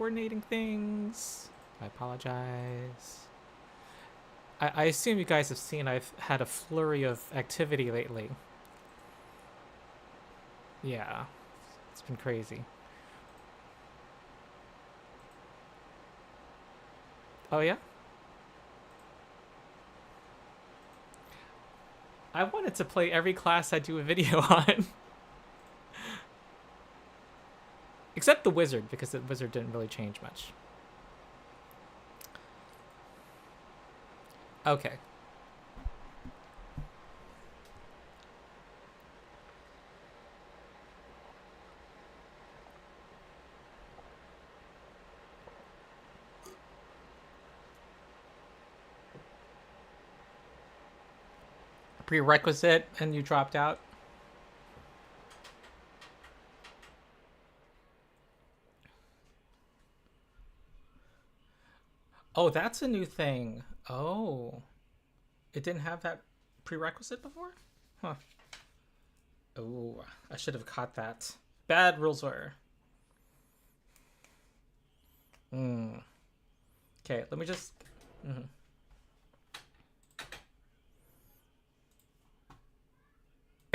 coordinating things. I apologize. I assume you guys have seen I've had a flurry of activity lately. Yeah, it's been crazy. Oh yeah? I wanted to play every class I do a video on. Except the wizard, because the wizard didn't really change much. Okay. Prerequisite, and you dropped out? Oh, that's a new thing. Oh. It didn't have that prerequisite before? Huh. Oh, I should have caught that. Bad rules order. Okay, let me just...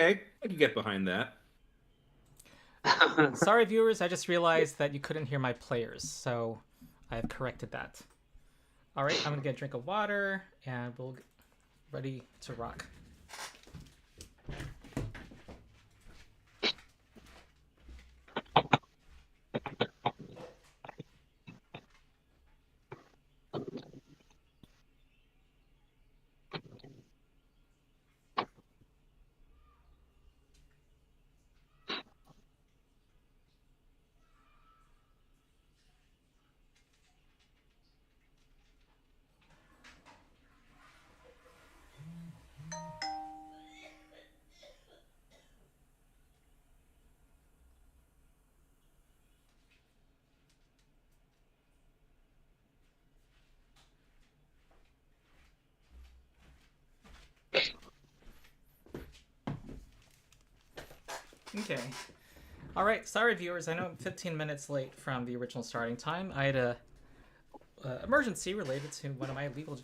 Okay, I can get behind that. Sorry, viewers, I just realized that you couldn't hear my players, so I have corrected that. Alright, I'm gonna get a drink of water, and we'll get ready to rock. Okay. Alright, sorry viewers, I know I'm 15 minutes late from the original starting time. I had a emergency related to one of my legal...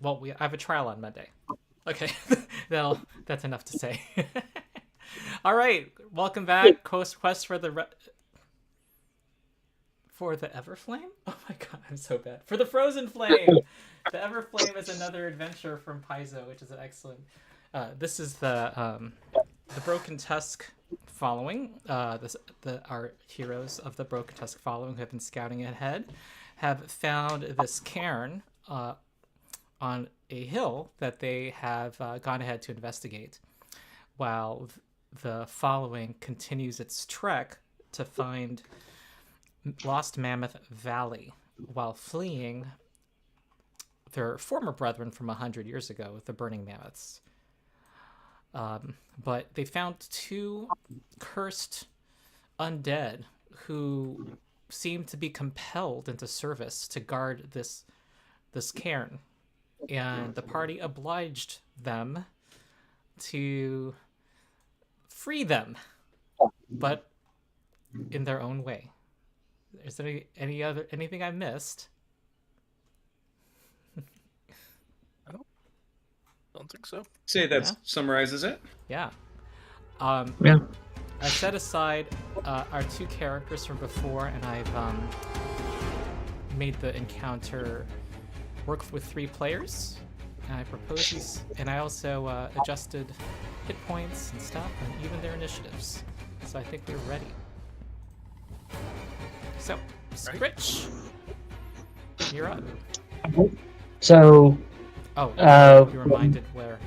Well, I have a trial on Monday. Okay, that's enough to say. Alright, welcome back. Quest for the... For the Everflame? Oh my god, I'm so bad. For the Frozen Flame! The Everflame is another adventure from Paizo, which is excellent. This is the Broken Tusk following. Our heroes of the Broken Tusk following who have been scouting ahead have found this cairn on a hill that they have gone ahead to investigate, while the following continues its trek to find Lost Mammoth Valley while fleeing their former brethren from 100 years ago, the Burning Mammoths. But they found two cursed undead who seemed to be compelled into service to guard this cairn, and the party obliged them to free them, but in their own way. Is there anything I missed? Don't think so. Say that summarizes it. Yeah. Yeah. I set aside our two characters from before, and I've made the encounter work with 3 players. And I propose these, and I also adjusted hit points and stuff, and even their initiatives. So I think we're ready. So, Skritch, you're up. So. Oh, you reminded where?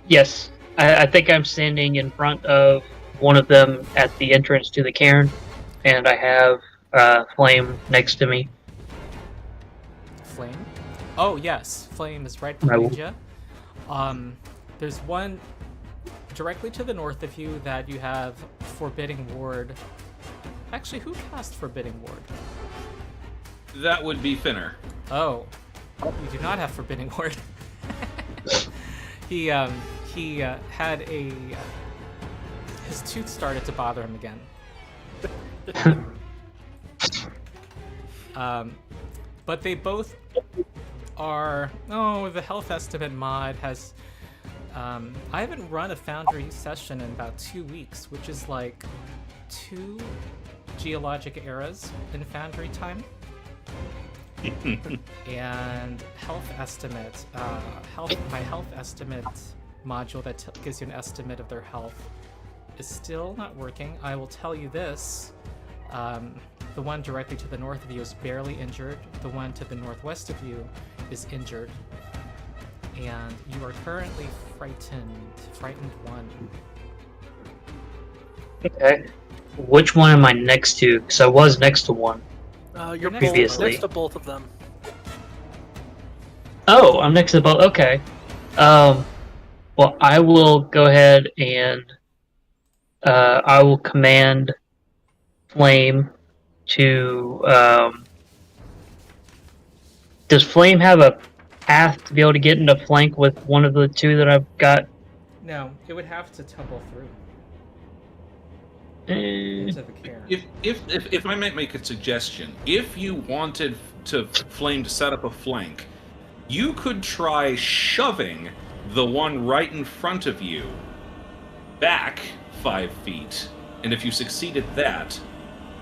Yes, I think I'm standing in front of one of them at the entrance to the cairn, and I have Flame next to me. Flame? Oh yes, Flame is right behind you. There's one directly to the north of you that you have Forbidding Ward. Actually, who cast Forbidding Ward? That would be Finnur. Oh, you do not have Forbidding Ward. He had his tooth started to bother him again. But they both are... Oh, the health estimate mod has... I haven't run a Foundry session in about 2 weeks, which is like 2 geologic eras in Foundry time. And health estimate, my health estimate module that gives you an estimate of their health is still not working. I will tell you this, the one directly to the north of you is barely injured, the one to the northwest of you is injured, and you are currently frightened 1. Okay. Which one am I next to? Because I was next to one. You're Previously. next to both of them. Oh, I'm next to both. Okay. Well, I will go ahead and I will command Flame to. Does Flame have a path to be able to get into flank with one of the 2 that I've got? No, it would have to tumble through Eh, into the cairn. If I might make a suggestion, if you wanted Flame to set up a flank, you could try shoving the one right in front of you back 5 feet, and if you succeeded that,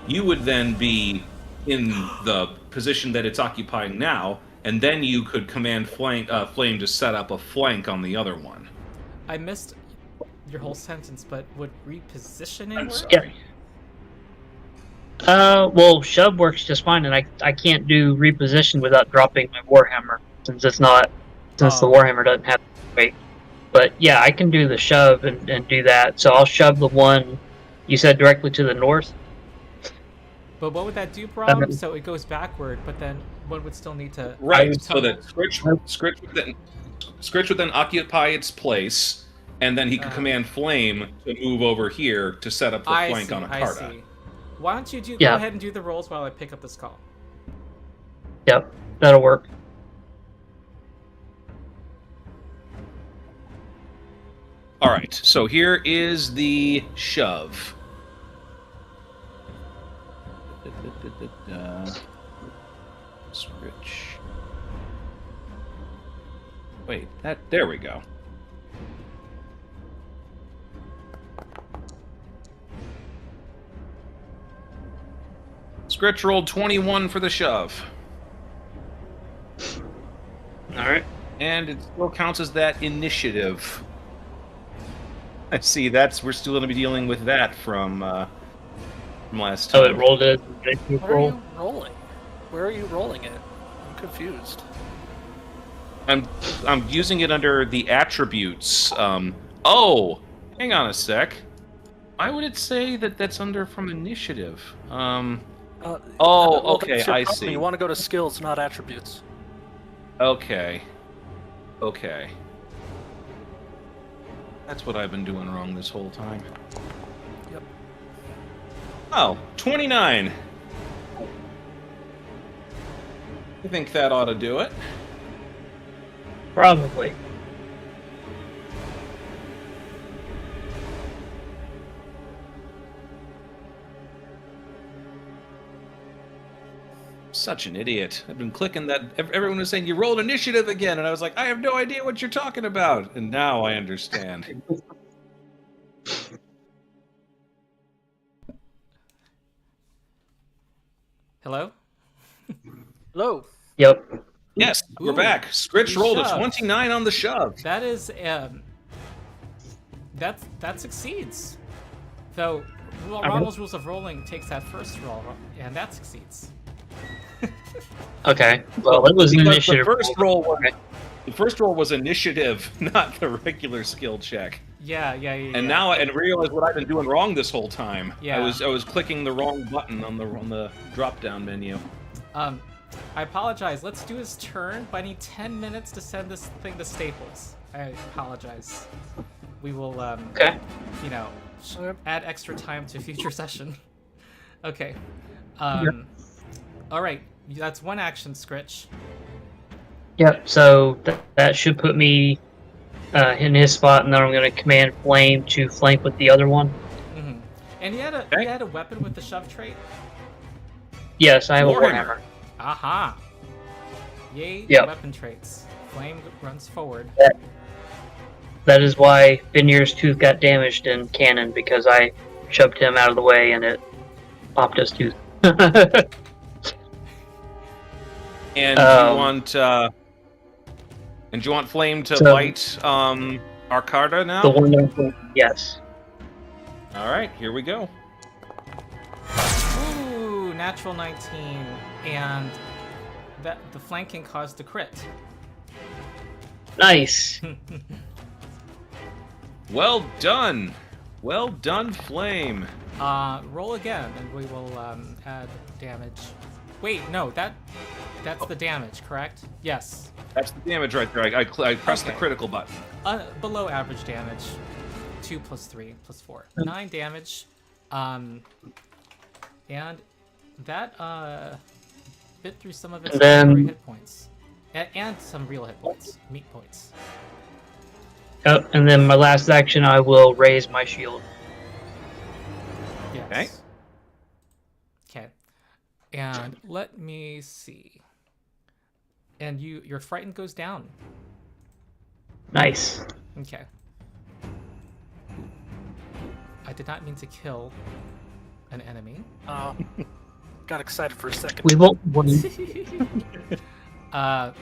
you would then be in the position that it's occupying now, and then you could command Flame to set up a flank on the other one. I missed your whole sentence, but would repositioning I'm work? sorry. well, shove works just fine, and I can't do reposition without dropping my Warhammer, since the Warhammer doesn't have weight. But yeah, I can do the shove and do that. So I'll shove the one you said directly to the north. But what would that do, Brom? So it goes backward, but then one would still need to... Right, so that Skritch would then occupy its place, and then he could command Flame to move over here to set up the flank on a I Carta. see. Why don't you go Yeah. ahead and do the rolls while I pick up this call? Yep, that'll work. Alright, so here is the shove. Skritch. Wait, there we go. Skritch rolled 21 for the shove. Alright. And it still counts as that initiative. I see, we're still going to be dealing with that from last time. So it rolled a What are you rolling? Where are you rolling it? I'm confused. I'm using it under the attributes. Oh, hang on a sec. Why would it say that that's under from initiative? Okay, I see. You want to go to skills, not attributes. Okay. That's what I've been doing wrong this whole time. Yep. Oh, 29. I think that ought to do it. Probably. Such an idiot. I've been clicking that. Everyone was saying, you rolled initiative again. And I was like, I have no idea what you're talking about. And now I understand. Hello? Hello. Yep. Yes, we're Ooh, back. Skritch you rolled a shoved. 29 on the shove. That is, that succeeds. Though, Rommel's Rules of Rolling takes that first roll, and that succeeds. Okay. Well, it was an Because initiative. the first roll was initiative, not the regular skill check. Yeah. And now I realize what I've been doing wrong this whole time. Yeah. I was clicking the wrong button on the drop down menu. I apologize. Let's do his turn, but I need 10 minutes to send this thing to Staples. I apologize. We will, Okay. you know, add extra time to future session. Okay. All right. That's one action, Skritch. Yep. So that should put me in his spot, and then I'm going to command Flame to flank with the other one. Mm-hmm. And he had a weapon with the shove trait. Yes, I have Warhammer. a Warhammer. Aha! Yay, Yep. weapon traits. Flame runs forward. That is why Finnur's tooth got damaged in canon, because I shoved him out of the way and it popped his tooth. And do you want Flame to bite Arcada now? The one, yes. All right, here we go. Ooh, natural 19, and the flanking caused the crit. Nice. Well done. Well done, Flame. Roll again, and we will add damage. Wait, no, that's the damage, correct? Yes. That's the damage right there. I pressed the critical button. Below average damage. 2 plus 3 plus 4. 9 damage. And that bit through some of its temporary hit points. And some real hit points. Meat points. Yep, and then my last action, I will raise my shield. Yes. Okay. Okay. And let me see. And your frightened goes down. Nice. Okay. I did not mean to kill an enemy. Got excited for a second. We won't.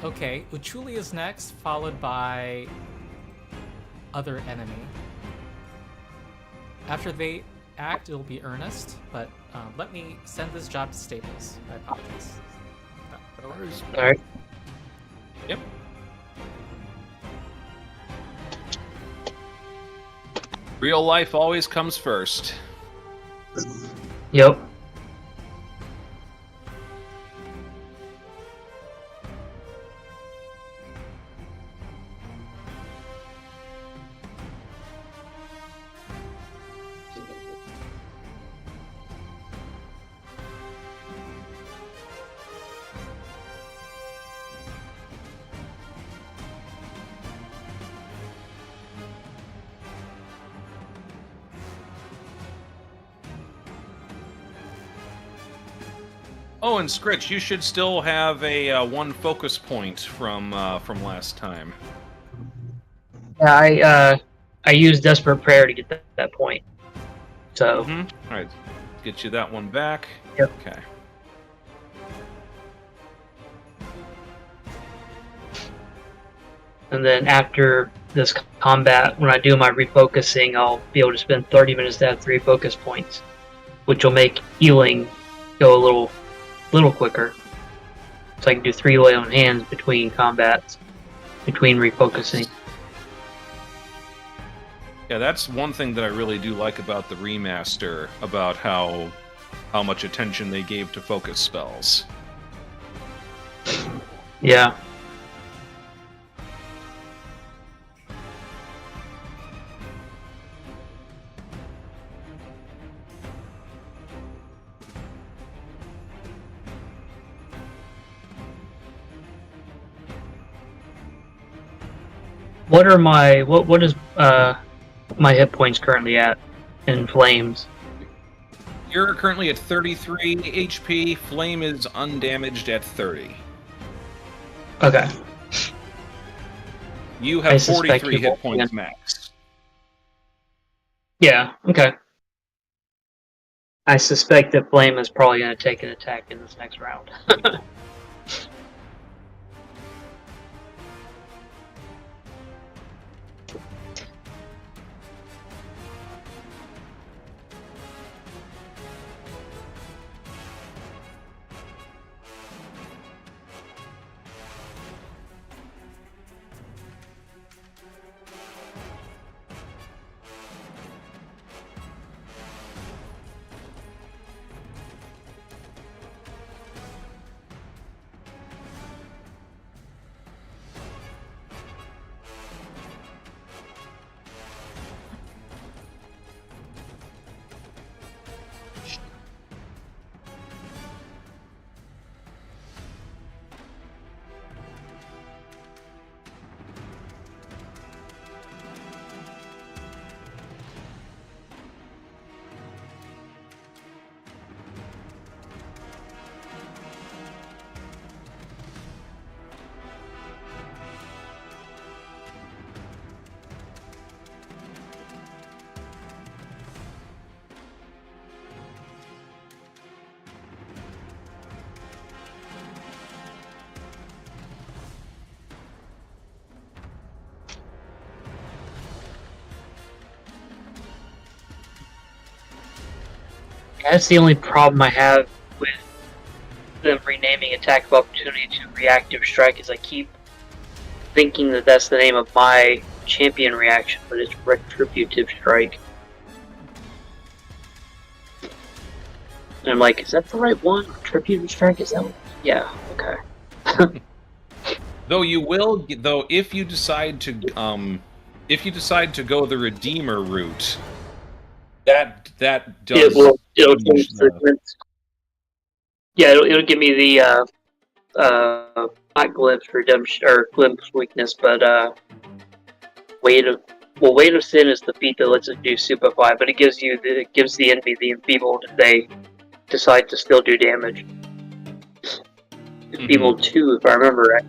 Okay. Uchuli is next, followed by other enemy. After they act, it'll be Ernest, but let me send this job to Staples. I apologize. No worries. Alright. Yep. Real life always comes first. Yep. Oh, and Skritch, you should still have a 1 focus point from last time. Yeah, I used Desperate Prayer to get that point. So. All right, get you that one back. Yep. Okay. And then after this combat, when I do my refocusing, I'll be able to spend 30 minutes to have 3 focus points, which will make healing go a little quicker. So I can do 3 lay on hands between combats, between refocusing. Yeah, that's one thing that I really do like about the remaster, about how much attention they gave to focus spells. Yeah. What are what is my hit points currently at in flames? You're currently at 33 HP. Flame is undamaged at 30. Okay. You have 43 hit points max. Yeah, okay. I suspect that Flame is probably going to take an attack in this next round. That's the only problem I have with them renaming Attack of Opportunity to Reactive Strike is I keep thinking that that's the name of my champion reaction, but it's Retributive Strike. And I'm like, is that the right one? Retributive Strike? Is that one? Yeah, okay. Though if you decide to go the Redeemer route, that does It'll change change the yeah, it'll give me the not glimpse redemption or glimpse weakness, but weight of sin is the feat that lets it do Superfly, but it gives the enemy the enfeebled if they decide to still do damage. Enfeebled 2, if I remember right.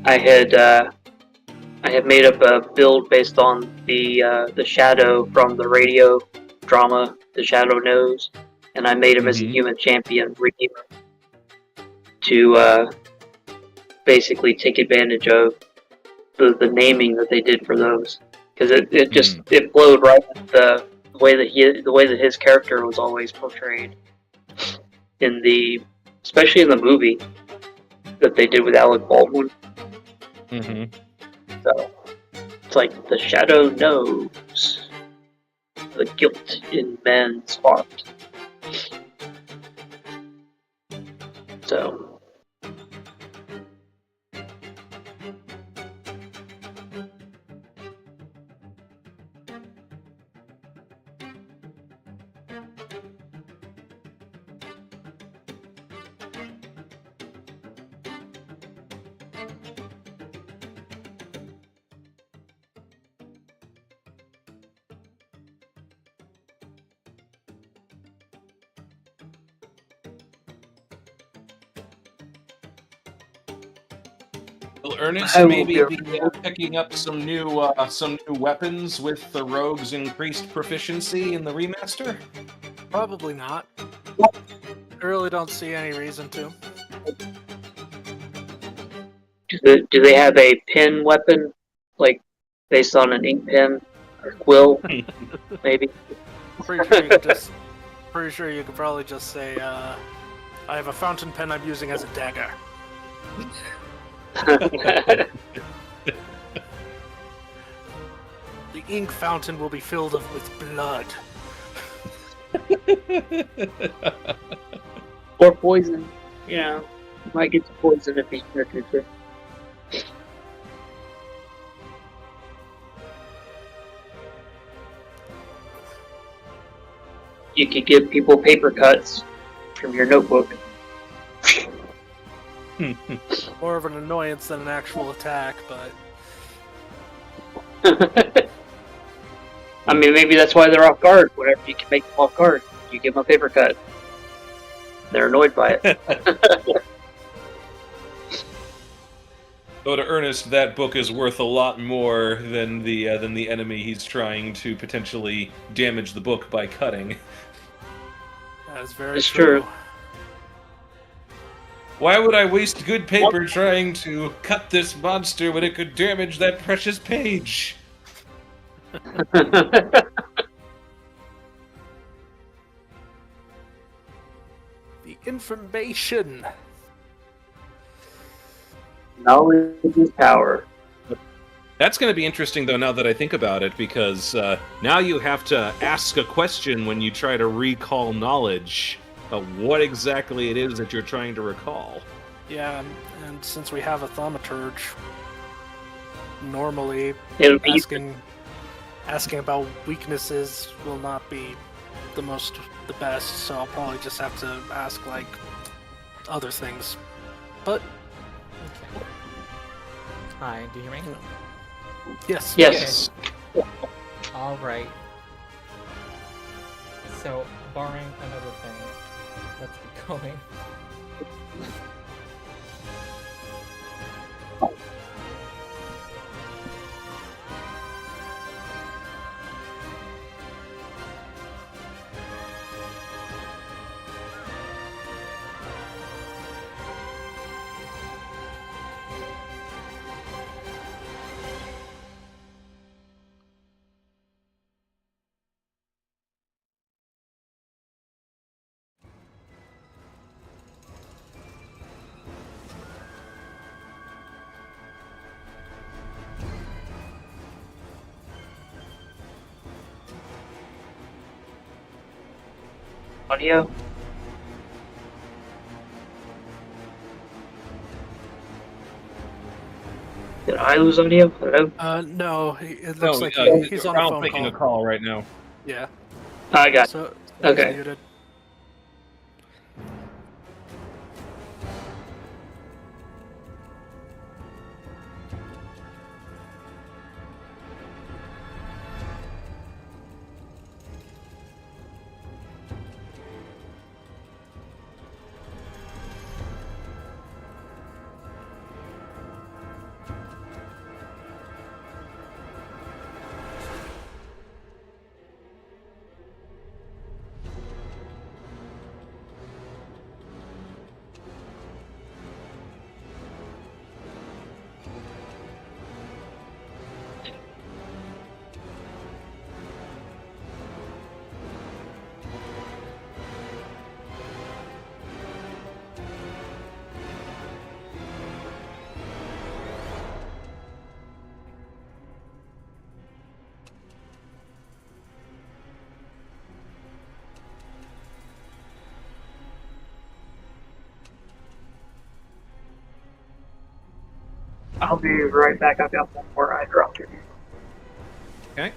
I had made up a build based on the Shadow from the radio drama, The Shadow Knows, and I made him as a human champion Redeemer to basically take advantage of the naming that they did for those, because it flowed right with the way that his character was always portrayed especially in the movie that they did with Alec Baldwin. So it's like the Shadow knows the guilt in men's heart. So Will Ernest maybe be picking up some new weapons with the rogue's increased proficiency in the remaster? Probably not. I really don't see any reason to. do they have a pen weapon, like based on an ink pen or quill? Maybe. Pretty sure you could probably just say, I have a fountain pen I'm using as a dagger. The ink fountain will be filled with blood. Or poison. You know, you might get to poison if he's nurtured. You could give people paper cuts from your notebook. More of an annoyance than an actual attack, but... I mean, maybe that's why they're off guard. Whenever you can make them off guard, you give them a paper cut. They're annoyed by it. Though to Ernest, that book is worth a lot more than the enemy he's trying to potentially damage the book by cutting. That is very It's true. true. Why would I waste good paper trying to cut this monster when it could damage that precious page? The information. Knowledge is power. That's going to be interesting, though, now that I think about it, because now you have to ask a question when you try to recall knowledge of what exactly it is that you're trying to recall. Yeah, and since we have a thaumaturge, normally It'll be asking about weaknesses will not be the best, so I'll probably just have to ask, like, other things. But... Okay. Hi, do you hear me? Yes. Yes. All right. So, barring another thing, let's get going. audio? Did I lose audio? Hello? No, it No, looks like he's on a Ronald's phone making call. a call right now. Yeah. I got So Okay. he's muted. I'll be right back. I've got one more I dropped here. Okay.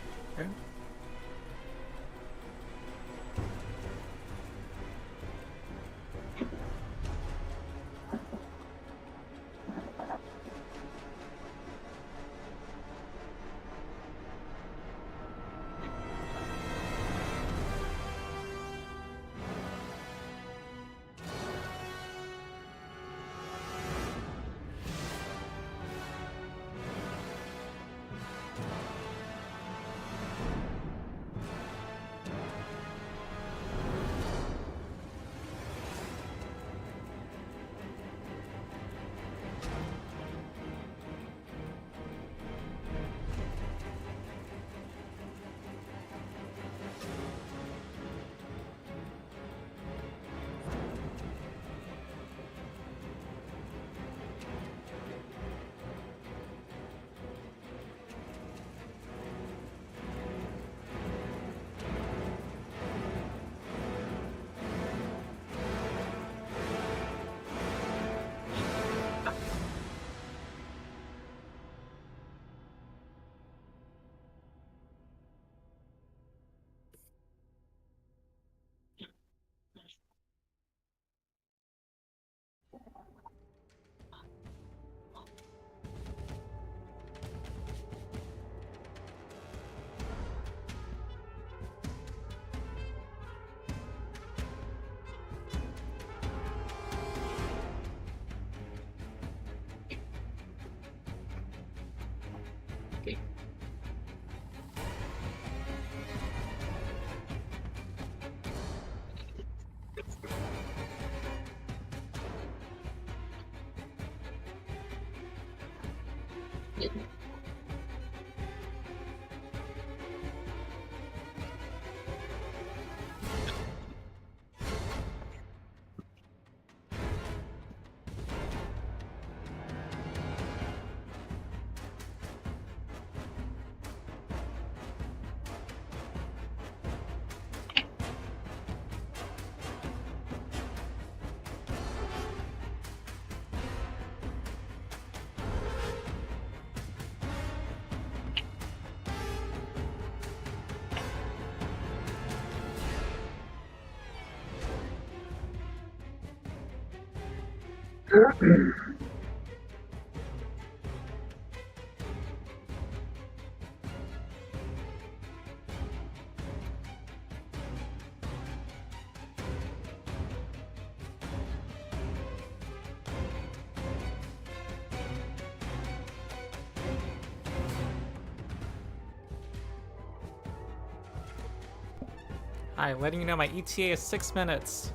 Hi, letting you know my ETA is 6 minutes.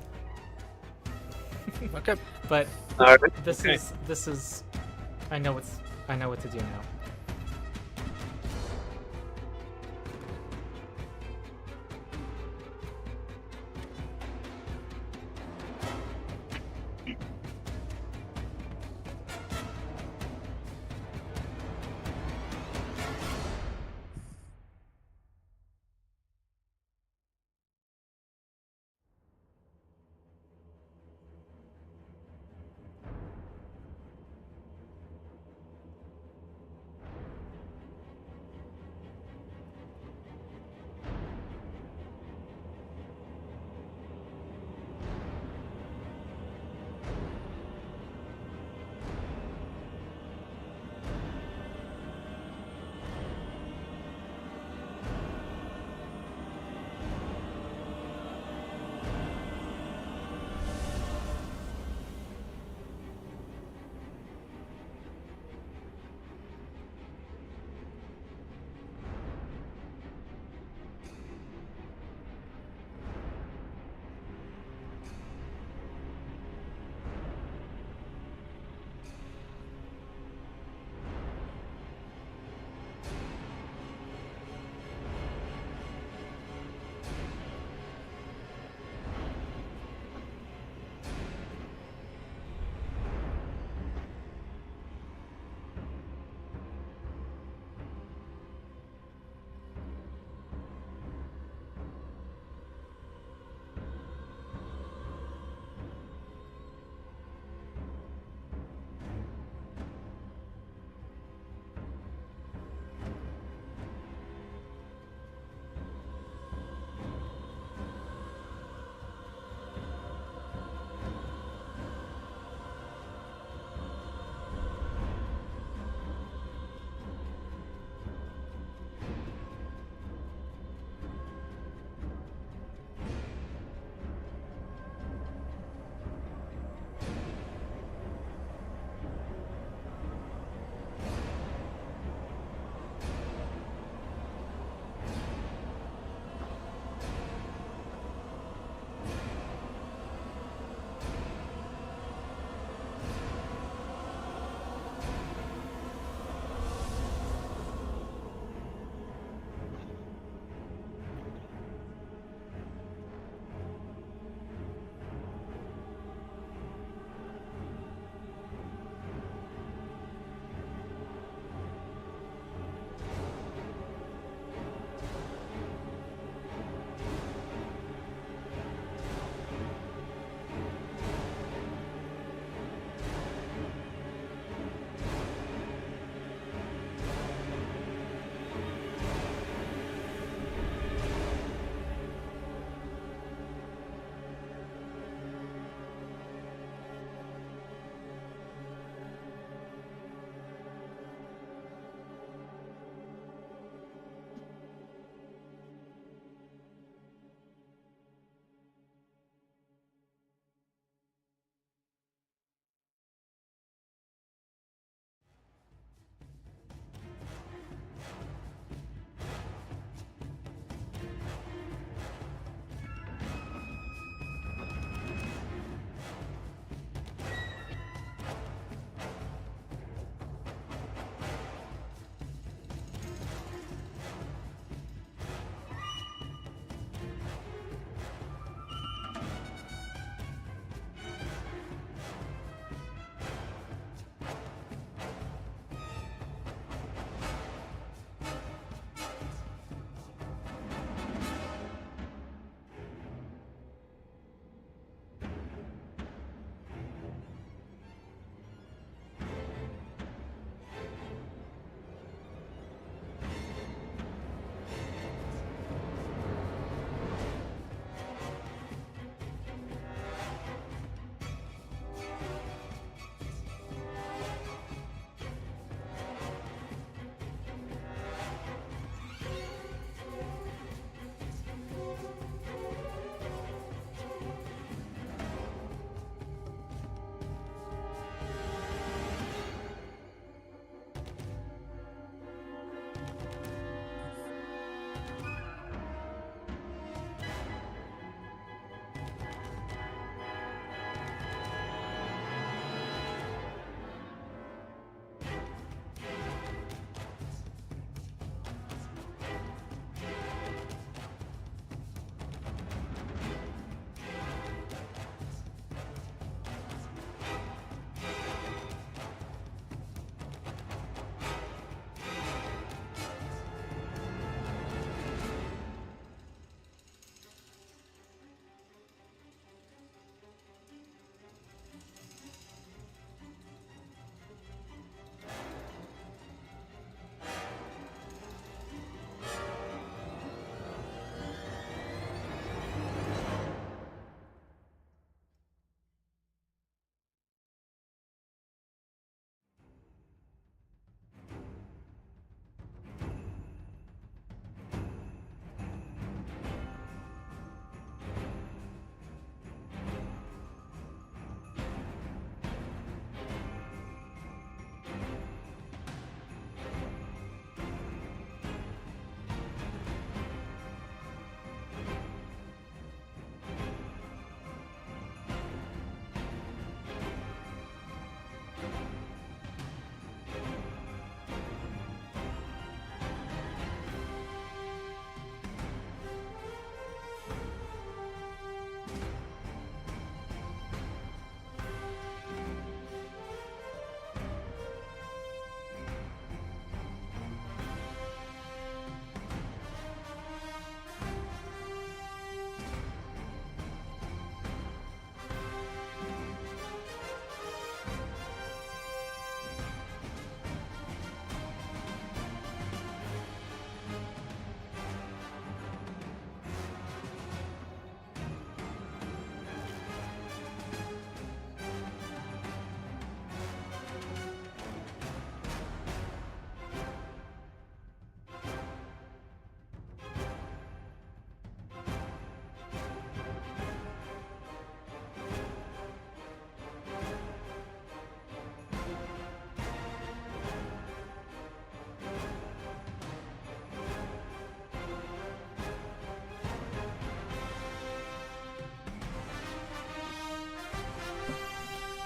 Okay. But Alright. this is I know what to do now.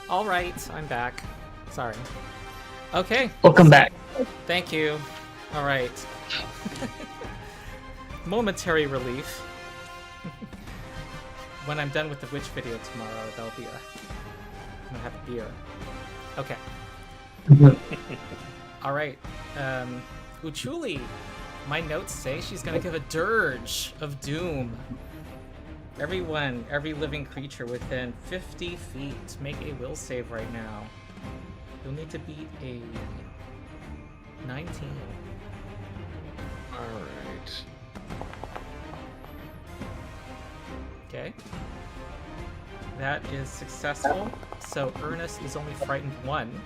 All right, I'm back. Sorry. Okay. Welcome back. Thank you. All right. Momentary relief. When I'm done with the witch video tomorrow, I'm gonna have a beer. Okay. All right. Uchuli. My notes say she's gonna give a dirge of doom. Everyone, every living creature within 50 feet, make a will save right now. You'll need to beat a 19. Alright. Okay. That is successful. So Ernest is only frightened 1.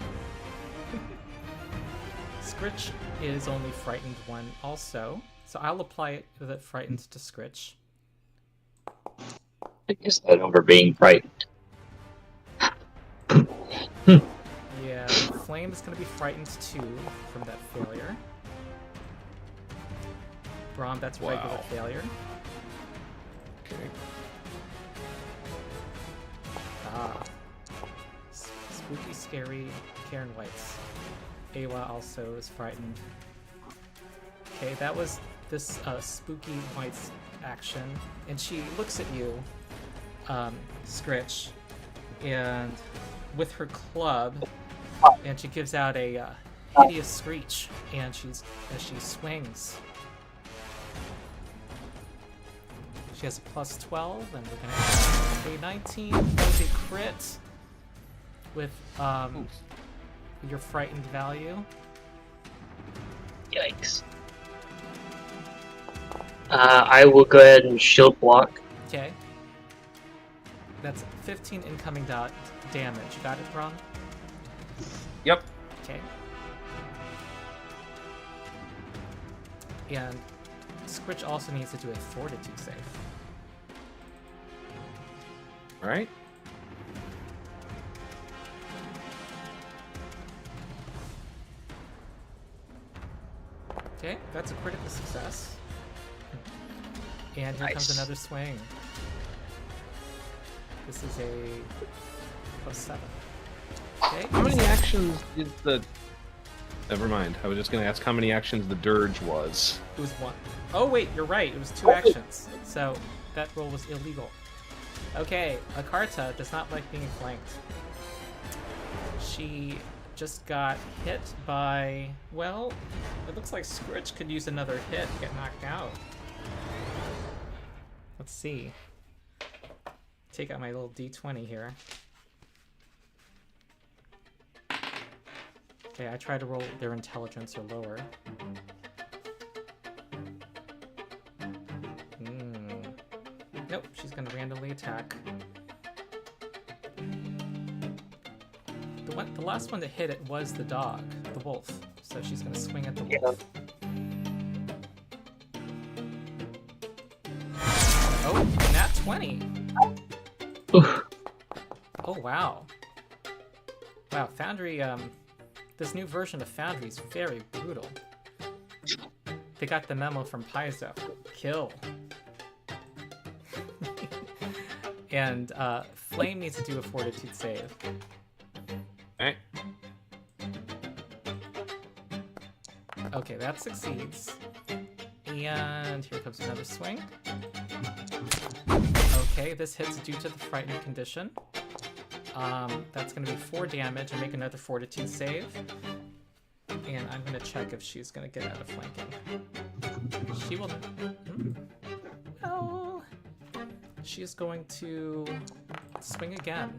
Skritch is only frightened 1 also. So I'll apply it that frightened to Skritch. I guess that over being frightened. Yeah, Flame is going to be frightened 2 from that failure. Brom, that's regular failure. Okay. Ah. Spooky, scary, Karen White's. Awa also is frightened. Okay, that was this Spooky White's action. And she looks at you, Skritch, and with her club, and she gives out a hideous screech, and as she swings. She has a plus 12, and we're gonna have a 19. That was a crit with your frightened value. Yikes. I will go ahead and shield block. Okay. That's 15 incoming damage. You got it, Brom? Yep. Okay. And Skritch also needs to do a fortitude save. Alright. Okay, that's a critical success. And here comes another swing. This is a plus 7. Okay. How many actions is the... Never mind. I was just going to ask how many actions the dirge was. It was 1. Oh wait, you're right. It was 2 actions. So that roll was illegal. Okay, Akarta does not like being flanked. She just got hit by... Well, it looks like Skritch could use another hit to get knocked out. Let's see. Take out my little d20 here. Okay, I try to roll their intelligence or lower. Nope, she's gonna randomly attack. The last one to hit it was the dog, the wolf. So she's gonna swing at the wolf. Oh, nat 20. Oof. Oh wow. Wow, Foundry, this new version of Foundry is very brutal. They got the memo from Paizo. Kill. And Flame needs to do a fortitude save. Okay. Okay, that succeeds. And here comes another swing. Okay, this hits due to the frightened condition. That's going to be 4 damage and make another fortitude save. And I'm going to check if she's going to get out of flanking. She will... Well... She is going to swing again.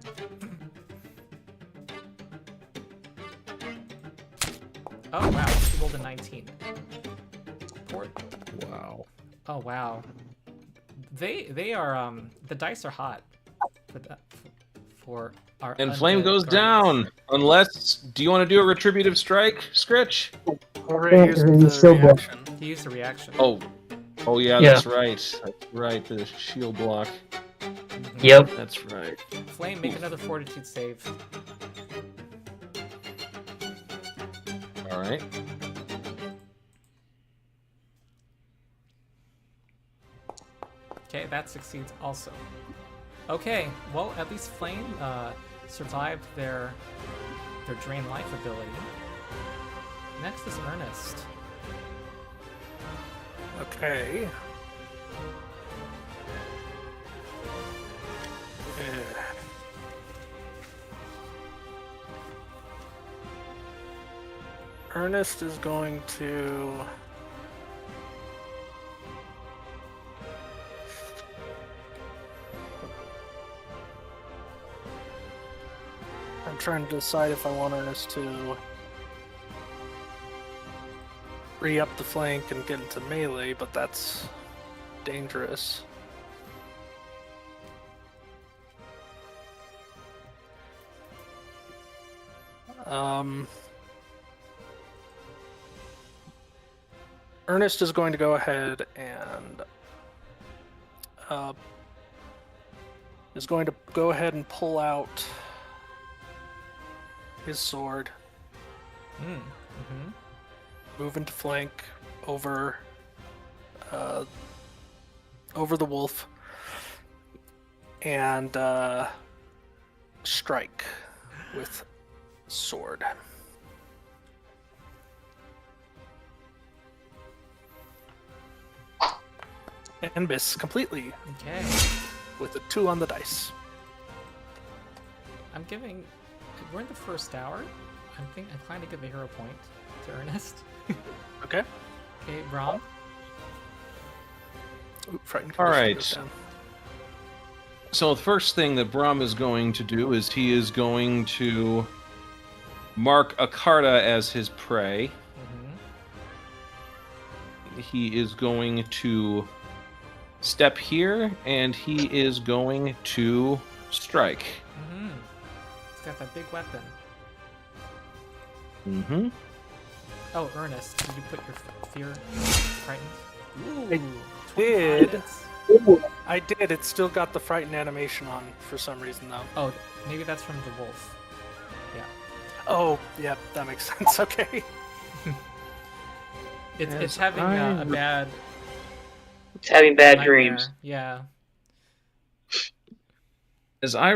Oh wow, she rolled a 19. Wow. Oh wow. They are the dice are hot for our And Flame goes guardians. down. Unless, do you want to do a retributive strike, Skritch? Already used the reaction. He used a reaction. Oh yeah, Yeah. that's right. That's right, the shield block. Yep. That's right. Flame, make another fortitude save. Alright. Okay, that succeeds also. Okay, well, at least Flame survived their drain life ability. Next is Ernest. Okay. Ernest is going to... I'm trying to decide if I want Ernest to re-up the flank and get into melee, but that's dangerous. Ernest is going to go ahead and pull out his sword. Move into flank over the wolf and strike with sword. And miss completely. Okay. With a 2 on the dice. We're in the first hour. I'm inclined to give a hero point to Ernest. Okay. Okay, Brom. Ooh, frightened. All right. Goes down. So the first thing that Brom is going to do is he is going to mark a Carta as his prey. He is going to step here, and he is going to strike. He's got that big weapon. Oh, Ernest, did you put your fear frightened? Ooh, I did. It still got the frightened animation on for some reason, though. Oh, maybe that's from the wolf. Yeah. Oh, yeah, that makes sense. Okay. It's having a bad... It's having bad nightmare. dreams. Yeah. As I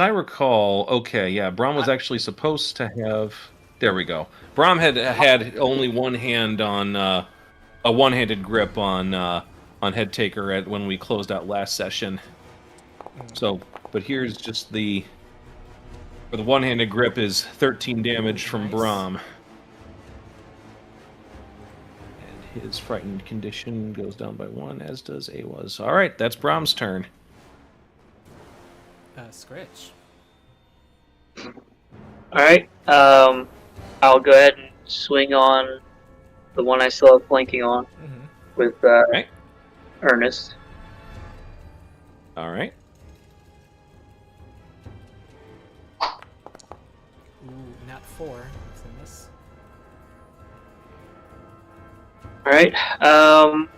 recall, okay, yeah, Brom was actually supposed to have... There we go. Brom had only one hand on a one-handed grip on Head Taker when we closed out last session. So, but here's just the one-handed grip is 13 damage from Brom. And his frightened condition goes down by 1, as does Awa's. All right, that's Brom's turn. Skritch. Alright, I'll go ahead and swing on the one I still have flanking on with Ernest. All right. Ooh, not 4. It's a miss. Alright, I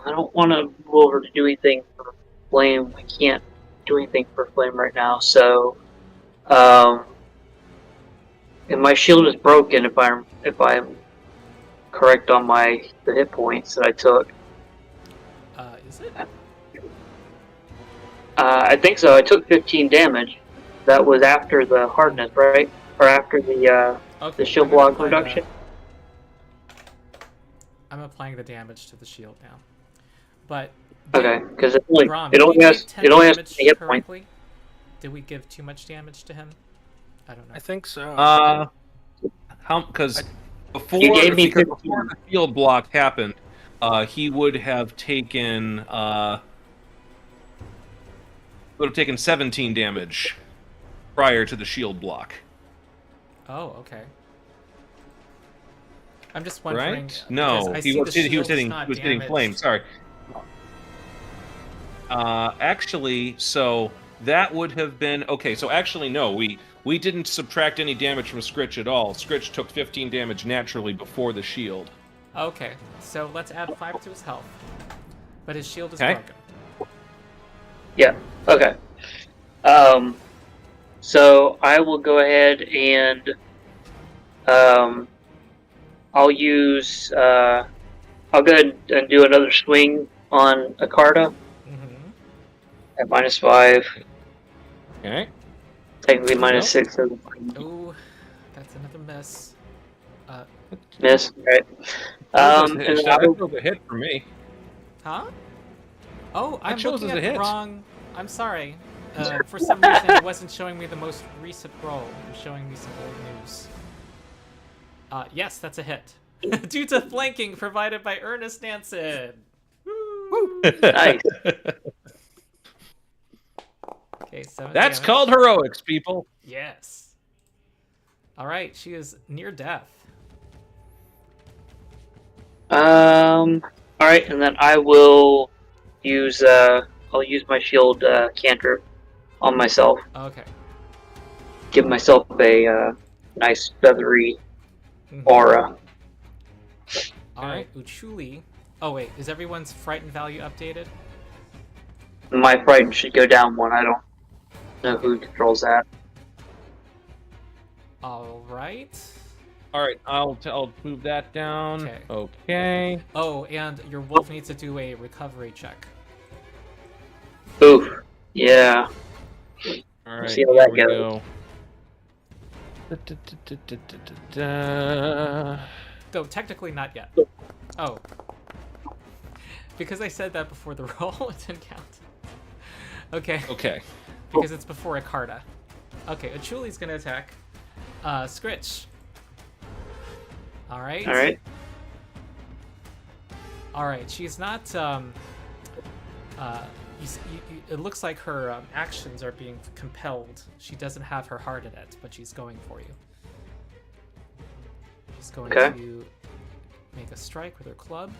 don't want to move over to do anything for Flame. I can't do anything for Flame right now, so and my shield is broken if I'm correct on the hit points that I took. Is it? I think so. I took 15 damage. That was after the hardness, right? Or after the shield block reduction. I'm applying the damage to the shield now. But okay, because it Brom, only has 10 hit points. Did we give too much damage to him? I don't know. I think so. Because before before the field block happened, he would have taken 17 damage prior to the shield block. Oh, okay. I'm just wondering. Right? No, he was hitting flame. Sorry. Actually, so that would have been okay. So actually, no, we didn't subtract any damage from Skritch at all. Skritch took 15 damage naturally before the shield. Okay, so let's add 5 to his health. But his shield is broken. Yeah. Okay. So I will go ahead and I'll use I'll go ahead and do another swing on a Carta. At -5. Okay. Technically -6. Ooh, that's another miss. Miss. Right. That And then I was a hit for me. Huh? Oh, I'm shows looking as a at the hit. wrong. I'm sorry. For some reason, it wasn't showing me the most recent roll. It was showing me some old news. Yes, that's a hit. Due to flanking provided by Ernest Nansen. Woo! Nice. Okay, 7 That's damage. called heroics, people. Yes. All right, she is near death. All right, and then I will use I'll use my shield cantrip on myself. Okay. Give myself a nice feathery aura. All right, Uchuli. Oh wait, is everyone's frightened value updated? My frighten should go down 1. I don't know who controls that. All right. All right, I'll move that down. Okay. Okay. Oh, and your wolf needs to do a recovery check. Oof. Yeah. All right. See how Here that we goes. go. Though technically not yet. Oh. Because I said that before the roll, it didn't count. Okay. Okay. Because it's before a Carta. Okay, Achuli's gonna attack. Skritch. Alright. Alright. Alright, she's not, it looks like her actions are being compelled. She doesn't have her heart in it, but she's going for you. She's going to make a strike with her club.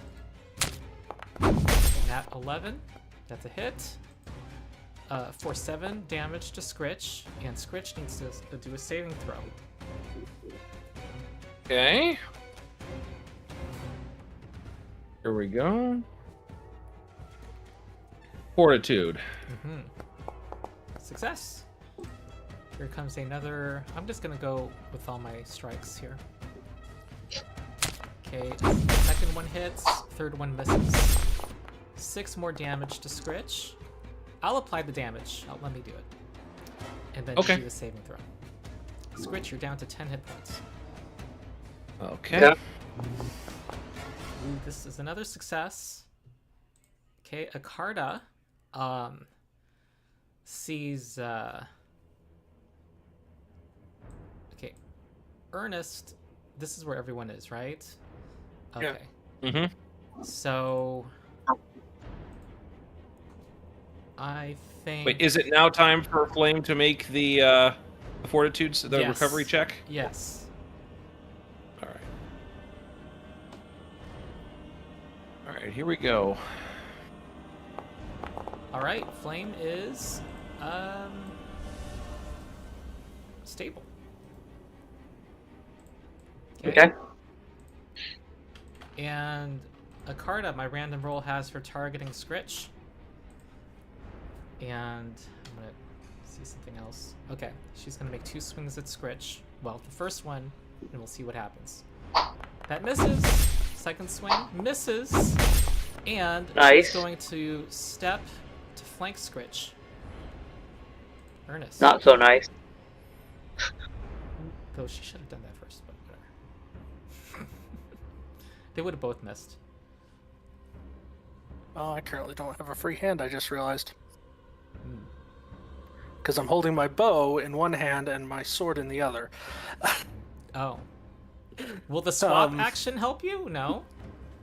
Nat 11. That's a hit. For 7 damage to Skritch, and Skritch needs to do a saving throw. Okay. Here we go. Fortitude. Success. Here comes another. I'm just gonna go with all my strikes here. Okay, second one hits, third one misses. 6 more damage to Skritch. I'll apply the damage. Let me do it. And then do the saving throw. Skritch, you're down to 10 hit points. Okay. Yeah. Ooh, this is another success. Okay, Akarda sees okay. Ernest, this is where everyone is, right? Okay. Yeah. So I think Wait, is it now time for Flame to make the fortitude, the Yes. recovery check? Yes. All right. All right, here we go. All right, Flame is stable. Okay. And Akarda, my random roll has her targeting Skritch. And I'm gonna see something else. Okay, she's gonna make 2 swings at Skritch. Well, the first one, and we'll see what happens. That misses. Second swing misses. And Nice. she's going to step to flank Skritch. Ernest. Not so nice. Though she should have done that first, but whatever. They would have both missed. Oh, I currently don't have a free hand, I just realized. Because I'm holding my bow in one hand and my sword in the other. Oh. Will the swap action help you? No?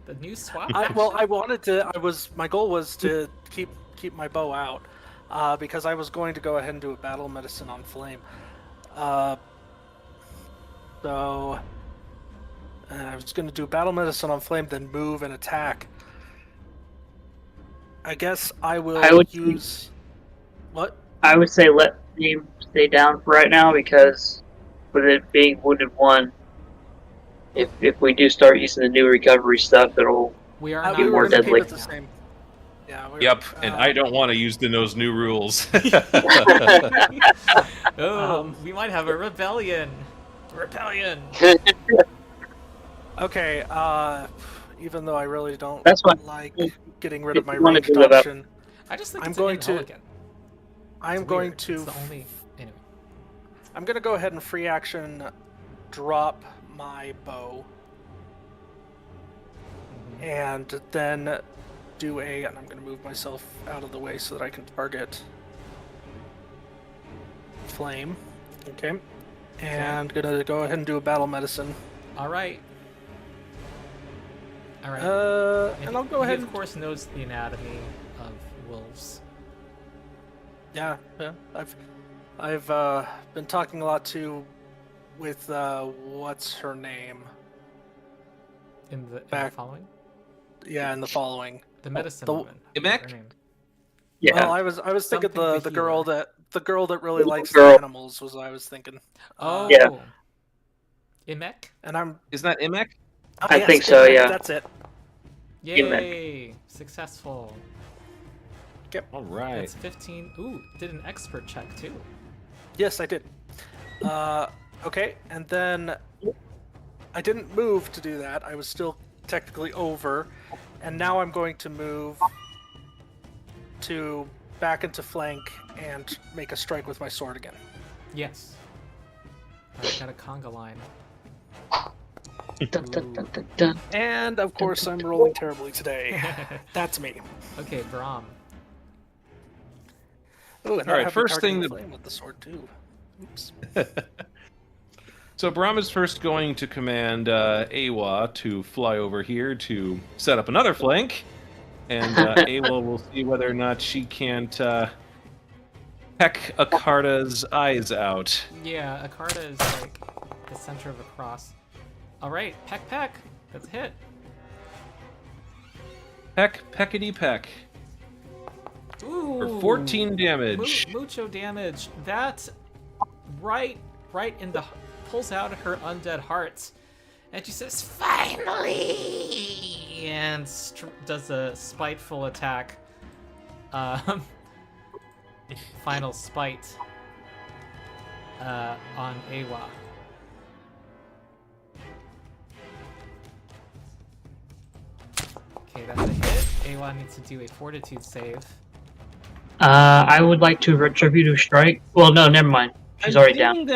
The new swap action? Well, I wanted to. My goal was to keep my bow out, because I was going to go ahead and do a battle medicine on Flame. So I was going to do battle medicine on Flame, then move and attack. I guess I would use. What? I would say let him stay down for right now, because with it being wounded 1, if we do start using the new recovery stuff, it'll We are be not more gonna keep deadly. it the same. Yeah. Yep, and I don't want to use those new rules. Oh, we might have a rebellion. Rebellion. Okay. Even though I really don't That's what like getting rid of my wanted ranged to live up. option, I just think I'm it's going an to- inelegant. I'm It's going weird. to. It's the only. Anyway. I'm going to go ahead and free action drop my bow. Mhm. And then do a. And I'm going to move myself out of the way so that I can target flame. Okay. And gonna go ahead and do a battle medicine. All right. All right. And I'll go ahead. He, of course, knows the anatomy of wolves. Yeah. I've been talking a lot too with what's her name? In the Back- following, Yeah, in the following. the medicine the- woman. Imek? Her name. Yeah. Well, I was thinking Something the girl healer. that really likes Girl. the animals was what I was thinking. Oh. Yeah. Imek. And I'm. Isn't that Imek? I yes, think so, Imek, yeah. That's it. Yay! Successful. All right. That's 15. Ooh, did an expert check too. Yes, I did. Okay, and then I didn't move to do that. I was still technically over, and now I'm going to move to back into flank and make a strike with my sword again. Yes. I got a conga line. Dun, dun, dun, dun, dun. And of course, I'm rolling terribly today. That's me. Okay, Brom. Oh, and All right, I have first retarding thing the that- flame with the sword too. Oops. So Brom is first going to command Awa to fly over here to set up another flank, and Awa will see whether or not she can't peck Akarta's eyes out. Yeah, Akarta is like the center of a cross. All right, peck. That's a hit. Peckity peck. Ooh. For 14 damage. Mucho damage. That right in the pulls out her undead heart, and she says, "Finally!" and does a spiteful attack. Final spite on Awa. Okay, that's a hit. Awa needs to do a fortitude save. I would like to retributive strike. Well, no, never mind. She's already down.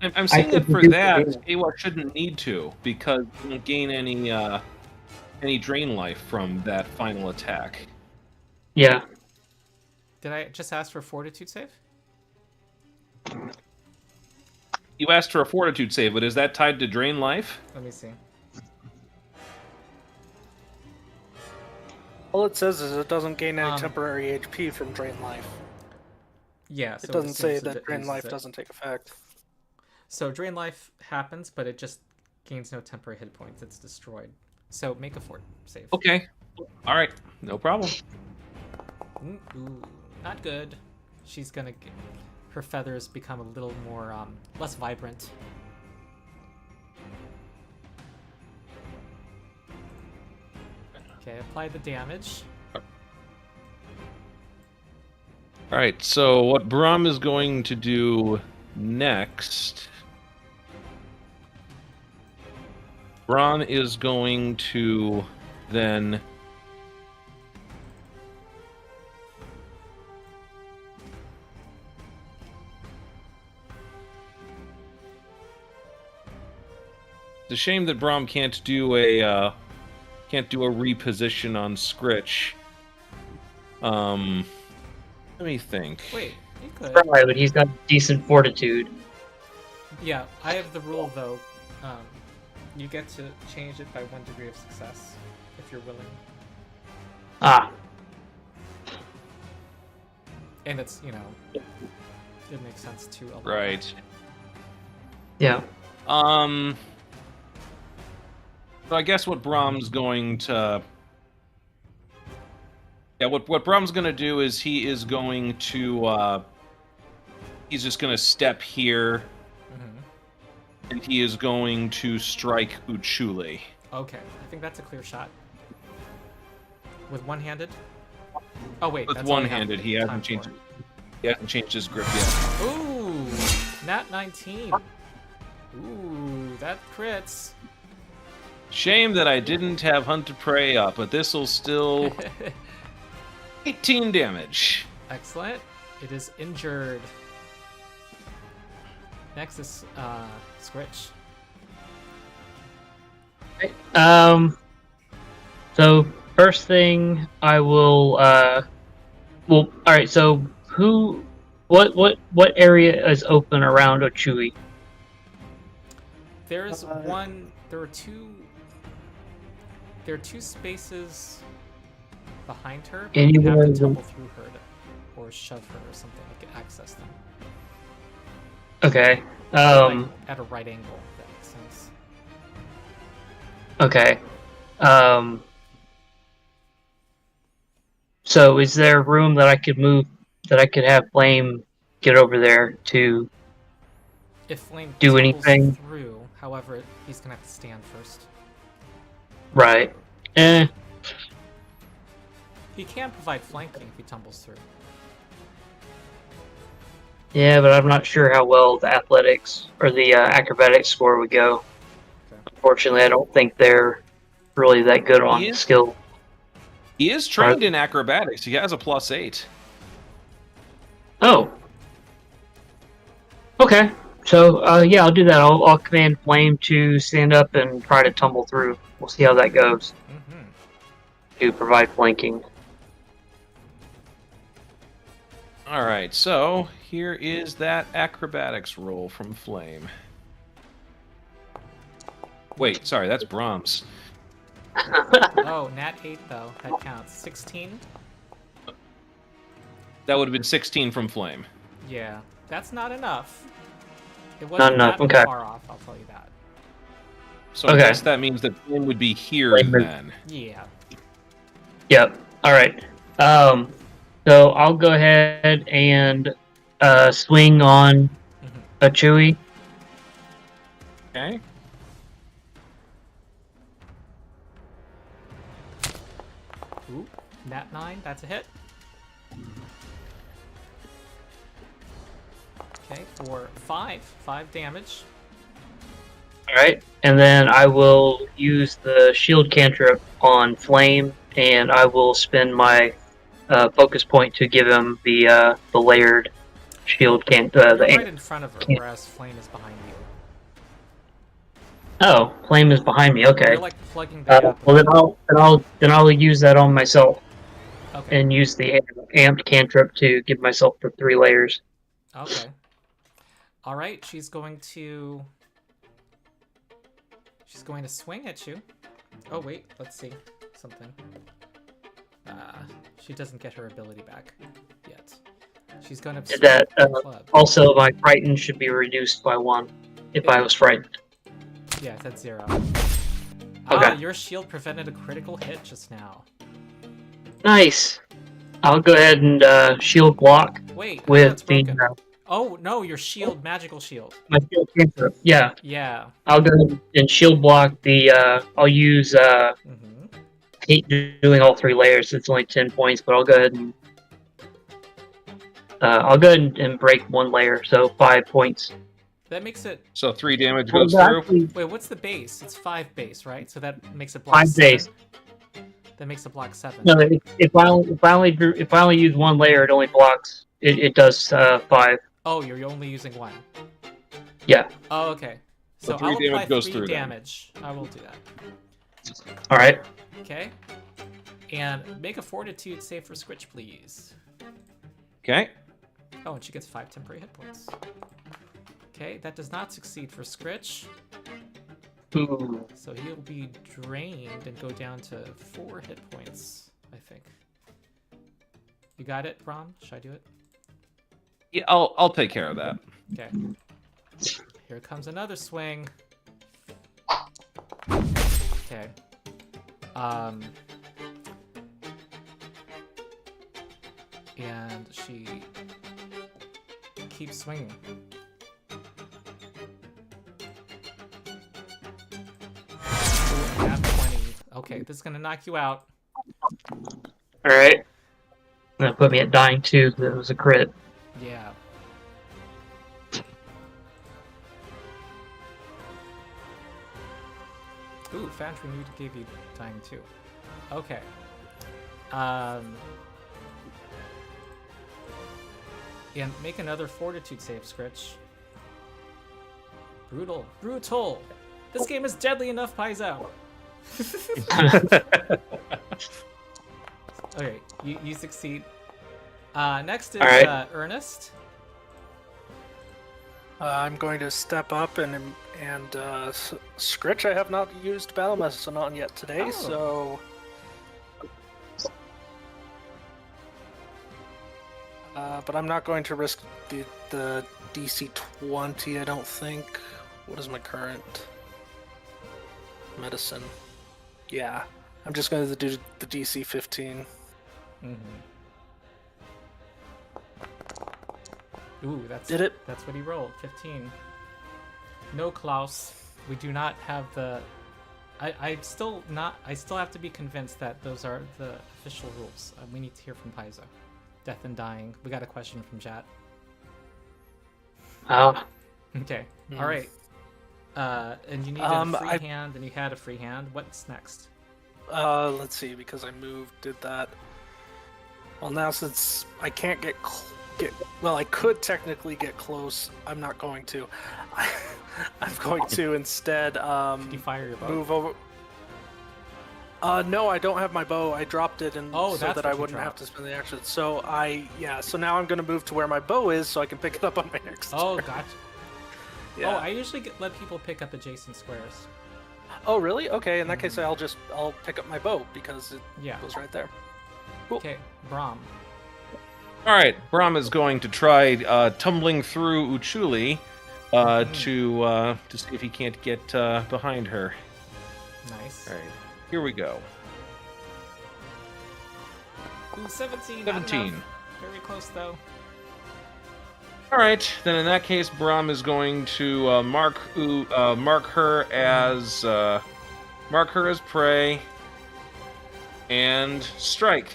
I'm saying that think for you that, can do Awa shouldn't need to, because you don't gain any drain life from that final attack. Yeah. Did I just ask for fortitude save? You asked for a fortitude save, but is that tied to drain life? Let me see. All it says is it doesn't gain any Um, temporary HP from drain life. Yeah, so It doesn't say assumes that drain uses life it. doesn't take effect. So drain life happens, but it just gains no temporary hit points. It's destroyed. So make a fort save. Okay. All right. No problem. Ooh, not good. She's gonna get her feathers become a little more less vibrant. Okay, apply the damage. All right. So what Brom is going to do next? Bron is going to then It's a shame that Brom can't do a reposition on Skritch. Let me think. Wait, you could. Right, but he's got decent fortitude. Yeah, I have the rule though. You get to change it by 1 degree of success if you're willing, Ah, and it's it makes sense to allow that. Right. yeah. So I guess what Brom's going to... Yeah, what Brom's going to do is he is going to... he's just going to step here, Mhm. and he is going to strike Uchuli. Okay, I think that's a clear shot. With one-handed? Oh wait, With that's all I have one-handed, he time hasn't changed. for. He hasn't changed his grip yet. Ooh, nat 19. Ooh, that crits. Shame that I didn't have Hunt to Prey up, but this will still 18 damage. Excellent. It is injured. Next is Skritch. Okay. So first thing I will well, all right. So what area is open around Ochui? There's one. There are two spaces behind her, but you have to tumble through her or shove her or something to get access them. Okay. Like at a right angle, if that makes sense. Okay. So is there room that I could move, that I could have Flame get over there to If Flame do tumbles anything? through, however, he's gonna have to stand first. Right. He can provide flanking if he tumbles through. Yeah, but I'm not sure how well the athletics or the acrobatics score would go. Okay. Unfortunately, I don't think they're really that good on skill. He is trained in acrobatics. He has a +8. Oh. Okay. So, yeah, I'll do that. I'll command Flame to stand up and try to tumble through. We'll see how that goes. Mm-hmm. To provide flanking. All right, so here is that acrobatics roll from Flame. Wait, sorry, that's Brom's. Oh, nat 8 though. That counts. 16? That would have been 16 from Flame. Yeah, that's not enough. It Not wasn't enough, that okay. far off, I'll tell you that. So I guess that means that Flame would be here then. Yeah. Yep. All right. So I'll go ahead and swing on a Chewy. Okay. Ooh, nat 9, that's a hit. Okay, for 5 damage. All right, and then I will use the shield cantrip on Flame, and I will spend my focus point to give him the layered shield You're right in front of her, whereas Flame is behind you. Oh, Flame is behind me. Okay. You're like plugging the gap. Well, then I'll use that on myself, Okay. and use the amped cantrip to give myself the 3 layers. Okay. All right, she's going to swing at you. Oh wait, let's see something. She doesn't get her ability back yet. She's going to That club. also my frighten should be reduced by 1 if I was frightened. Yeah, that's 0. Okay. Your shield prevented a critical hit just now. Nice. I'll go ahead and shield block Wait, with the oh no, your shield, magical shield. my shield cantrip. Yeah. Yeah. I'll go ahead and shield block the. I'll use. Hate doing all 3 layers. It's only 10 points, but I'll go ahead and. I'll go ahead and break 1 layer, so 5 points. That makes it. So 3 damage goes through. Wait, what's the base? It's 5 base, right? So that makes it block 5 7. base. That makes it block 7. No, if I only use 1 layer, it only blocks. It does 5. Oh, you're only using 1. Yeah. Oh, okay. So 3 I'll apply damage goes 3 through damage. I will do that. All right. Okay. And make a fortitude save for Skritch, please. Okay. Oh, and she gets 5 temporary hit points. Okay, that does not succeed for Skritch. Ooh. So he'll be drained and go down to 4 hit points, I think. You got it, Brom? Should I do it? Yeah, I'll take care of that. Okay. Here comes another swing. Okay. And she keeps swinging. Ooh, nat 20. Okay, this is gonna knock you out. All right. Gonna put me at dying 2 because it was a crit. Yeah. Ooh, Foundry Mood gave you dying 2. Okay. And make another fortitude save, Skritch. Brutal. Brutal! This game is deadly enough, Paizo! Okay, you succeed. Next is Alright. Ernest. I'm going to step up and Skritch. I have not used battle medicine on yet today, Oh. so. But I'm not going to risk the DC 20. I don't think. What is my current medicine? Yeah, I'm just going to do the DC 15. Mm-hmm. Ooh, that's Did it? That's what he rolled. 15. No, Klaus. We do not have the. I still have to be convinced that those are the official rules. We need to hear from Paizo. Death and dying. We got a question from chat. Oh, Okay. Hmm. All right. And you needed a free hand, and you had a free hand. What's next? Let's see, because I did that. Well, now since I can't get well, I could technically get close. I'm not going to. I'm going to instead Did you fire your bow? move over. No, I don't have my bow. I dropped it, and Oh, so that's that what I you wouldn't have dropped. to spend the action. So so now I'm going to move to where my bow is, so I can pick it up on my next. Oh, turn. gotcha. Yeah. Oh, I usually let people pick up adjacent squares. Oh, really? Okay. In that case, I'll pick up my bow because it Yeah. goes right there. Okay, Brom. All right, Brom is going to try tumbling through Uchuli to see if he can't get behind her. Nice. All right, here we go. Ooh, 17. not 17. enough. Very close though. All right, then in that case, Brom is going to mark her as prey and strike.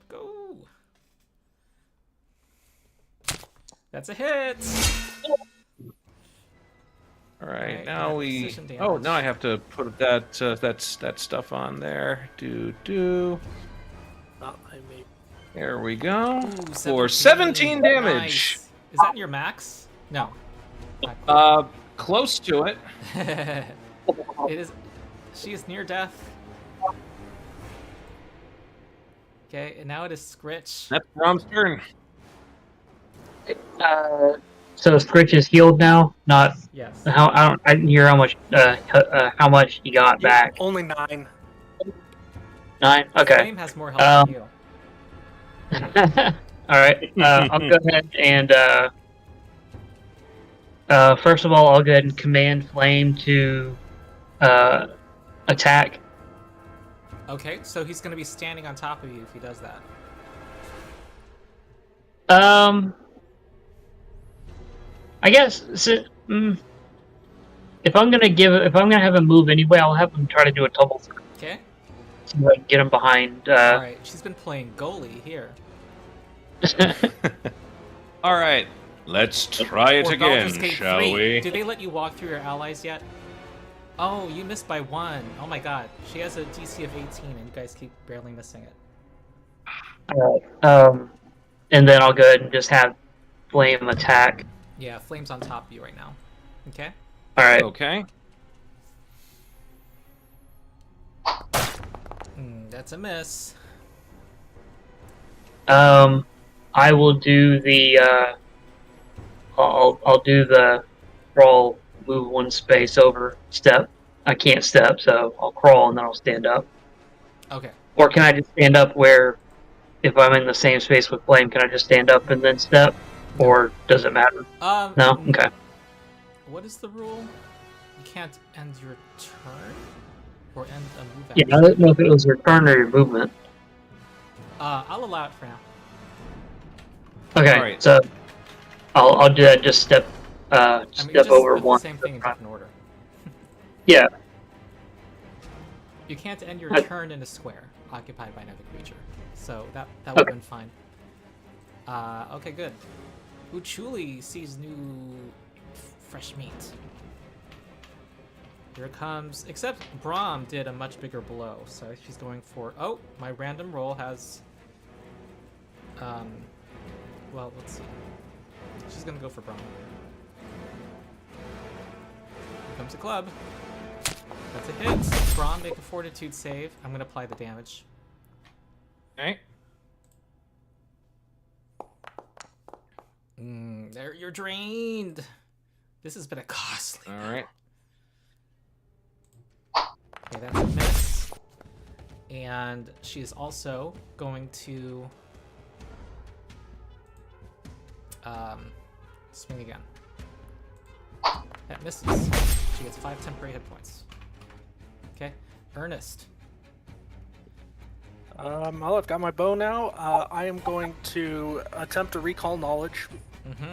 Go. That's a hit. All right, Alright, now that we. precision damage. Oh, now I have to put that stuff on there. Do. Not I may. There we go. Ooh, For 17 damage. Nice. Is that your max? No. Close to it. It is. She is near death. Okay, and now it is Skritch. That's Brom's turn. so Skritch is healed now. Not Yes. I didn't hear how much he got back. Only 9. 9. Okay. Flame has more health than you. All right. I'll go ahead and first of all, I'll go ahead and command Flame to attack. Okay, so he's going to be standing on top of you if he does that. I guess if I'm gonna have him move anyway, I'll have him try to do a tumble through Okay. so I can get him behind. All right. She's been playing goalie here. All right, let's try it Or again, Baldur's Gate shall 3. we? Do they let you walk through your allies yet? Oh, you missed by 1. Oh my god. She has a DC of 18 and you guys keep barely missing it. And then I'll go ahead and just have Flame attack. Yeah, Flame's on top of you right now. Okay? All right. Okay. That's a miss. I will do the I'll do the crawl, move 1 space over, step. I can't step, so I'll crawl and then I'll stand up. Okay. Or can I just stand up where, if I'm in the same space with Flame, can I just stand up and then step? Or does it matter? No? Okay. What is the rule? You can't end your turn? Or end a move Yeah, action? I don't know if it was your turn or your movement. I'll allow it for now. Okay, Alright. so I'll do that. Just step I mean, step just over put 1. the same thing in different order. Yeah. You can't end your Okay. turn in a square occupied by another creature. So that would have been fine. Okay, good. Uchuli sees new fresh meat. Here it comes. Except Brom did a much bigger blow, so she's going for... Oh, my random roll has... well, let's see. She's gonna go for Brom. Here comes a club. That's a hit. Brom, make a fortitude save. I'm gonna apply the damage. Okay. There, you're drained. This has been a costly. All right. Okay, that's a miss. And she is also going to swing again. That misses. She gets 5 temporary hit points. Okay, Ernest. Well, I've got my bow now. I am going to attempt to recall knowledge. Mm-hmm.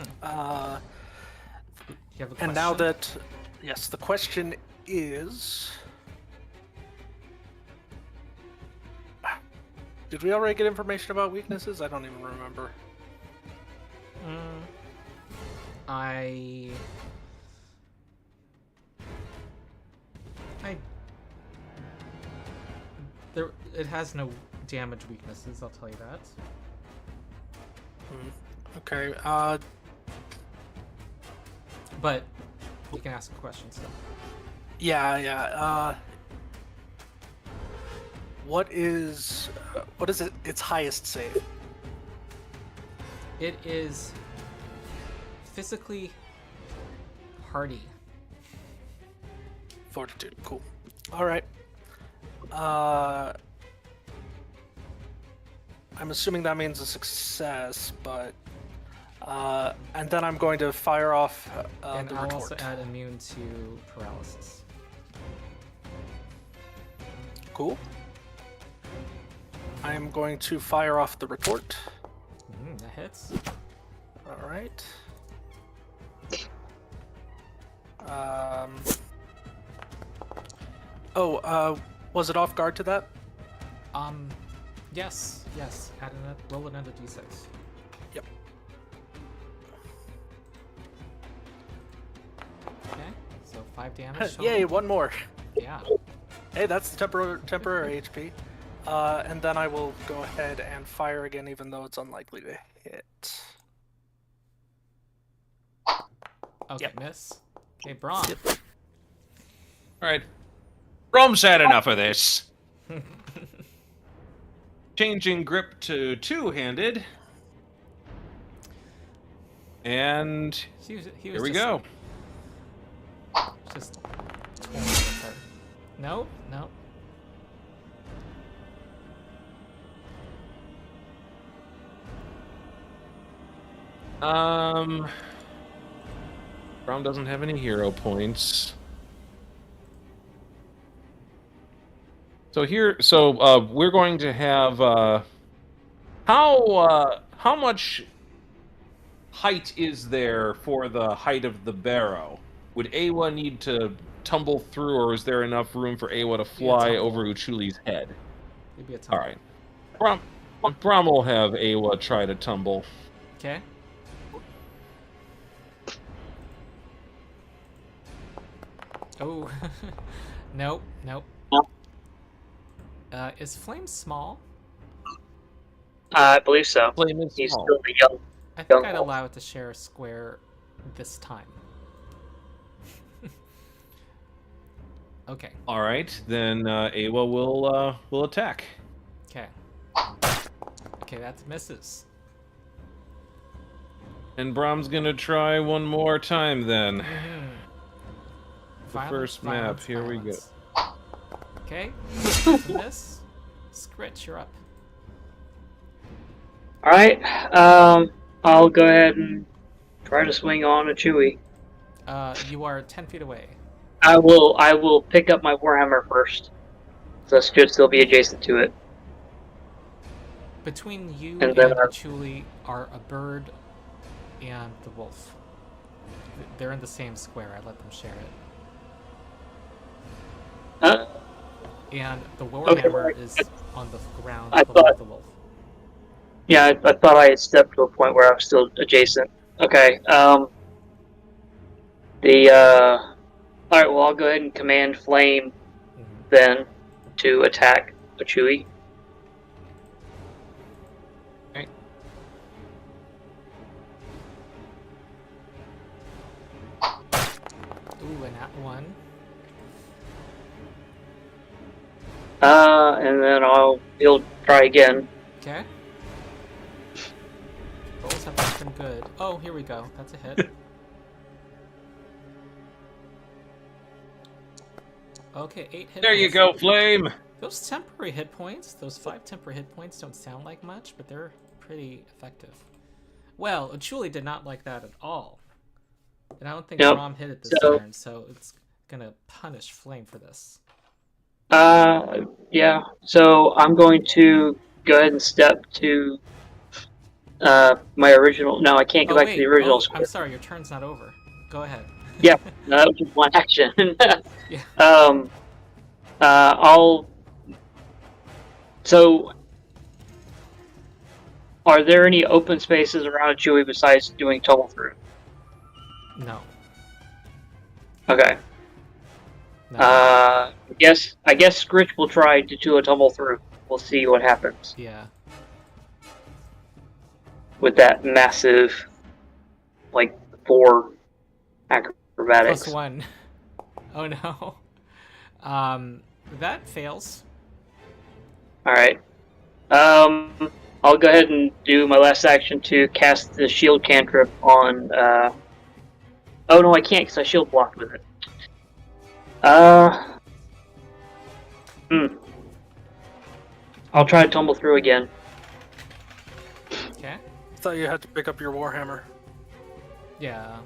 You have a question? And now that, yes, the question is, did we already get information about weaknesses? I don't even remember. It has no damage weaknesses, I'll tell you that. Okay, But you can ask a question still. yeah, what is its highest save? It is physically hardy. Fortitude, cool. Alright. I'm assuming that means a success, but and then I'm going to fire off And the I'll retort. also add immune to paralysis. Cool. I am going to fire off the retort. That hits. All right. Was it off guard to that? Yes. Roll another d6. Yep. Okay, so 5 damage. Yay, one more. Yeah. Hey, that's the temporary HP. And then I will go ahead and fire again, even though it's unlikely to hit. Okay, Yep. miss. Okay, Brom. All right. Brom's had enough of this. Changing grip to two-handed. And He was here we just, go. Just toying with her. Nope. Brom doesn't have any hero points. So we're going to have how much height is there for the height of the barrow? Would Awa need to tumble through, or is there enough room for Awa to fly tumble. over Uchuli's head? It'd be a All tumble. right. Brom will have Awa try to tumble. Okay. Oh. Nope. Is Flame small? I believe so. Flame is He's small. still the young. I think Young I'd elf. allow it to share a square this time. Okay. All right, then Awa will attack. Okay. Okay, that misses. And Brom's gonna try one more time then. The first map, here we go. Okay. Miss. Skritch, you're up. All right. I'll go ahead and try to swing on a Chewie. You are 10 feet away. I will pick up my warhammer first. So that should still be adjacent to it. Between you And and then Achuli are a bird and the wolf. They're in the same square. I let them share it. And the warhammer is on the ground I below thought- the wolf. Yeah, I thought I had stepped to a point where I was still adjacent. Okay. All right. Well, I'll go ahead and command flame then to attack a Chewie. Ooh, and that one. And then he'll try again. Okay. Rolls have not been good. Oh, here we go. That's a hit. Okay, 8 hit There points. you go, Flame. Those temporary hit points, those 5 temporary hit points don't sound like much, but they're pretty effective. Well, Uchuli did not like that at all. And I don't think Brom hit it this turn, so it's gonna punish Flame for this. Yeah. So I'm going to go ahead and step to my original. No, I can't go back to the original square. I'm sorry, your turn's not over. Go ahead. Yeah, no, that was just one action. Yeah. So, are there any open spaces around Chewie besides doing tumble through? No. Okay. No. I guess Skritch will try to do a tumble through. We'll see what happens. Yeah. With that massive, 4 acrobatics. +1. Oh no. That fails. Alright. I'll go ahead and do my last action to cast the shield cantrip on, oh no, I can't because I shield blocked with it. I'll try to tumble through again. Okay. I thought you had to pick up your warhammer. Yeah.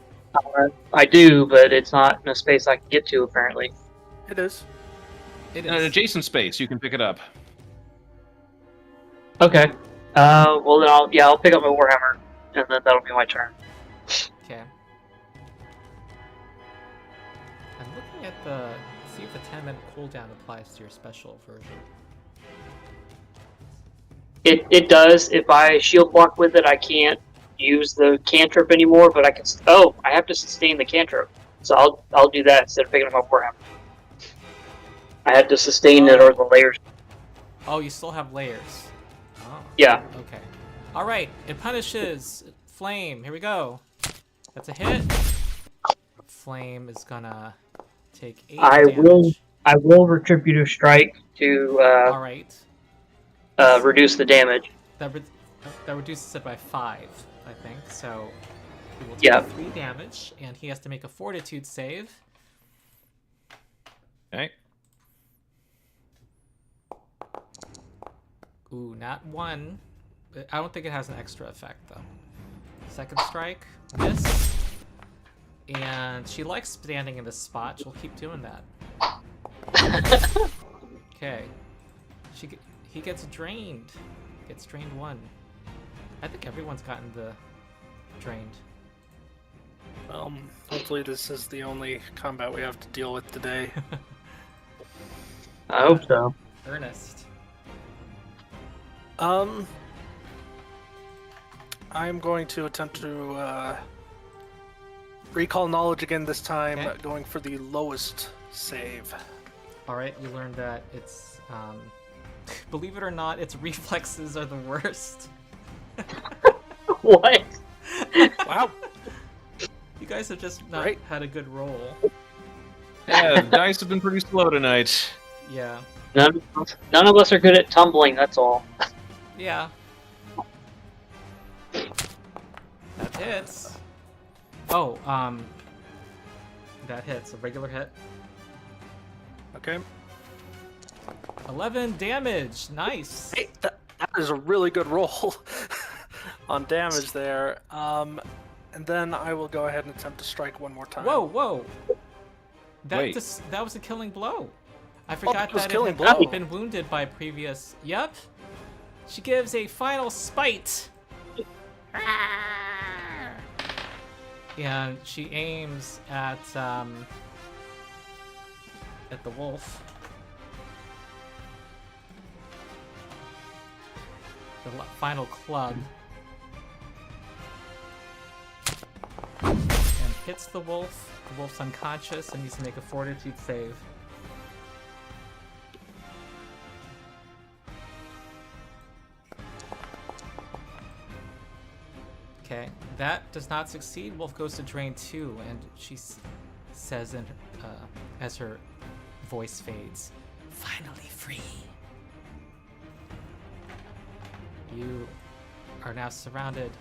I do, but it's not in a space I can get to, apparently. It is. It In an is. adjacent space, you can pick it up. Okay. Well then I'll pick up my warhammer, and then that'll be my turn. Okay. I'm looking at the... see if the 10-minute cooldown applies to your special version. It does. If I shield block with it, I can't use the cantrip anymore, but I can... Oh, I have to sustain the cantrip. So I'll do that instead of picking up my warhammer. I had to sustain it or the layers. Oh, you still have layers. Oh. Yeah. Okay. Alright, it punishes Flame. Here we go. That's a hit. Flame is gonna take 8 damage. I will Retributive Strike to Alright. Reduce the damage. That reduces it by 5, I think. So he will take 3 damage, and he has to make a Fortitude save. Okay. Ooh, not 1. I don't think it has an extra effect, though. Second strike, miss. And she likes standing in this spot. She'll keep doing that. Okay. He gets drained. Gets drained 1. I think everyone's gotten the drained. Hopefully this is the only combat we have to deal with today. I hope so. Ernest. I'm going to attempt to recall knowledge again this time, Okay. going for the lowest save. Alright, you learned that it's, believe it or not, its reflexes are the worst. What? Wow. You guys have just not had a good roll. Yeah, the dice have been pretty slow tonight. Yeah. None of us are good at tumbling, that's all. Yeah. That hits. Oh, that hits. A regular hit. Okay. 11 damage. Nice. Hey, that is a really good roll on damage there. And then I will go ahead and attempt to strike one more time. Whoa. Wait. That was a killing blow. I forgot it was that killing it had blow. been wounded by previous... Yep. She gives a final spite. And she aims at the wolf. The final club. And hits the wolf. The wolf's unconscious and needs to make a Fortitude save. Okay, that does not succeed. Wolf goes to drain 2, and she says as her voice fades, "Finally free." You are now surrounded.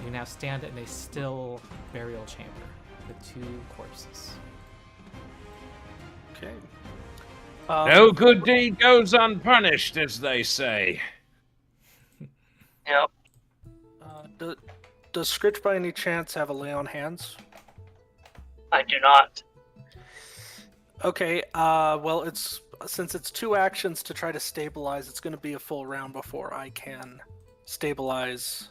You now stand in a still burial chamber with 2 corpses. Okay. No good deed goes unpunished, as they say. Yep. Does Skritch by any chance have a lay on hands? I do not. Okay, well, since it's 2 actions to try to stabilize, it's going to be a full round before I can stabilize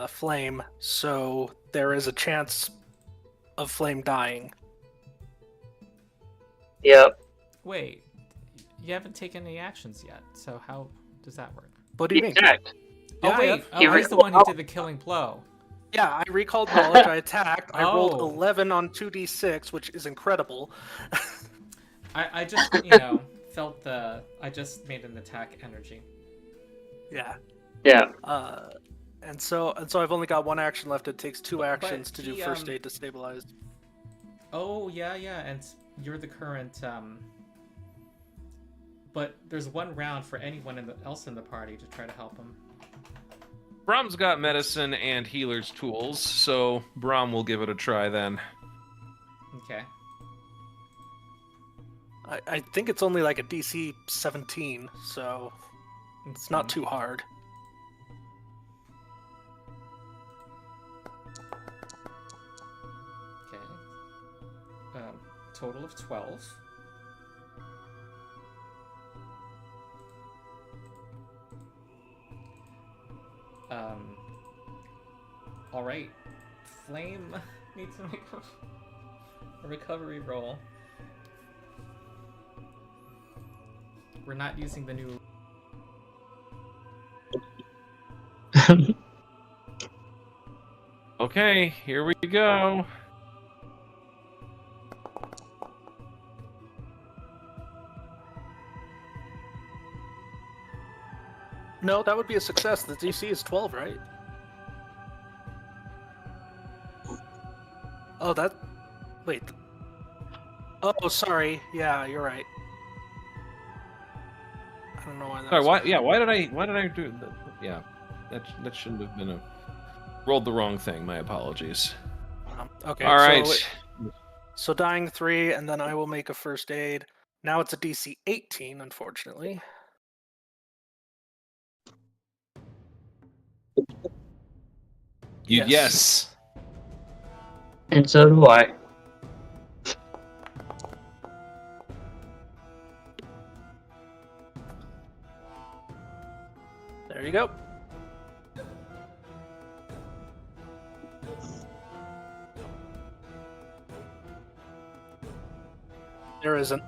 Flame, so there is a chance of Flame dying. Yep. Wait, you haven't taken any actions yet, so how does that work? What do you mean? Exact. Oh Yeah, wait, yeah. he's the one who did the killing blow. Yeah, I recalled knowledge, I attacked, I rolled Oh. 11 on 2d6, which is incredible. I just, felt I just made an attack energy. Yeah. Yeah. And so I've only got 1 action left. It takes 2 actions to do he, first aid to stabilize. Oh, yeah, and you're the current, but there's 1 round for anyone else in the party to try to help him. Brom's got medicine and healer's tools, so Brom will give it a try then. Okay. I think it's only like a DC 17, so it's not too hard. Okay. Total of 12. All right. Flame needs to make a recovery roll. We're not using the new. Okay, here we go. No, that would be a success. The DC is 12, right? Oh, that... Wait. Oh, sorry. Yeah, you're right. I don't know why that Sorry, was... why did I do that? Yeah, that shouldn't have been rolled the wrong thing. My apologies. Okay, All right. So dying 3, and then I will make a first aid. Now it's a DC 18, unfortunately. Yes. And so do I. There you go. There isn't.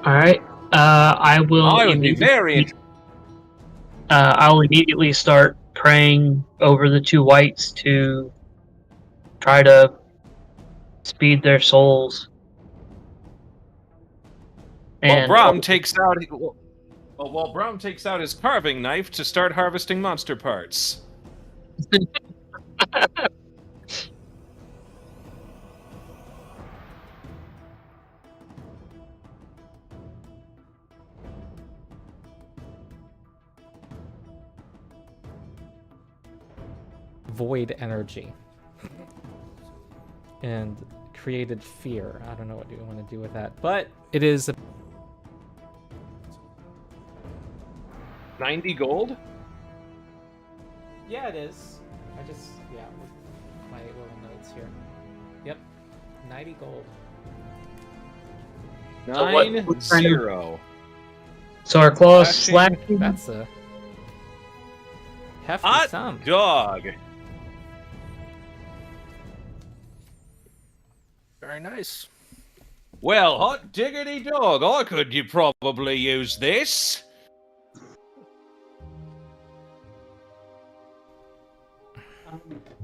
All right. I will. I would be very. I'll immediately start praying over the 2 whites to try to speed their souls. While Brom takes out his carving knife to start harvesting monster parts. Void energy and created fear. I don't know what you want to do with that, but it is 90 gold? Yeah, it is. With my little notes here. Yep, 90 gold. So what 9-0. So our claws Slashing. slashing. That's a hefty Hot sum. dog. Very nice. Well, hot diggity dog, I could you probably use this.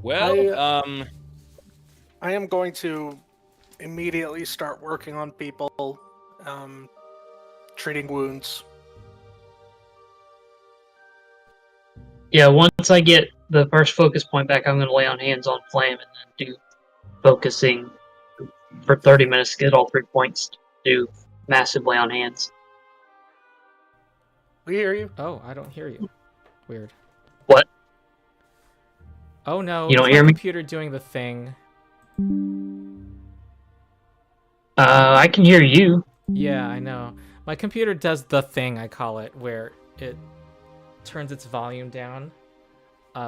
Well, I am going to immediately start working on people, treating wounds. Yeah, once I get the first focus point back, I'm going to lay on hands on flame and then do focusing for 30 minutes to get all 3 points. Do massive lay on hands. We hear you. Oh, I don't hear you. Weird. What? Oh no, You don't is hear my me? computer doing the thing? I can hear you. Yeah, I know. My computer does the thing, I call it, where it turns its volume down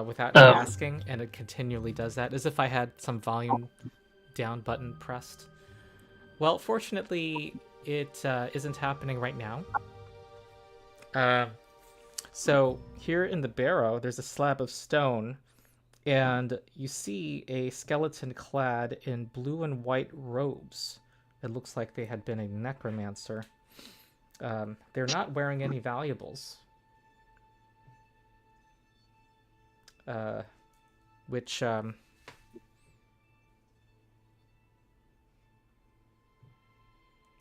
without me asking, and it continually does that, as if I had some volume down button pressed. Well, fortunately, it isn't happening right now. So here in the barrow, there's a slab of stone, and you see a skeleton clad in blue and white robes. It looks like they had been a necromancer. They're not wearing any valuables. Which,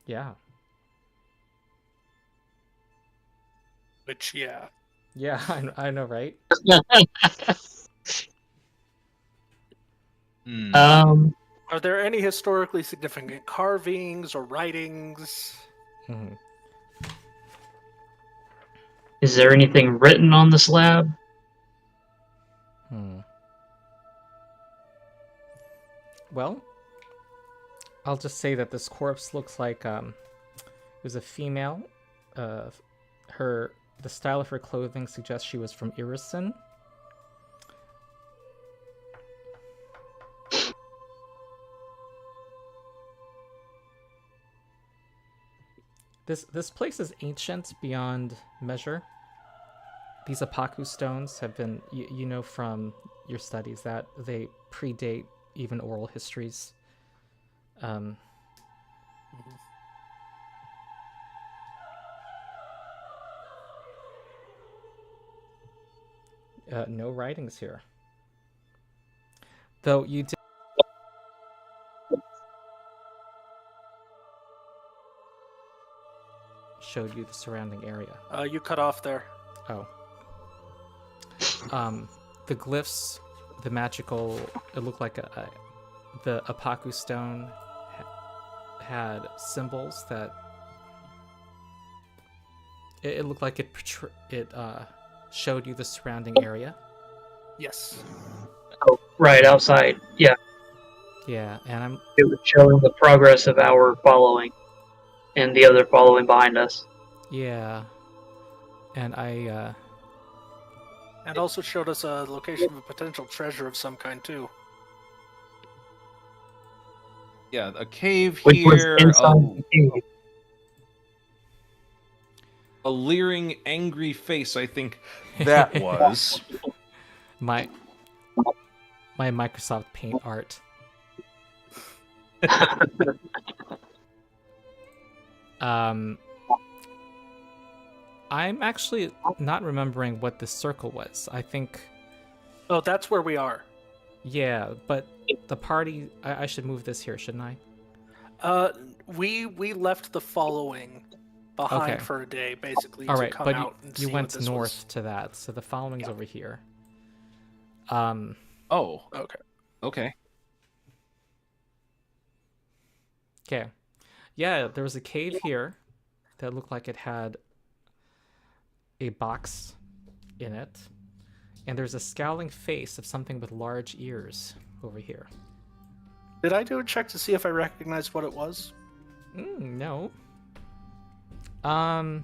yeah. Which, yeah. Yeah, I know, right? Are there any historically significant carvings or writings? Mm-hmm. Is there anything written on the slab? Well, I'll just say that this corpse looks like it was a female. The style of her clothing suggests she was from Irison. This place is ancient beyond measure. These Apaku stones have been, you know from your studies, that they predate even oral histories. No writings here. Though you did... showed you the surrounding area. You cut off there. Oh. The glyphs, the magical, it looked like the Apaku stone had symbols that it looked like it showed you the surrounding area. Yes. Oh, right outside. Yeah. Yeah, and It was showing the progress of our following, and the other following behind us. Yeah, and And also showed us a location of a potential treasure of some kind too. Yeah, a cave Which here. was inside the cave. A leering, angry face, I think that was. my Microsoft Paint art. I'm actually not remembering what this circle was. I think... Oh, that's where we are. Yeah, but the party... I should move this here, shouldn't I? We left the following behind Okay. for a day, basically, All to right, come but out and you see went what this north was. to that, so the following's over here. Oh, Okay. okay. Okay. Yeah, there was a cave here that looked like it had a box in it. And there's a scowling face of something with large ears over here. Did I do a check to see if I recognized what it was? No. The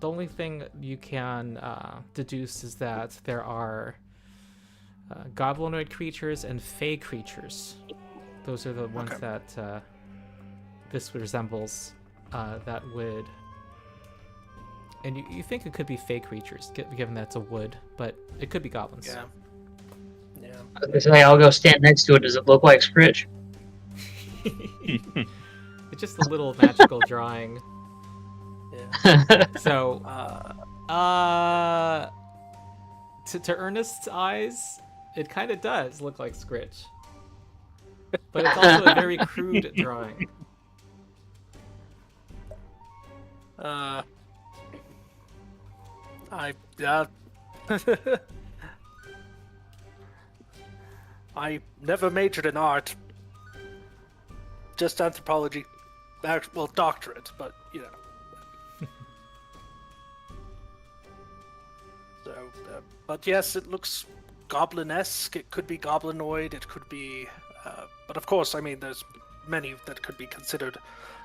only thing you can deduce is that there are goblinoid creatures and fey creatures. Those are the ones that this resembles. That would... And you think it could be fey creatures, given that it's a wood, but it could be goblins. Yeah. I was gonna say, I'll go stand next to it. Does it look like Skritch? It's just a little magical drawing. Yeah. So To Ernest's eyes, it kind of does look like Skritch. But it's also a very crude drawing. I never majored in art. Just anthropology. Well, doctorate, but you know. So, but yes, it looks goblin-esque. It could be goblinoid. It could be, but of course, I mean, there's many that could be considered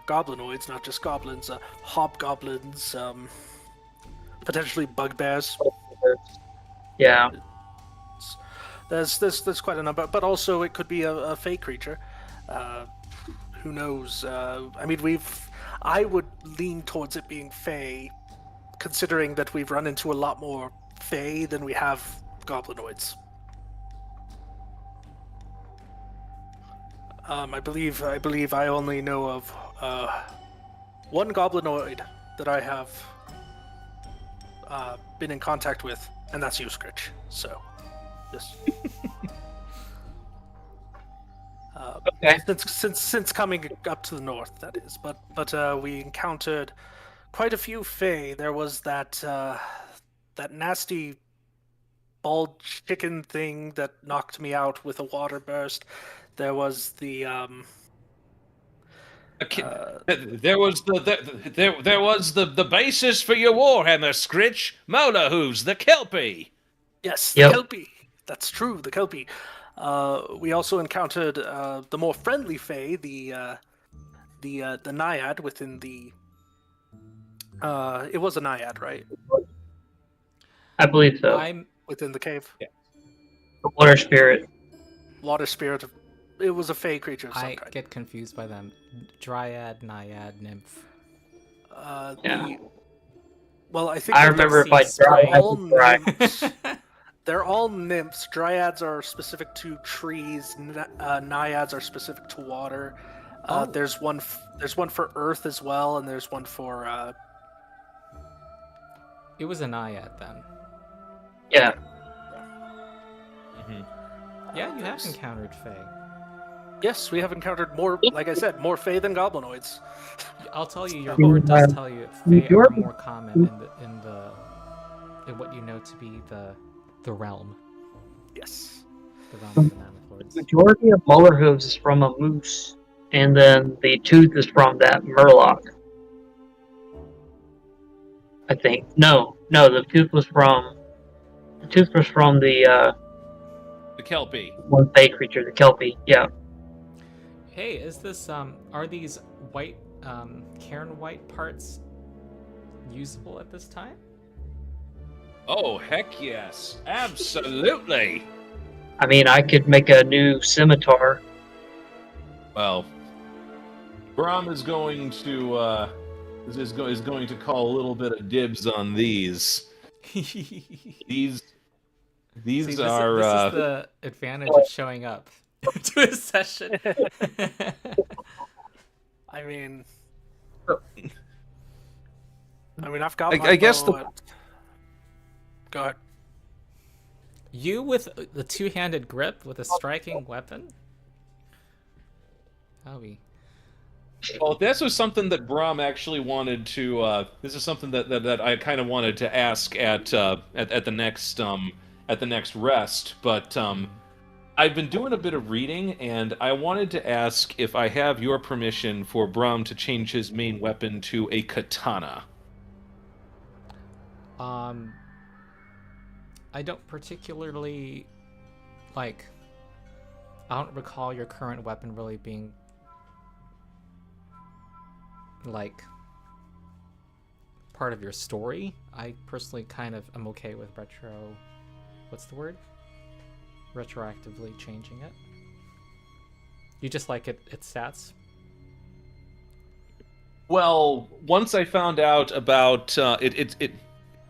goblinoids, not just goblins. Hobgoblins, potentially bugbears. Yeah. There's quite a number, but also it could be a fey creature. Who knows? I mean, I would lean towards it being fey, considering that we've run into a lot more fey than we have goblinoids. I believe I only know of one goblinoid that I have been in contact with, and that's you, Skritch. So, yes. Okay. Since coming up to the north, that is. But we encountered quite a few fey. There was that nasty bald chicken thing that knocked me out with a water burst. There was the there was the basis for your warhammer, Skritch. Molahooves, the Kelpie. Yes, Yep. the Kelpie. That's true, the Kelpie. We also encountered the more friendly fey, the naiad within the. It was a naiad, right? I believe so. Within the cave. Yeah. The water spirit. Water spirit. It was a fey creature of some I kind. get confused by them. Dryad, Naiad, Nymph. Yeah. Well, I think I that remember if sea I sprite. dry, all dry. nymphs. They're all nymphs. Dryads are specific to trees. Naiads are specific to water. Oh. There's one for earth as well, and there's one for. It was a Naiad then. Yeah. Yeah, you have encountered Fae. Yes, we have encountered more. Like I said, more Fae than goblinoids. I'll tell you, your lore does tell you Fae are more common in what you know to be the realm. Yes. The realm of the Mammoth The Lords. majority of molar hooves is from a moose, and then the tooth is from that murloc. I think. No, the tooth was from the The Kelpie. one fey creature, the Kelpie. Yeah. Hey, is this are these white cairn white parts usable at this time? Oh, heck yes. Absolutely. I mean, I could make a new scimitar. Well, Brom is going to is going to call a little bit of dibs on these. These See, this are is the advantage of showing up to a session. I mean, I've got. I guess bow the- at- Go ahead. You with the two-handed grip with a striking weapon? Howie. Well, this was something that Brom actually wanted to. This is something that I kind of wanted to ask at the next rest, but I've been doing a bit of reading, and I wanted to ask if I have your permission for Brom to change his main weapon to a katana. I don't particularly like. I don't recall your current weapon really being like part of your story. I personally kind of am okay with what's the word? Retroactively changing it. You just like its stats? Well, once I found out about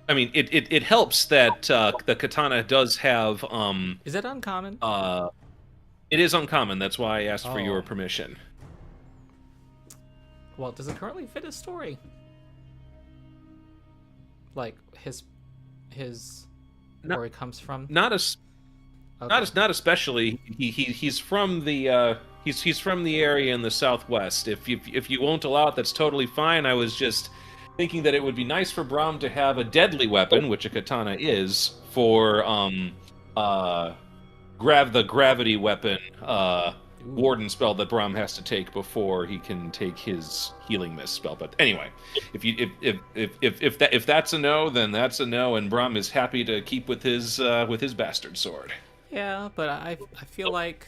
it helps that the katana does have Is it uncommon? it is uncommon. That's why I asked for your Oh. permission. Well, does it currently fit his story? Like his No- where he comes from? Not as Okay. not especially. He's from the he's from the area in the southwest. If you won't allow it, that's totally fine. I was just thinking that it would be nice for Brom to have a deadly weapon, which a katana is, for the gravity weapon Ooh. warden spell that Brom has to take before he can take his healing mist spell. But anyway, if that's a no, then that's a no, and Brom is happy to keep with his bastard sword. Yeah, but I feel like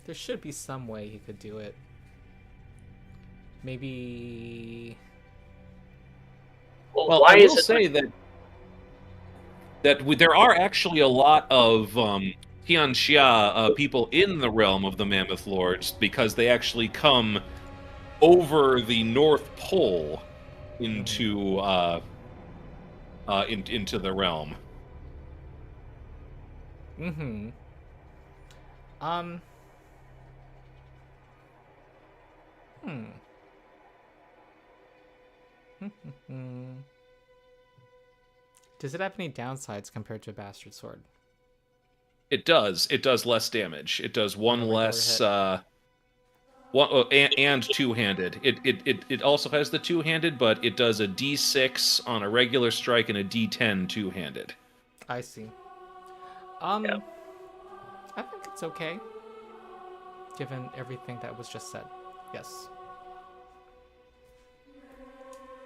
there should be some way he could do it. Maybe. Well, Well, why I is will it say there are actually a lot of Tianxia people in the realm of the Mammoth Lords, because they actually come over the North Pole into into the realm. Mm-hmm. Does it have any downsides compared to a bastard sword? It does. It does less damage. It does one A regular less. hit. And two-handed. It also has the two-handed, but it does a D6 on a regular strike and a D10 two-handed. I see. Yeah. I think it's okay, given everything that was just said. Yes.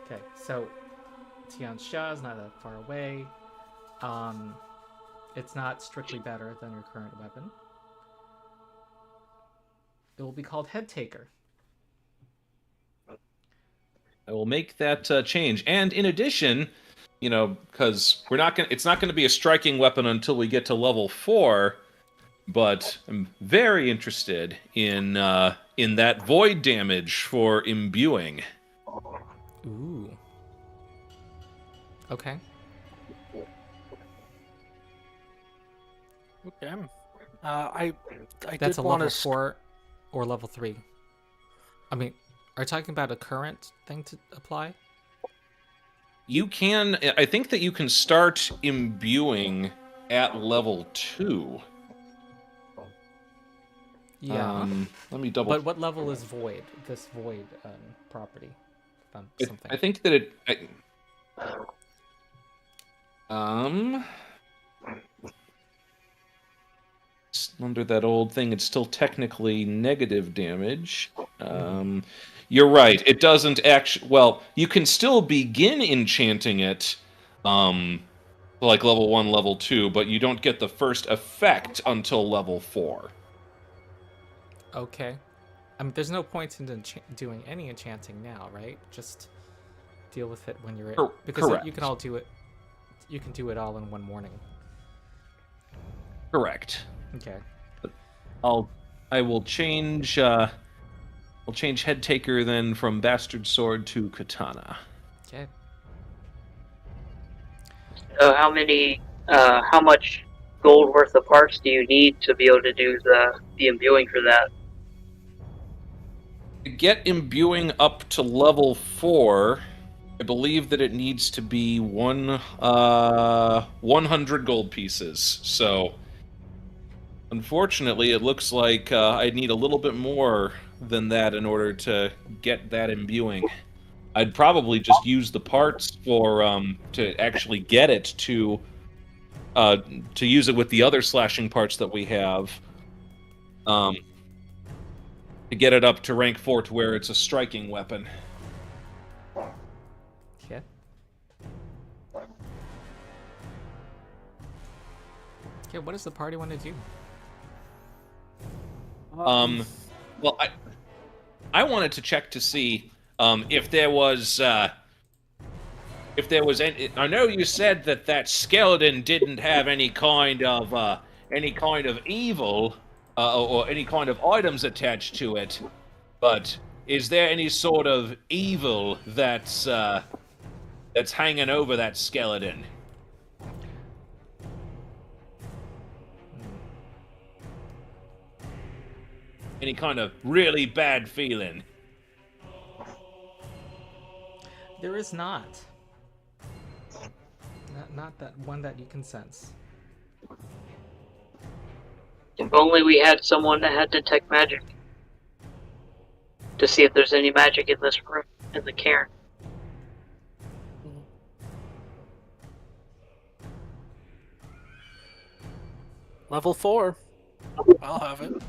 Okay, so Tianxia is not that far away. It's not strictly better than your current weapon. It will be called Head Taker. I will make that change. And in addition, because it's not gonna be a striking weapon until we get to level 4. But I'm very interested in that void damage for imbuing. Ooh. Okay. Okay. I That's did a want level to 4 or level 3. I mean, are you talking about a current thing to apply? I think that you can start imbuing at level 2. Yeah. Let me double. But what level is void? This void property. Something. I think that it. Under that old thing, it's still technically negative damage. You're right. It doesn't actually. Well, you can still begin enchanting it, like level 1, level 2, but you don't get the first effect until level 4. Okay. I mean, there's no point in doing any enchanting now, right? Just deal with it when you're because correct. you can all do it. You can do it all in one morning. Correct. Okay. I will change. I'll change Head Taker then from Bastard Sword to Katana. Okay. So how much gold worth of parts do you need to be able to do the imbuing for that? To get imbuing up to level 4, I believe that it needs to be 100 gold pieces. So, unfortunately, it looks like I'd need a little bit more than that in order to get that imbuing. I'd probably just use the parts for to actually get it to use it with the other slashing parts that we have. To get it up to rank 4 to where it's a striking weapon. Yeah. Okay, what does the party want to do? Well, I wanted to check to see if there was any. I know you said that skeleton didn't have any kind of evil or any kind of items attached to it, but is there any sort of evil that's hanging over that skeleton? Any kind of really bad feeling? There is not. not that one that you can sense. If only we had someone that had detect magic to see if there's any magic in this room, in the cairn. Level 4. I'll have it.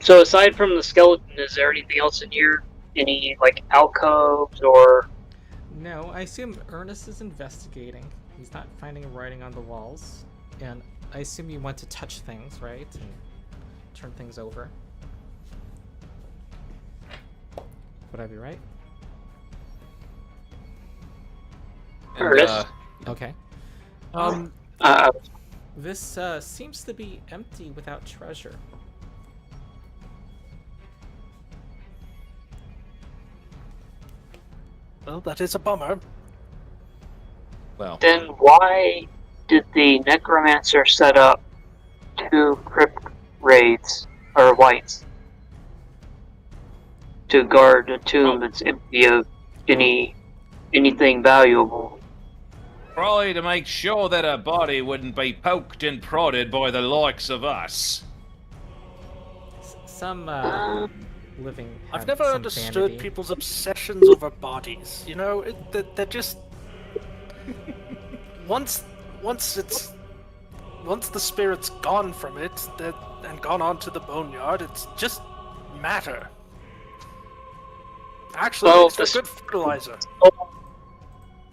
So aside from the skeleton, is there anything else in here? Any, like, alcoves or... No, I assume Ernest is investigating. He's not finding writing on the walls. And I assume you want to touch things, right? And turn things over. Would I be right? Ernest? Okay. This seems to be empty without treasure. Well, that is a bummer. Well, Then why did the necromancer set up 2 crypt raids, or whites, to guard a tomb that's empty of anything valuable? probably to make sure that her body wouldn't be poked and prodded by the likes of us. Some living. I've have never some understood vanity. people's obsessions over bodies. You know, they're just once the spirit's gone from it and gone on to the boneyard, it's just matter. Actually, Well, it's a good fertilizer.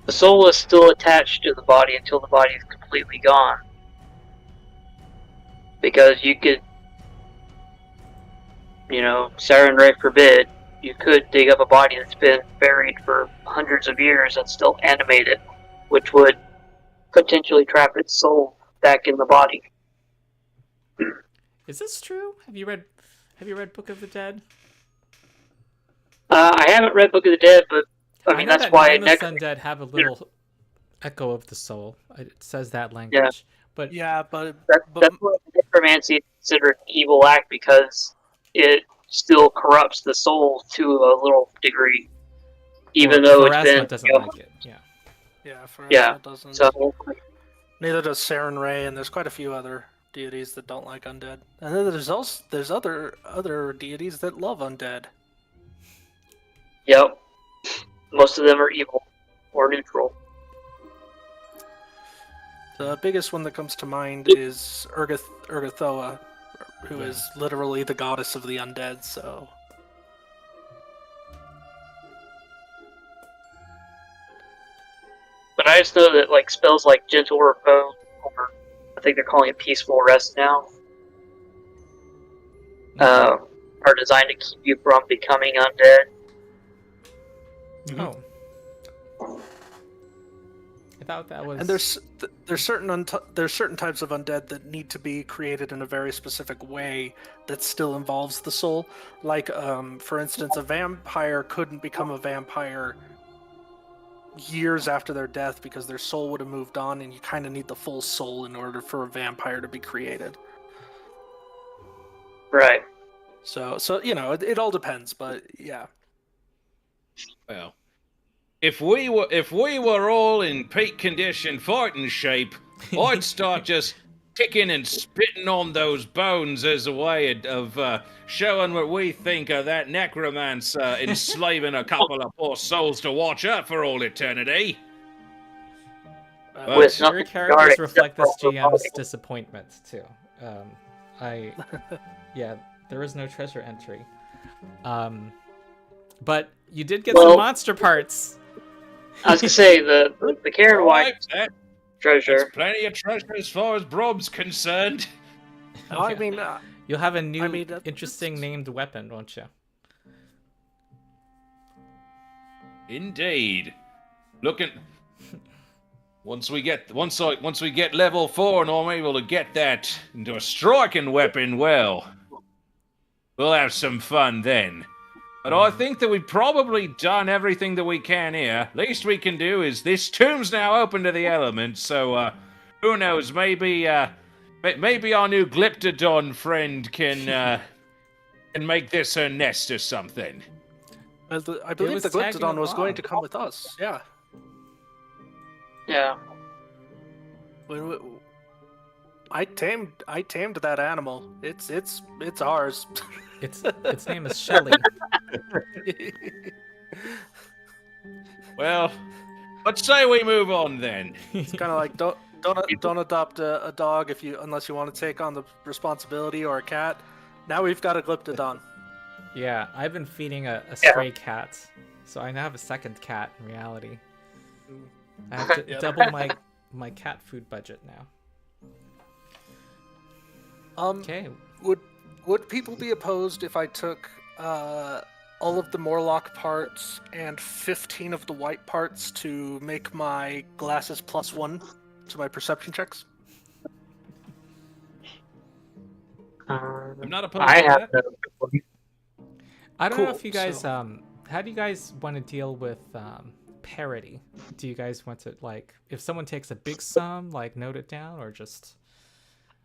The soul is still attached to the body until the body is completely gone. Because you could, Siren Ray forbid, you could dig up a body that's been buried for hundreds of years and still animate it, which would potentially trap its soul back in the body. Is this true? Have you read Book of the Dead? I haven't read Book of the Dead, but I mean know that's that why Nameless Undead have a little echo of the soul. It says that language. Yeah. But Yeah, but that's why necromancy is considered an evil act, because it still corrupts the soul to a little degree, even though it's Pharasma been. doesn't like it. Yeah. yeah, doesn't. So Neither does Sarin Ray, and there's quite a few other deities that don't like undead. And then there's other deities that love undead. yep, most of them are evil or neutral. The biggest one that comes to mind is Urgathoa, who is literally the goddess of the undead, so... But I just know that like spells like Gentle Repose, or I think they're calling it Peaceful Rest now, are designed to keep you from becoming undead. Oh. I thought that was. And there's certain types of undead that need to be created in a very specific way that still involves the soul. Like, for instance, a vampire couldn't become a vampire years after their death because their soul would have moved on, and you kind of need the full soul in order for a vampire to be created. Right. So it all depends, but yeah. Well, if we were all in peak condition fighting shape, I'd start just kicking and spitting on those bones as a way of showing what we think of that necromancer enslaving a couple of poor souls to watch out for all eternity. With Your nothing characters guarding reflect this except for GM's body. disappointment too. Yeah, there is no treasure entry. But you did get some monster parts. I was gonna say the Karen White That's treasure. plenty of treasure as far as Brom's concerned. I mean, You'll have a new, that's- interesting named weapon, won't you? Indeed. Looking. Once we get level 4 and I'm able to get that into a striking weapon, well, we'll have some fun then. But I think that we've probably done everything that we can here. Least we can do is this tomb's now open to the elements, so who knows? Maybe our new Glyptodon friend can and make this her nest or something. I believe was the tagging Glyptodon was going along. to come with us. Yeah. Yeah. I tamed that animal. It's ours. Its name is Shelly. Well, let's say we move on then. It's kind of like don't adopt a dog unless you want to take on the responsibility, or a cat. Now we've got a Glyptodon. Yeah, I've been feeding a stray cat, so I now have a second cat in reality. I have to Yep. double my cat food budget now. Okay. Would people be opposed if I took all of the Morlock parts and 15 of the white parts to make my glasses +1 to my perception checks? I'm not opposed I to have that. no. I don't know Cool, if you guys so- how do you guys want to deal with parity? Do you guys want to, like, if someone takes a big sum, like, note it down, or just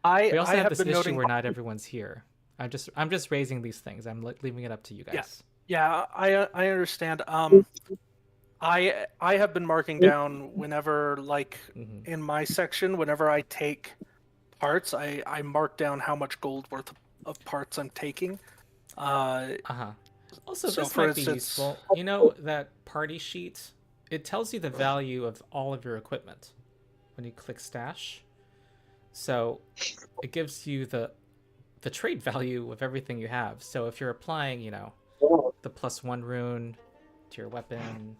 we also have this been issue noting. where not everyone's here. I'm just raising these things. I'm leaving it up to you guys. Yeah, I understand. I have been marking down whenever, like, Mhm. in my section, whenever I take parts, I mark down how much gold worth of parts I'm taking. Uh-huh. Also, So this for might be instance- useful. You know that party sheet? It tells you the value of all of your equipment when you click stash. So it gives you the trade value of everything you have. So if you're applying, you know, the +1 rune to your weapon,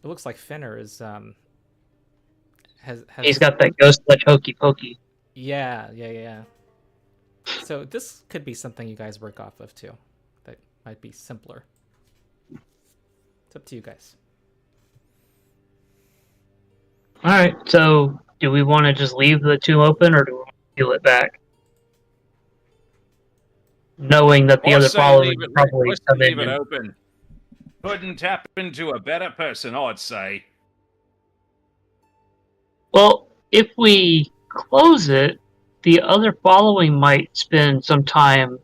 it looks like Finnur is has He's got that ghost touch hokey pokey. yeah. So this could be something you guys work off of too. That might be simpler. It's up to you guys. All right. So, do we want to just leave the tomb open, or do we want to seal it back, knowing that the Or other say followers leave will it, probably or say come leave in? it And, open. Couldn't tap into a better person, I'd say. well, if we close it, the other following might spend some time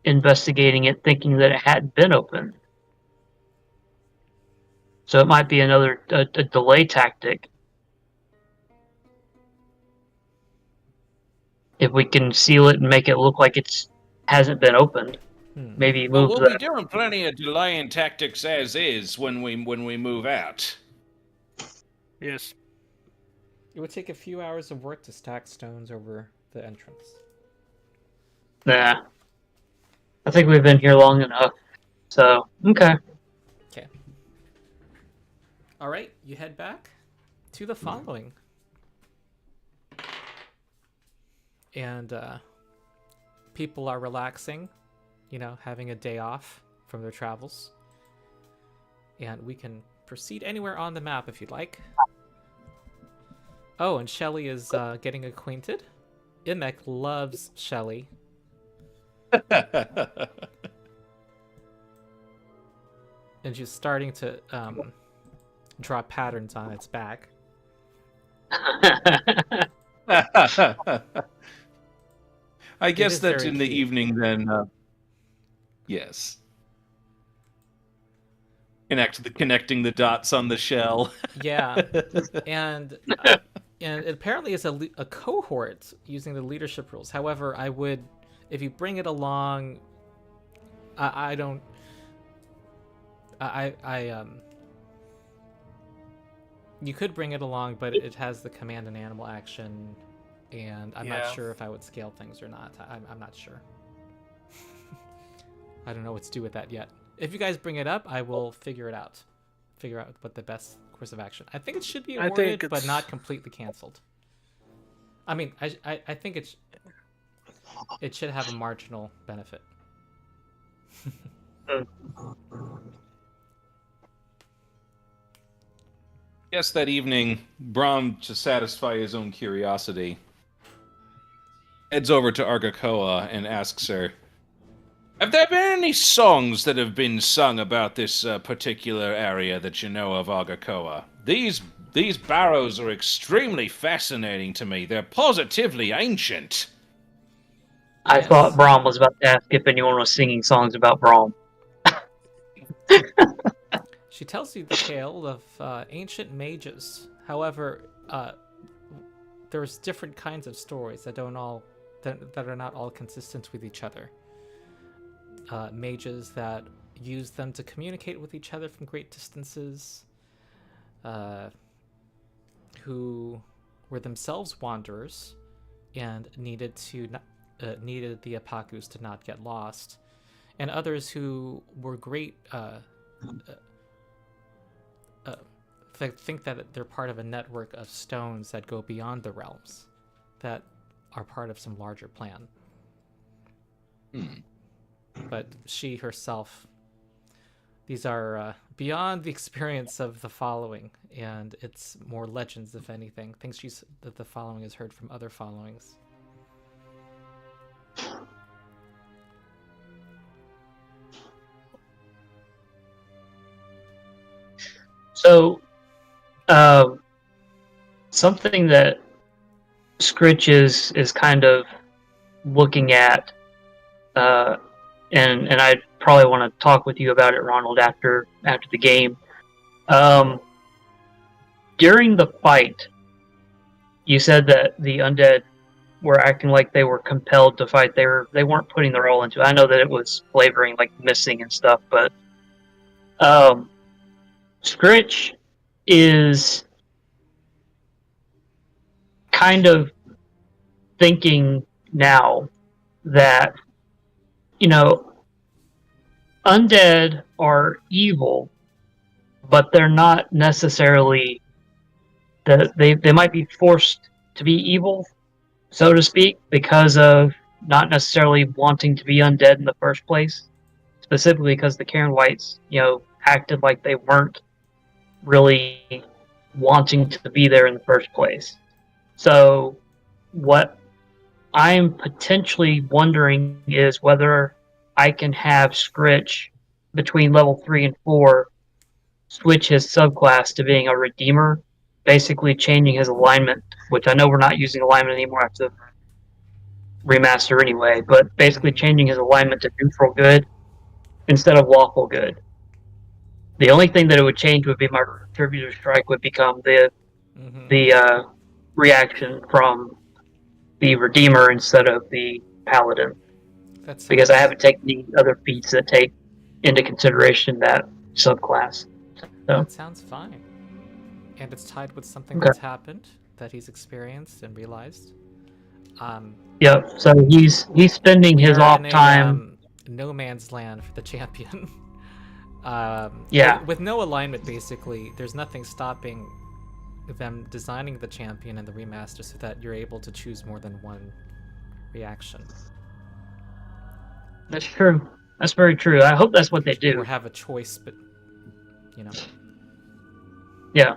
investigating it, thinking that it hadn't been opened. So it might be another a delay tactic. If we can seal it and make it look like it's hasn't been opened, maybe Well, move we'll the. be doing plenty of delaying tactics as is when we move out. Yes. It would take a few hours of work to stack stones over the entrance. Nah. I think we've been here long enough. So, okay. Okay. All right, you head back to the following. And people are relaxing, you know, having a day off from their travels. And we can proceed anywhere on the map if you'd like. Oh, and Shelly is getting acquainted. Imek loves Shelly. And she's starting to draw patterns on its back. I guess is that's very in the cute. evening then. Yes. Connecting the dots on the shell. Yeah, and it apparently is a cohort using the leadership rules. However, I would, if you bring it along, you could bring it along, but it has the command and animal action, and I'm Yeah. not sure if I would scale things or not. I'm not sure. I don't know what to do with that yet. If you guys bring it up, I will figure it out. Figure out what the best course of action. I think it should be I awarded, think but it's- not completely canceled. I mean, I think it should have a marginal benefit. Yes, that evening, Brom, to satisfy his own curiosity, heads over to Argakoa and asks her, "Have there been any songs that have been sung about this particular area that you know of, Argakoa? These barrows are extremely fascinating to me. They're positively ancient." I Yes. thought Brom was about to ask if anyone was singing songs about Brom. She tells you the tale of ancient mages. However, there's different kinds of stories that that are not all consistent with each other. Mages that use them to communicate with each other from great distances, who were themselves wanderers and needed the Apakus to not get lost, and others who were great. Think that they're part of a network of stones that go beyond the realms, that are part of some larger plan. But she herself, these are beyond the experience of the following, and it's more legends, if anything. Thinks that the following is heard from other followings. So, something that Skritch is kind of looking at, and I probably want to talk with you about it, Ronald, after the game. During the fight, you said that the undead were acting like they were compelled to fight. They weren't putting their all into it. I know that it was flavoring, like missing and stuff, but Skritch is kind of thinking now that, undead are evil, but they're not necessarily that they might be forced to be evil, so to speak, because of not necessarily wanting to be undead in the first place. Specifically because the Karen Whites, acted like they weren't really wanting to be there in the first place. So what I'm potentially wondering is whether I can have Skritch between level 3 and 4 switch his subclass to being a Redeemer, basically changing his alignment, which I know we're not using alignment anymore after the remaster anyway, but basically changing his alignment to neutral good instead of lawful good. The only thing that it would change would be my Retributor Strike would become the reaction from the Redeemer instead of the Paladin. Because I haven't taken the other feats that take into consideration that subclass. So. That sounds fine. And it's tied with something that's happened, that he's experienced and realized. Yep, so he's spending his off time... no man's land for the champion. Yeah. With no alignment, basically, there's nothing stopping them designing the champion and the remaster so that you're able to choose more than one reaction. That's true. That's very true. I hope that's what they do. Or have a choice, but, Yeah.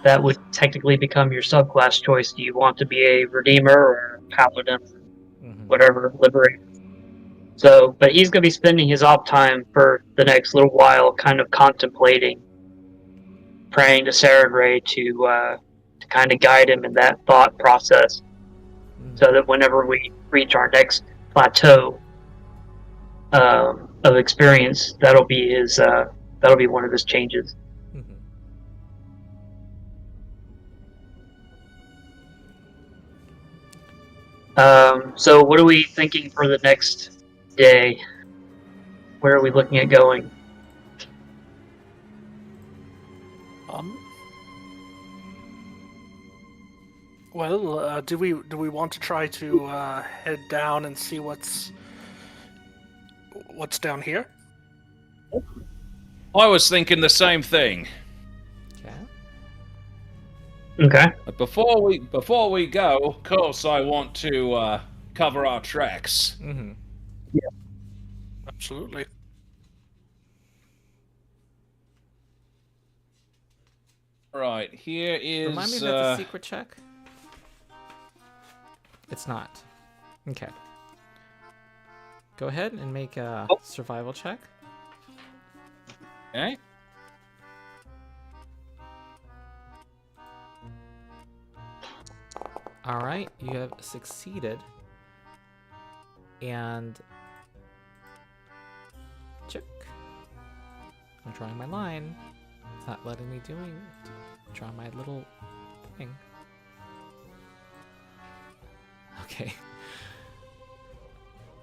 That would technically become your subclass choice. Do you want to be a Redeemer or a Paladin? Whatever, Liberator. So, but he's going to be spending his off time for the next little while kind of contemplating, praying to Sarakk to kind of guide him in that thought process so that whenever we reach our next plateau of experience, that'll be one of his changes. So what are we thinking for the next day? Where are we looking at going? Well, do we want to try to head down and see what's down here? I was thinking the same thing. Okay. But before we go, of course, I want to cover our tracks. Yeah. Absolutely. Right, here is... Remind me if that's a secret check? It's not. Okay. Go ahead and make a survival check. Okay. Alright, you have succeeded. And check. I'm drawing my line. It's not letting me draw my little thing. Okay.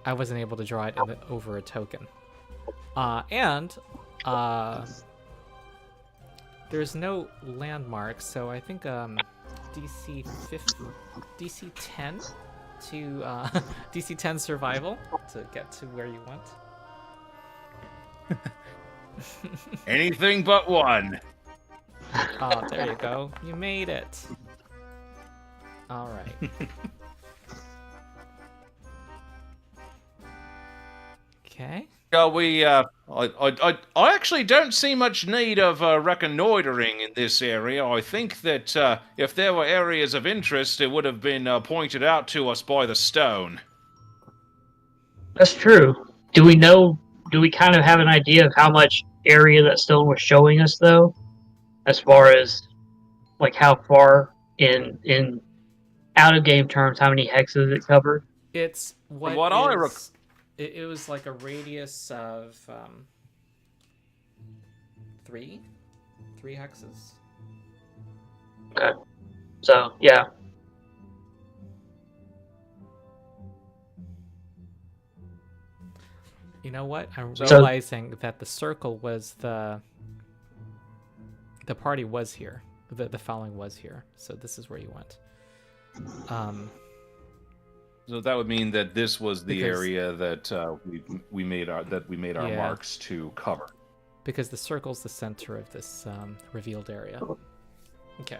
I wasn't able to draw it over a token. There's no landmark, so I think DC 10 to DC 10 survival to get to where you want. Anything but one. Oh, there you go. You made it. All right. Okay. I actually don't see much need of reconnoitering in this area. I think that if there were areas of interest, it would have been pointed out to us by the stone. That's true. Do we kind of have an idea of how much area that stone was showing us, though? As far as, like, how far in out-of-game terms, how many hexes it covered? It's It was like a radius of 3 hexes. Okay. So, yeah. You know what? I'm realizing that the circle was the party was here. The following was here. So this is where you went. So that would mean that this was the area that we made our marks to cover. Because the circle's the center of this revealed area. Okay.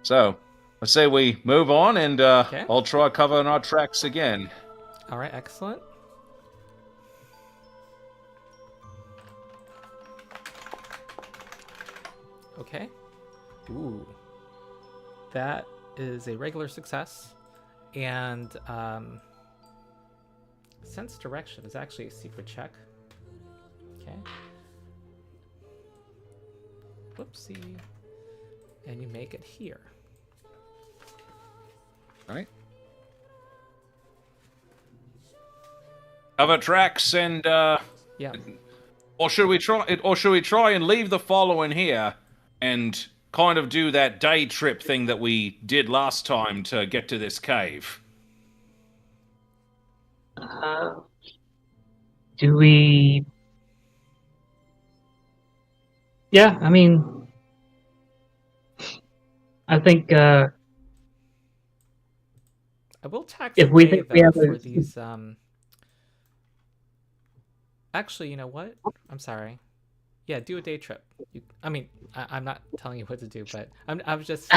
So, I say we move on, and Okay. I'll try covering our tracks again. All right, excellent. Okay. Ooh. That is a regular success. And sense direction is actually a secret check. Okay. Whoopsie. And you make it here. All right. Cover tracks and Yeah. or should we try and leave the following here and kind of do that day trip thing that we did last time to get to this cave? Do we... Yeah, I mean... I think, I will tax if we away, think we though, have for a- these Actually, you know what? I'm sorry. Yeah, do a day trip. I'm not telling you what to do, but I'm just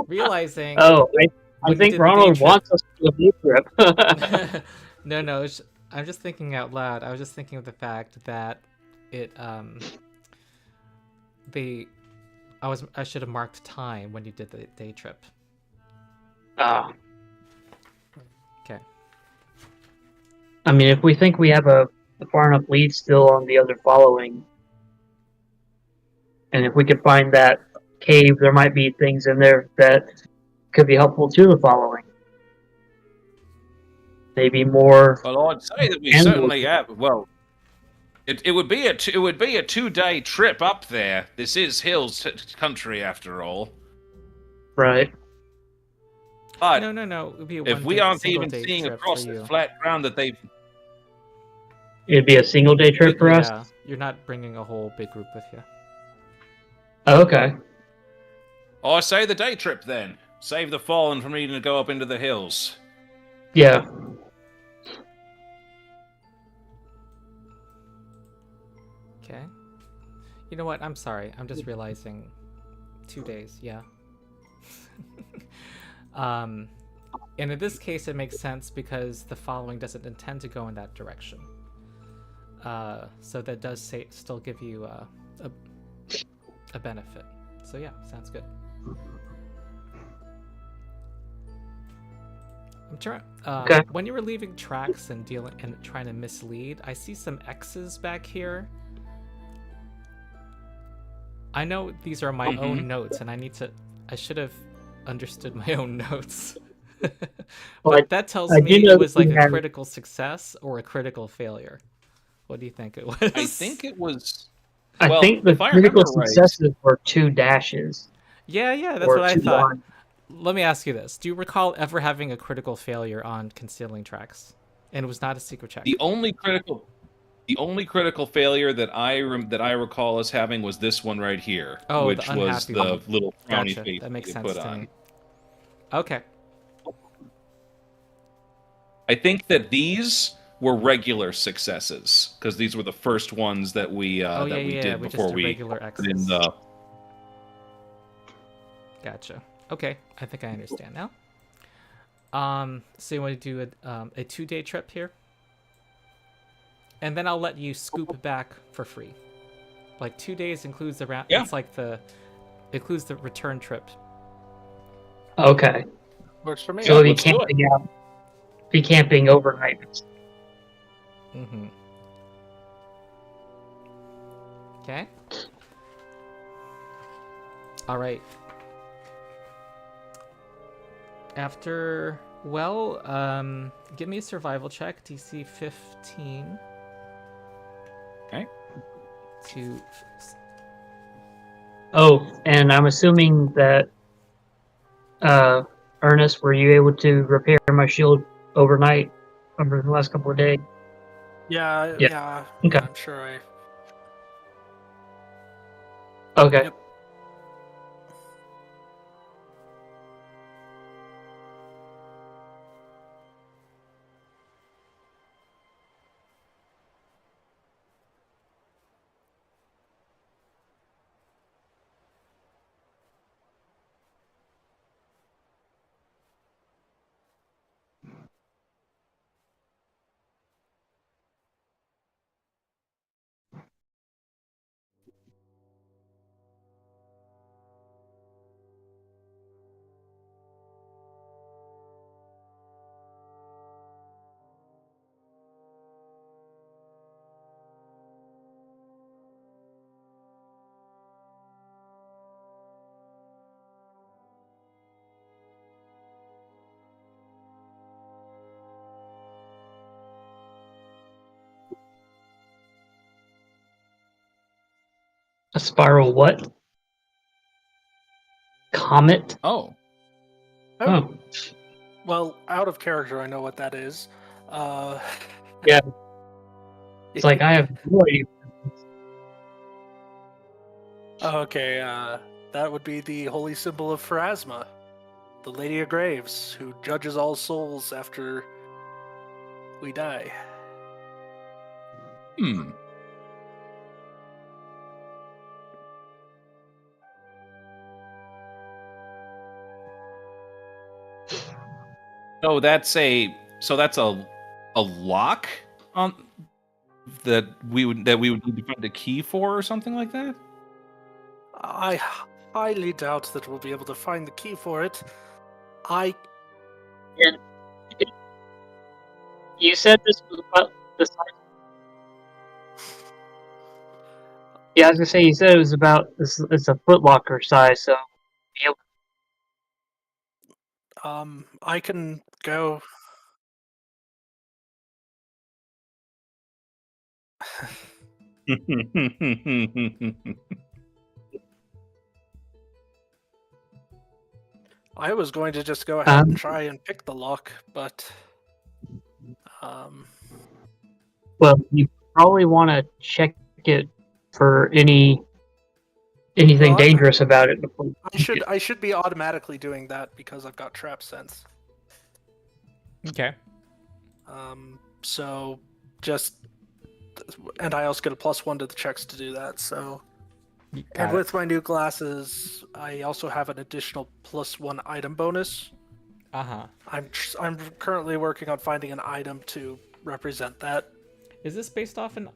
realizing. Oh, I when you think did the Ronald day trip- wants us to do a day trip. No, I'm just thinking out loud. I was just thinking of the fact that it I should have marked time when you did the day trip. Okay. I mean, if we think we have a far enough lead still on the other following, and if we could find that cave, there might be things in there that could be helpful to the following. Maybe more. Well, I'd say that we And- certainly have. Well, it would be a 2-day trip up there. This is hills country after all. Right. But No. It would be a if we aren't even single-day seeing trip across for the you. flat ground that they've... It'd be a single day trip for us. Yeah, you're not bringing a whole big group with you. Oh, okay. I say the day trip then. Save the fallen from needing to go up into the hills. Yeah. Okay. You know what? I'm sorry. I'm just realizing 2 days. Yeah. And in this case, it makes sense because the following doesn't intend to go in that direction. So that does still give you a benefit. So yeah, sounds good. I'm trying. Okay. When you were leaving tracks and trying to mislead, I see some X's back here. I know these are my own notes, and I should have understood my own notes. But that tells I do me know it was that like we a have- critical success or a critical failure. What do you think it was? I think it was. I Well, think the if I critical remember right, successes were 2 dashes Yeah, that's or what I 2 thought. lines. Let me ask you this: do you recall ever having a critical failure on concealing tracks, and it was not a secret check? the only critical failure that I recall us having was this one right here, Oh, which the was unhappy the one. little frowny Gotcha. face That makes you sense put to on. me. Okay. I think that these were regular successes because these were the first ones that we did We just before did we regular put in X's. the. Gotcha. Okay, I think I understand now. So you want to do a 2-day trip here, and then I'll let you scoop back for free. Like 2 days includes the round. Yeah. It's like includes the return trip. Okay. Works for me. So we'll be let's do it. camping out. Be camping overnight. Mm-hmm. Okay. All right. After, give me a survival check, DC 15. Okay. Oh, and I'm assuming that Ernest, were you able to repair my shield overnight over the last couple of days? Yeah. Okay. I'm sure I. Okay. Yep. A spiral what? Comet? Oh, Oh. Well, out of character, I know what that is. Yeah. It's like I have no idea. Okay, that would be the holy symbol of Pharasma, the Lady of Graves, who judges all souls after we die. hmm. Oh, that's a lock on that we would need to find a key for or something like that. I highly doubt that we'll be able to find the key for it. You said this was about the size. Yeah, I was gonna say you said it was about this. It's a footlocker size, so I can go. I was going to just go ahead and try and pick the lock, but well, you probably want to check it for anything Well, dangerous about it before. I should be automatically doing that because I've got trap sense. Okay. So just, and I also get a +1 to the checks to do that. So, and with my new glasses, I also have an additional +1 item bonus. I'm currently working on finding an item to represent that. Is this based off an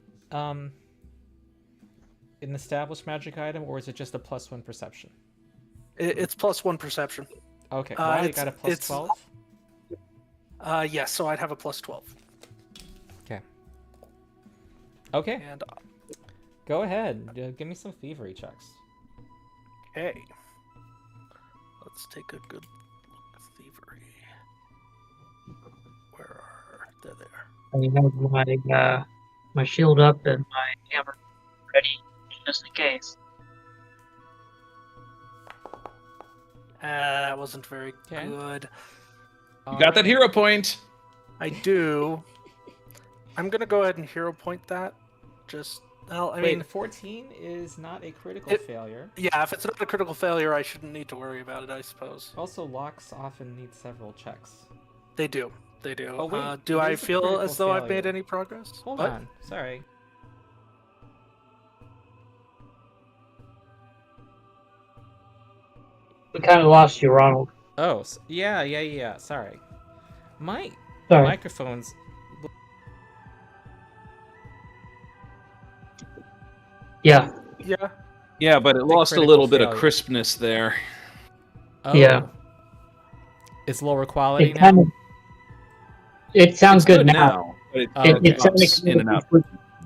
established magic item, or is it just a +1 perception? It's +1 perception. Okay. Wow, you got a +12? Yes, so I'd have a +12. Okay. Okay. And Go ahead. Give me some thievery checks. okay, let's take a good look at thievery. I have my shield up and my hammer ready just in case. That wasn't very Okay. good. You got that hero point. I do. I'm gonna go ahead and hero point that. I mean, 14 is not a critical failure. yeah, if it's not a critical failure, I shouldn't need to worry about it, I suppose. Also, locks often need several checks. They do. They do. Oh, wait, Do it I is a feel critical as though I've made failure. any progress? Hold What? on. Sorry. We kind of lost you, Ronald. Oh, yeah. Sorry. My Sorry. microphone's... Yeah. Yeah. Yeah, but it The lost a critical little bit of failure. crispness there. Oh. Yeah. It's lower quality It now? kind of. It sounds It's good now. but it, Oh, it okay. It sounded drops in and out.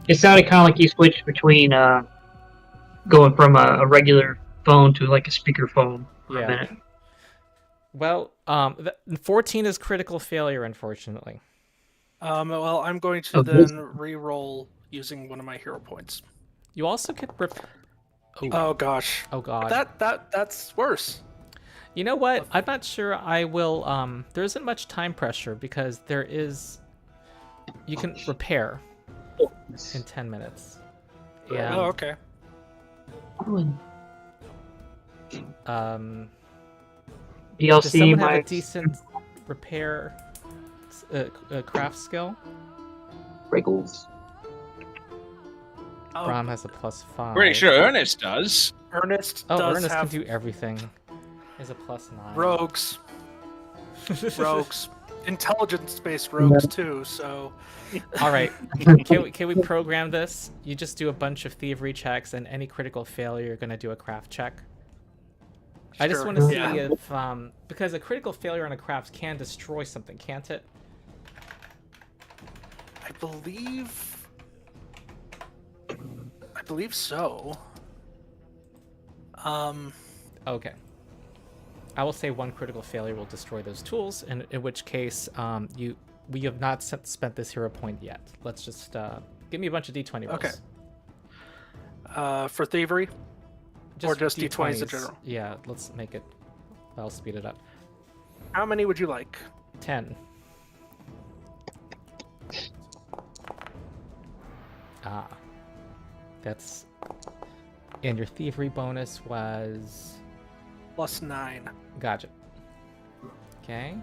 It sounded kind of like you switched between going from a regular phone to like a speaker phone for a Yeah. minute. Well, 14 is critical failure, unfortunately. Well, I'm going to Oh, then re-roll using one of my hero points. You also get... Oh gosh. Oh, God. That's worse. You know what? I'm not sure I will... there isn't much time pressure because there is... You can repair in 10 minutes. Yeah. Oh, okay. Does Does DLC someone have a my decent repair craft skill? Wriggles. Oh, Brom has a +5. Pretty sure Ernest does. Ernest Oh, does Ernest have can do everything. Is a +9. rogues. Rogues. Intelligence-based rogues too, so... All right. Can we program this? You just do a bunch of thievery checks, and any critical failure, you're gonna do a craft check. I just Sure. want to see Yeah. if because a critical failure on a craft can destroy something, can't it? I believe so. Okay. I will say one critical failure will destroy those tools, and in which case, we have not spent this hero point yet. Let's just give me a bunch of d20 rolls. Okay. For thievery? Or just D20s in general? Yeah, let's make it. I'll speed it up. How many would you like? 10. Ah. That's... And your thievery bonus was... +9. Gotcha. Okay.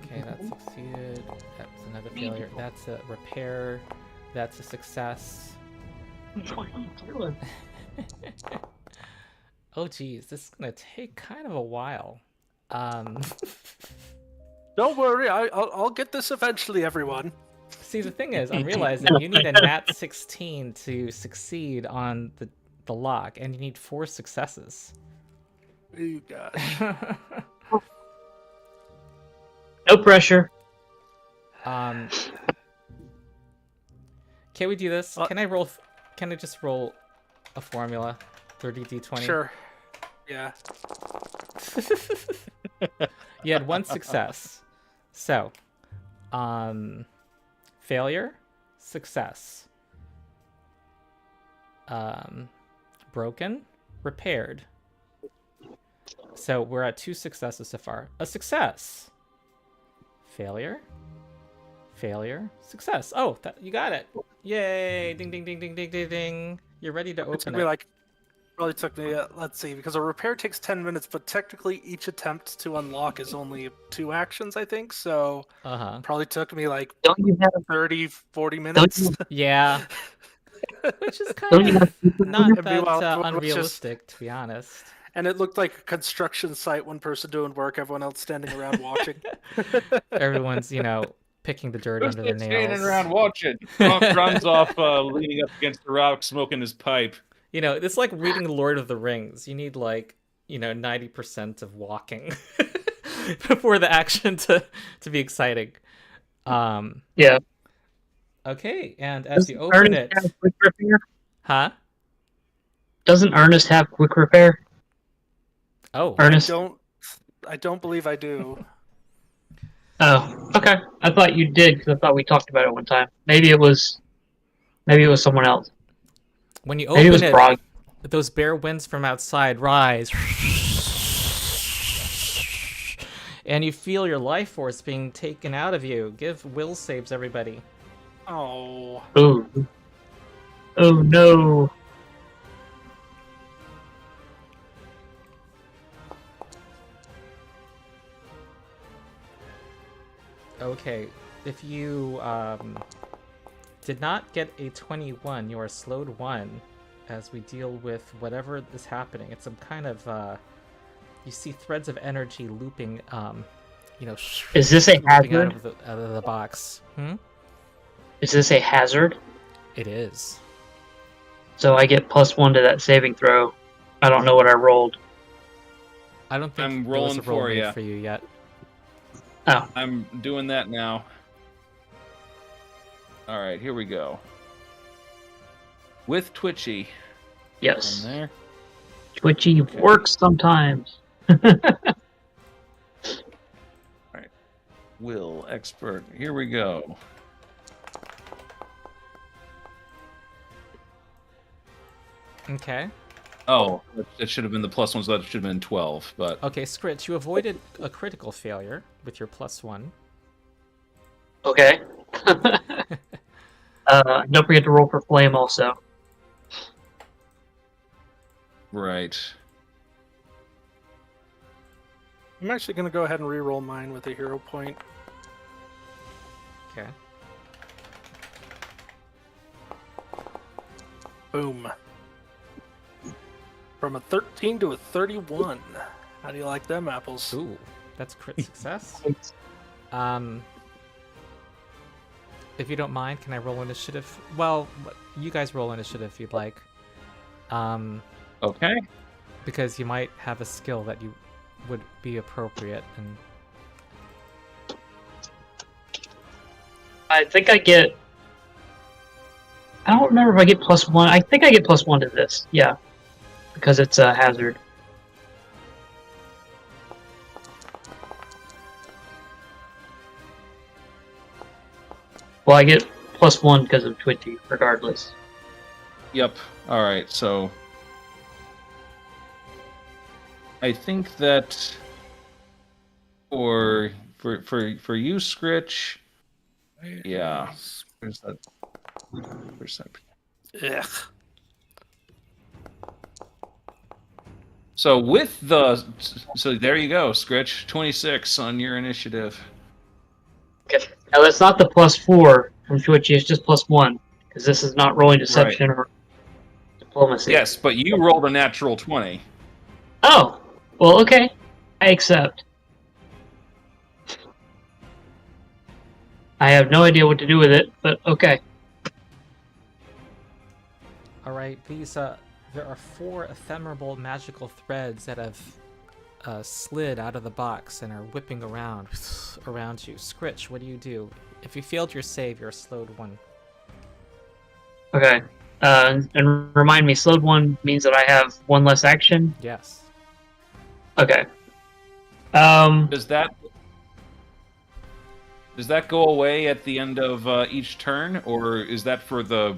Okay, that succeeded. That's another failure. That's a repair. That's a success. What are you doing? Oh geez, this is gonna take kind of a while. Don't worry, I'll get this eventually, everyone. See, the thing is, I'm realizing you need a nat 16 to succeed on the lock, and you need 4 successes. Oh gosh. No pressure. Can we do this? Can I roll? Can I just roll a formula? 30d20. Sure. Yeah. You had 1 success. So, failure, success. Broken, repaired. So we're at 2 successes so far. A success. Failure. Failure. Success. Oh, you got it. Yay! Ding, ding, ding, ding, ding, ding, ding. You're ready to It open took it. me like... Probably took me, let's see, because a repair takes 10 minutes, but technically each attempt to unlock is only 2 actions, I think, so Uh-huh. probably took me like Don't you have 30, 40 minutes. you- Yeah. Which is kind Don't you of have not It'd be that wild. It was just- unrealistic, to be honest. And it looked like a construction site, one person doing work, everyone else standing around watching. Everyone's, picking the dirt Who's under their standing nails. around watching? Monk runs off, leaning up against the rock, smoking his pipe. It's like reading Lord of the Rings. You need 90% of walking before the action to be exciting. Yeah. Okay, and as you Doesn't open Ernest it, have quick repair? huh? Doesn't Ernest have quick repair? Oh, Ernest. I don't believe I do. Oh, okay. I thought you did because I thought we talked about it one time. Maybe it was someone else. When you Maybe it open was it, Brog. those bare winds from outside rise. And you feel your life force being taken out of you. Give will saves, everybody. Oh. Oh. Oh no. Okay, if you did not get a 21, you are slowed 1 as we deal with whatever is happening. It's some kind of, you see threads of energy looping, Is this a looping hazard? out of the box. Is this a hazard? It is. So I get +1 to that saving throw. I don't know what I rolled. I don't think I'm there was rolling a roll for made ya. for you yet. Oh. I'm doing that now. All right, here we go. With Twitchy. Yes. On there. Twitchy works sometimes. Will expert. Here we go. Okay. Oh, it should have been the +1, so that should have been 12. But Okay, Skritch, you avoided a critical failure with your +1. Okay. Don't forget to roll for flame also. right. I'm actually going to go ahead and re-roll mine with a hero point. Okay. Boom. From a 13 to a 31. How do you like them apples? Ooh, that's crit success. If you don't mind, can I roll initiative? Well, you guys roll initiative if you'd like. Okay. Because you might have a skill that you would be appropriate and I think I get... I don't remember if I get +1. I think I get +1 to this. Yeah. Because it's a hazard. Well, I get +1 because of Twitchy, regardless. Yep. All right. So I think that for you, Skritch. Yeah. Where's that? Ugh. So so there you go, Skritch. 26 on your initiative. Okay. Now, that's not the +4 from Twitchy, it's just +1. Because this is not rolling deception or diplomacy. Yes, but you rolled a natural 20. Oh! Well, okay. I accept. I have no idea what to do with it, but okay. Alright, these, there are 4 ephemeral magical threads that have slid out of the box and are whipping around you. Skritch, what do you do? If you failed your save, you're slowed 1. Okay. And remind me, slowed 1 means that I have 1 less action? Yes. Okay. Does that go away at the end of each turn, or is that for the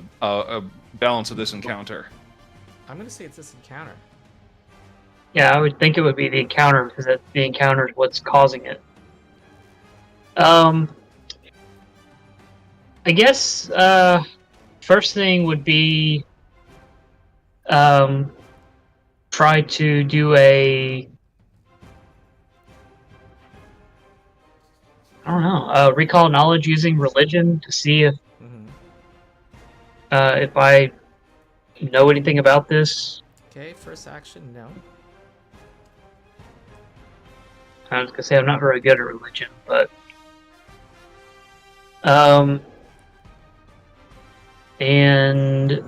balance of this encounter? I'm gonna say it's this encounter. Yeah, I would think it would be the encounter, because the encounter is what's causing it. I guess, first thing would be, try to do a... I don't know, recall knowledge using religion to see if I know anything about this. Okay, first action, no. I was gonna say I'm not very good at religion, but and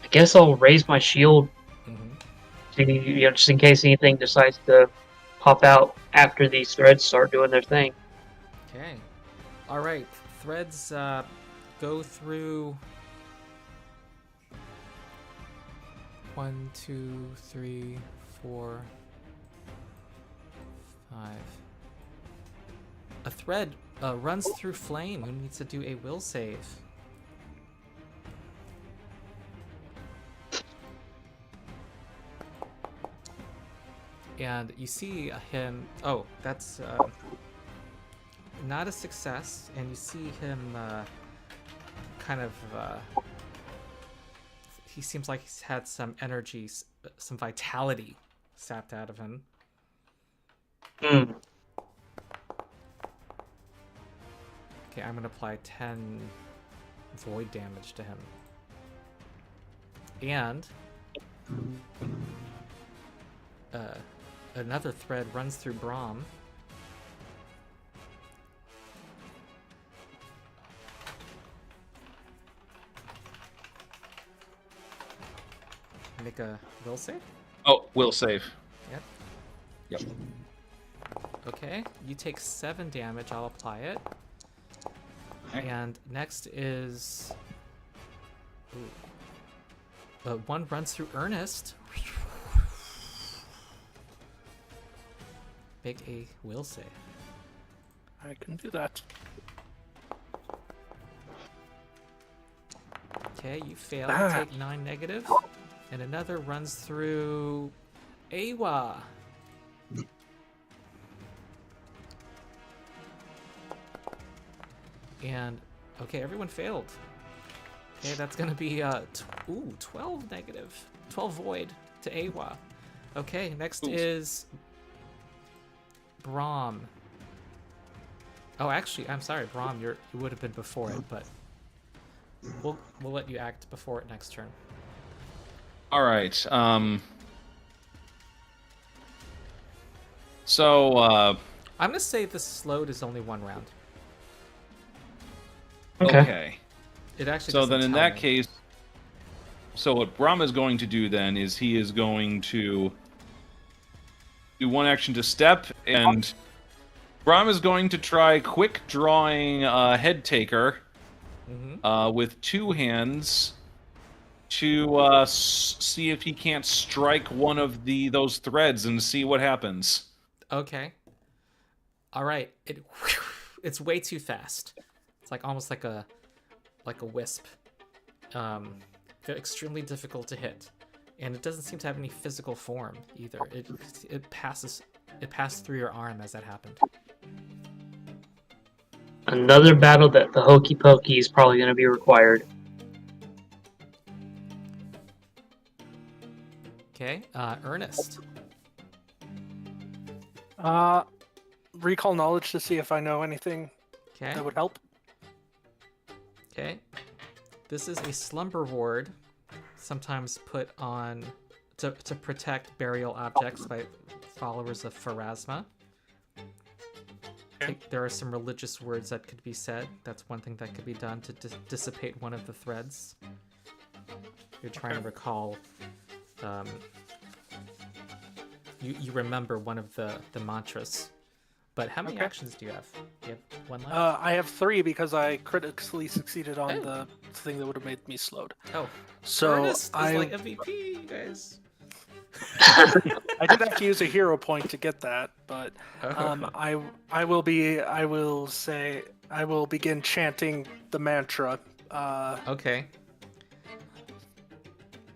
I guess I'll raise my shield, to, just in case anything decides to pop out after these threads start doing their thing. Okay. Alright, threads go through 1, 2, 3, 4, 5, thread runs through flame. Who needs to do a will save? And you see him. Oh, that's not a success. And you see him kind of. He seems like he's had some energy, some vitality sapped out of him. Hmm. Okay, I'm gonna apply 10 void damage to him. And another thread runs through Brom. Make a will save? Oh, will save. Yep. Yep. Okay, you take 7 damage. I'll apply it. Okay. And next is... one runs through Ernest. Make a will save. I can do that. Okay, you fail. Ah. Take 9 negative. And another runs through Awa. And okay, everyone failed. Okay, that's gonna be 12 negative, 12 void to Awa. Okay, next is Brom. Oh, actually, I'm sorry, Brom. You would have been before it, but we'll let you act before it next turn. All right. So I'm gonna say the slowed is only 1 round. okay. It actually. So then, doesn't in tell that me. case, so what Brom is going to do then is he is going to do 1 action to step, and Brom is going to try quick drawing head taker with 2 hands to see if he can't strike one of those threads and see what happens. Okay. All right. It's way too fast. It's like almost like a wisp. Extremely difficult to hit, and it doesn't seem to have any physical form either. It passed through your arm as that happened. Another battle that the hokey pokey is probably going to be required. Okay, Ernest. Recall knowledge to see if I know anything Okay. that would help. Okay. This is a slumber ward, sometimes put on to protect burial objects by followers of Pharasma. Okay. There are some religious words that could be said. That's one thing that could be done to dissipate one of the threads. You're trying to recall. You remember one of the mantras. But how many actions do you have? You have 1 left? I have 3 because I critically succeeded on the thing that would have made me slowed. Oh, So Ernest is I like MVP, you guys. I did have to use a hero point to get that, but I will begin chanting the mantra. Okay.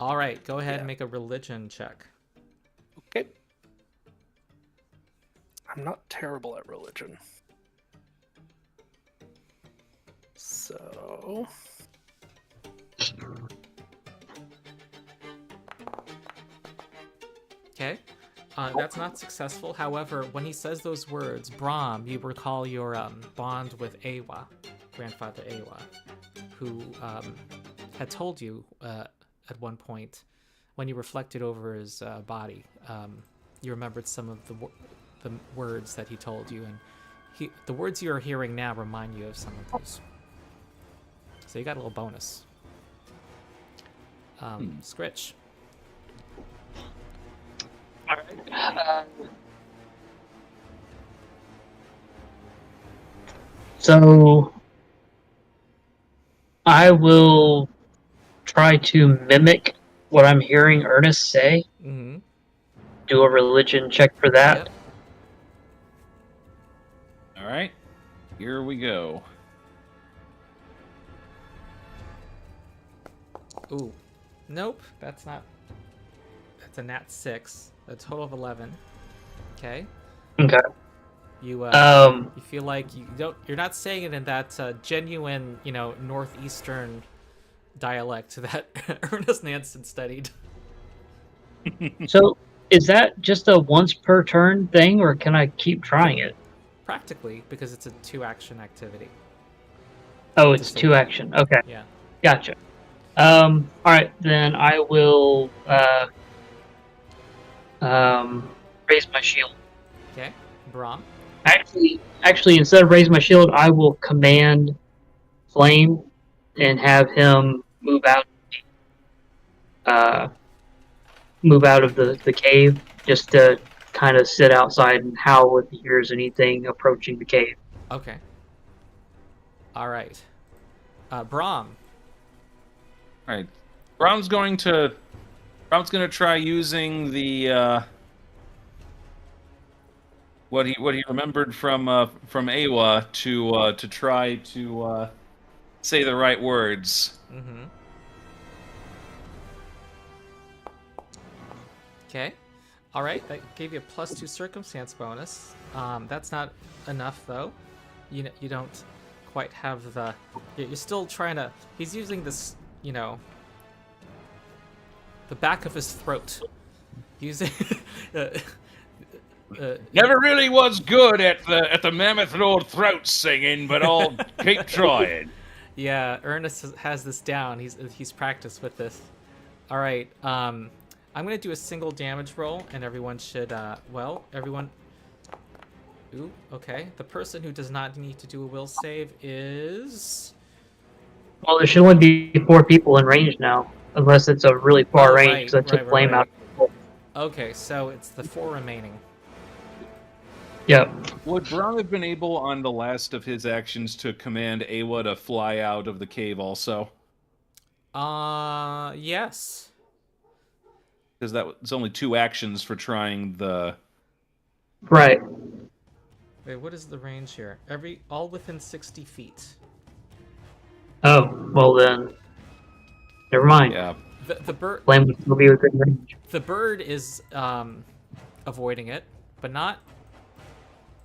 All right, go ahead Yeah. and make a religion check. Okay. I'm not terrible at religion. So Okay. That's not successful. However, when he says those words, Brom, you recall your bond with Awa, grandfather Awa, who had told you at one point, when you reflected over his body, you remembered some of the words that he told you, and the words you are hearing now remind you of some of those. So you got a little bonus. Skritch. So I will try to mimic what I'm hearing Ernest say. Mm-hmm. Do a religion check for that. Yep. All right. here we go. Ooh. Nope, that's not... That's a nat 6. A total of 11. Okay. Okay. You Um. you feel like you're not saying it in that genuine, northeastern dialect that Ernest Nansen studied. So, is that just a once per turn thing, or can I keep trying it? Practically, because it's a 2-action activity. Oh, it's Just 2 action. Okay, Yeah. gotcha. All right, then I will raise my shield. Okay. Brom. Actually, instead of raise my shield, I will command Flame and have him move out. Move out of the cave, just to kind of sit outside and howl if he hears anything approaching the cave. Okay. All right. Brom. All right. Brom's going to try using the what he remembered from Awa to try to say the right words. Mm-hmm. Okay. All right. That gave you a +2 circumstance bonus. That's not enough though. You don't quite have the. You're still trying to. He's using this. The back of his throat. Using. Never really was good at the Mammoth Lord throat singing, but I'll keep trying. Yeah, Ernest has this down. He's practiced with this. All right. I'm gonna do a single damage roll, and everyone should. Everyone. Ooh. Okay. The person who does not need to do a will save is. Well, there should only be 4 people in range now, unless it's a really far range, because I took Flame out. Okay, so it's the 4 remaining. Yep. Would Brom have been able, on the last of his actions, to command Awa to fly out of the cave also? Yes. Because that was only 2 actions for trying the... Right. Wait, what is the range here? All within 60 feet. Oh, well then. Never mind. Yeah. The bird. Flame would still be within range. The bird is avoiding it, but not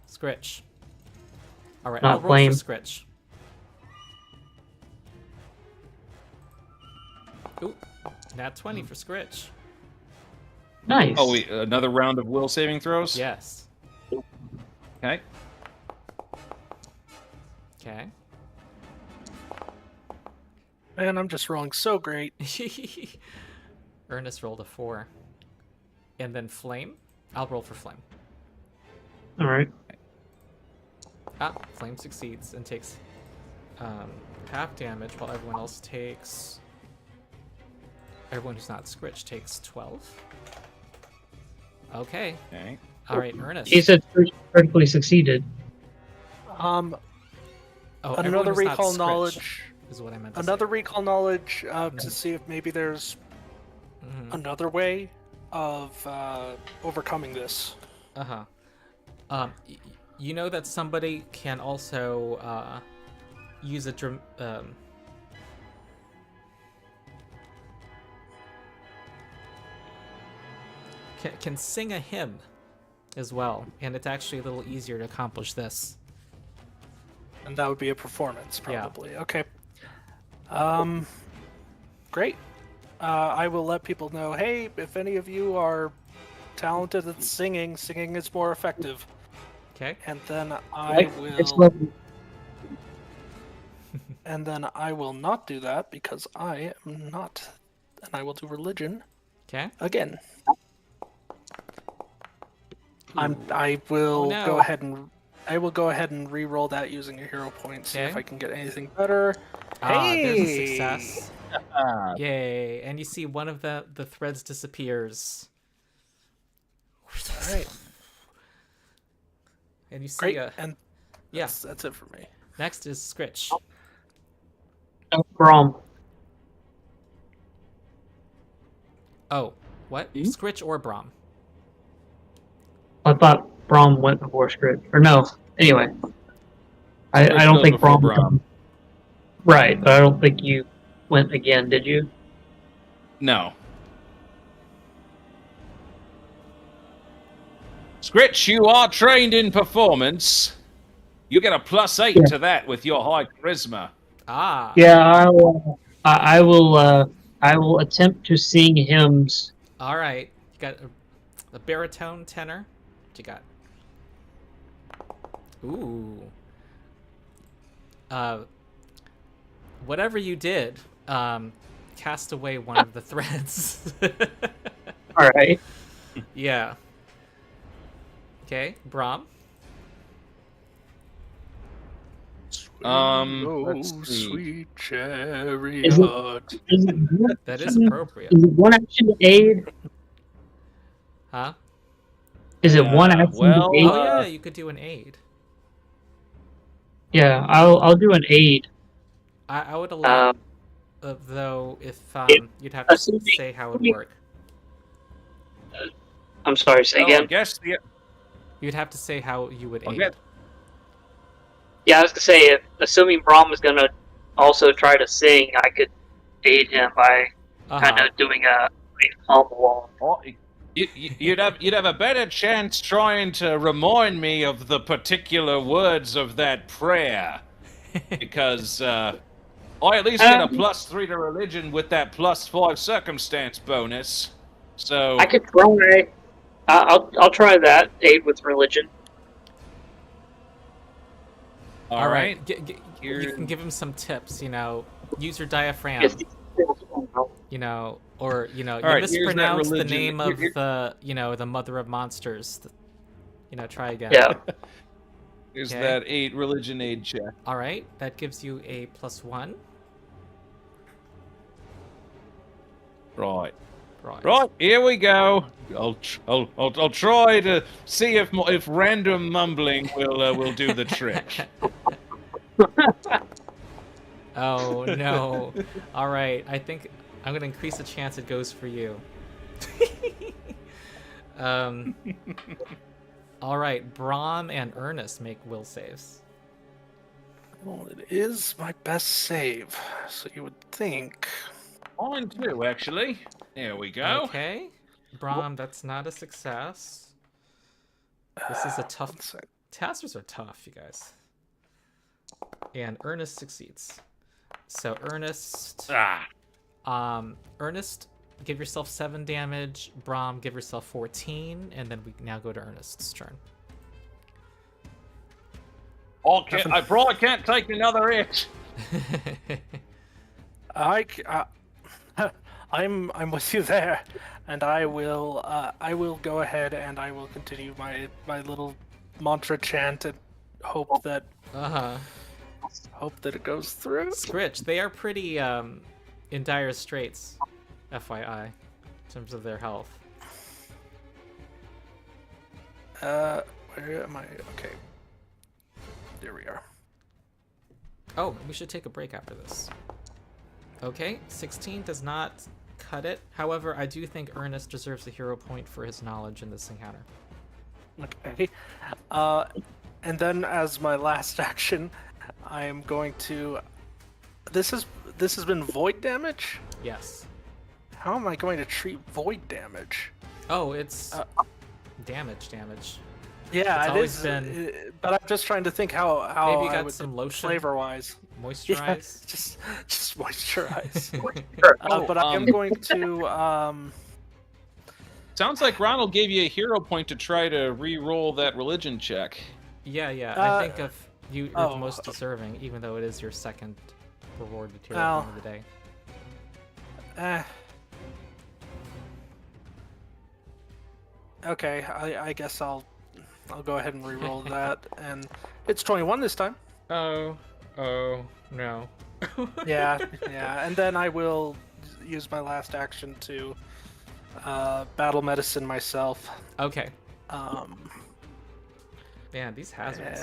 Skritch. All right, Not I'll roll Flame. for Skritch. Ooh, nat 20 for Skritch. Nice. Oh, wait, another round of will saving throws? Yes. Okay. Okay. Man, I'm just rolling so great. Ernest rolled a 4. And then Flame. I'll roll for Flame. All right. Flame succeeds and takes half damage, while everyone else takes... Everyone who's not Skritch takes 12. Okay. Okay. All right, Ernest. He said critically succeeded. Oh, everyone Another who's not recall Skritch knowledge. is what I meant to Another say. recall knowledge to see if maybe there's another way of overcoming this. You know that somebody can also use a can sing a hymn as well, and it's actually a little easier to accomplish this. And that would be a performance, Yeah. probably. Okay. Great. I will let people know, hey, if any of you are talented at singing is more effective. Okay. And then It's lovely. And then I will not do that because I am not, and I will do religion Okay. again. I will Oh, no. go ahead and re-roll that using a hero point. See if Okay. I can get anything better. There's a Hey! success. Yay! And you see one of the threads disappears. All right. And you see Great. And yeah. that's it for me. Next is Skritch. Brom. Oh, what? Skritch or Brom? I thought Brom went before Skritch. Or no. Anyway. I Skritch don't goes think before Brom. Right, but I don't think you went again, did you? No. Skritch, you are trained in performance. You get a +8 to that with your high charisma. Ah. Yeah, I will attempt to sing hymns. All right. You got a baritone tenor. What you got? Ooh. Whatever you did, cast away one of the threads. All right. Yeah. Okay, Brom. Let's see. Sweet chariot. Is it That is appropriate. Is it one action to aid? Huh? Is it one action well, to aid? Oh yeah, you could do an aid. Yeah, I'll do an aid. I would allow, though, if you'd have to say how it would work. I'm sorry, say I again. guess the You'd have to say how you would aid. Okay. Yeah, I was gonna say, if assuming Brom was gonna also try to sing, I could aid him by kind of doing a hum along. Oh, you'd have a better chance trying to remind me of the particular words of that prayer, because I at least get a +3 to religion with that +5 circumstance bonus. So I could try. I'll try that aid with religion. all right. You can give him some tips. Use your diaphragm. Yes. Or you right, mispronounce the religion. name of the mother of monsters. Try again. Yeah. Here's Okay. that 8 religion aid check. All right, that gives you a +1. Right. Right. Right, here we go. I'll try to see if random mumbling will do the trick. Oh no! All right, I think I'm gonna increase the chance it goes for you. All right, Brom and Ernest make will saves. Well, it is my best save, so you would think. Mine too, actually. There we go. Okay, Brom, that's not a success. This is a tough. One sec. Tasters are tough, you guys. And Ernest succeeds. So Ernest, Ernest, give yourself 7 damage. Brom, give yourself 14, and then we now go to Ernest's turn. Okay, I probably can't take another hit. I'm with you there, and I will go ahead and I will continue my little mantra chant and hope that it goes through. Skritch, they are pretty in dire straits, FYI, in terms of their health. Where am I? Okay. There we are. Oh, we should take a break after this. Okay, 16 does not cut it. However, I do think Ernest deserves a hero point for his knowledge in this encounter. Okay. And then as my last action, I am going to. This has been void damage. Yes. How am I going to treat void damage? Oh, it's damage. Yeah, It's it always is. been- But I'm just trying to think how Maybe you I got would some lotion, flavor-wise. moisturize. Yeah, just moisturize. Oh, But I am going to. Sounds like Ronald gave you a hero point to try to re-roll that religion check. Yeah. I think of you are the most deserving, even though it is your second reward material at the end of the day. Okay, I guess I'll go ahead and re-roll that, and it's 21 this time. Oh no. Yeah, and then I will use my last action to battle medicine myself. Okay. Man, these hazards.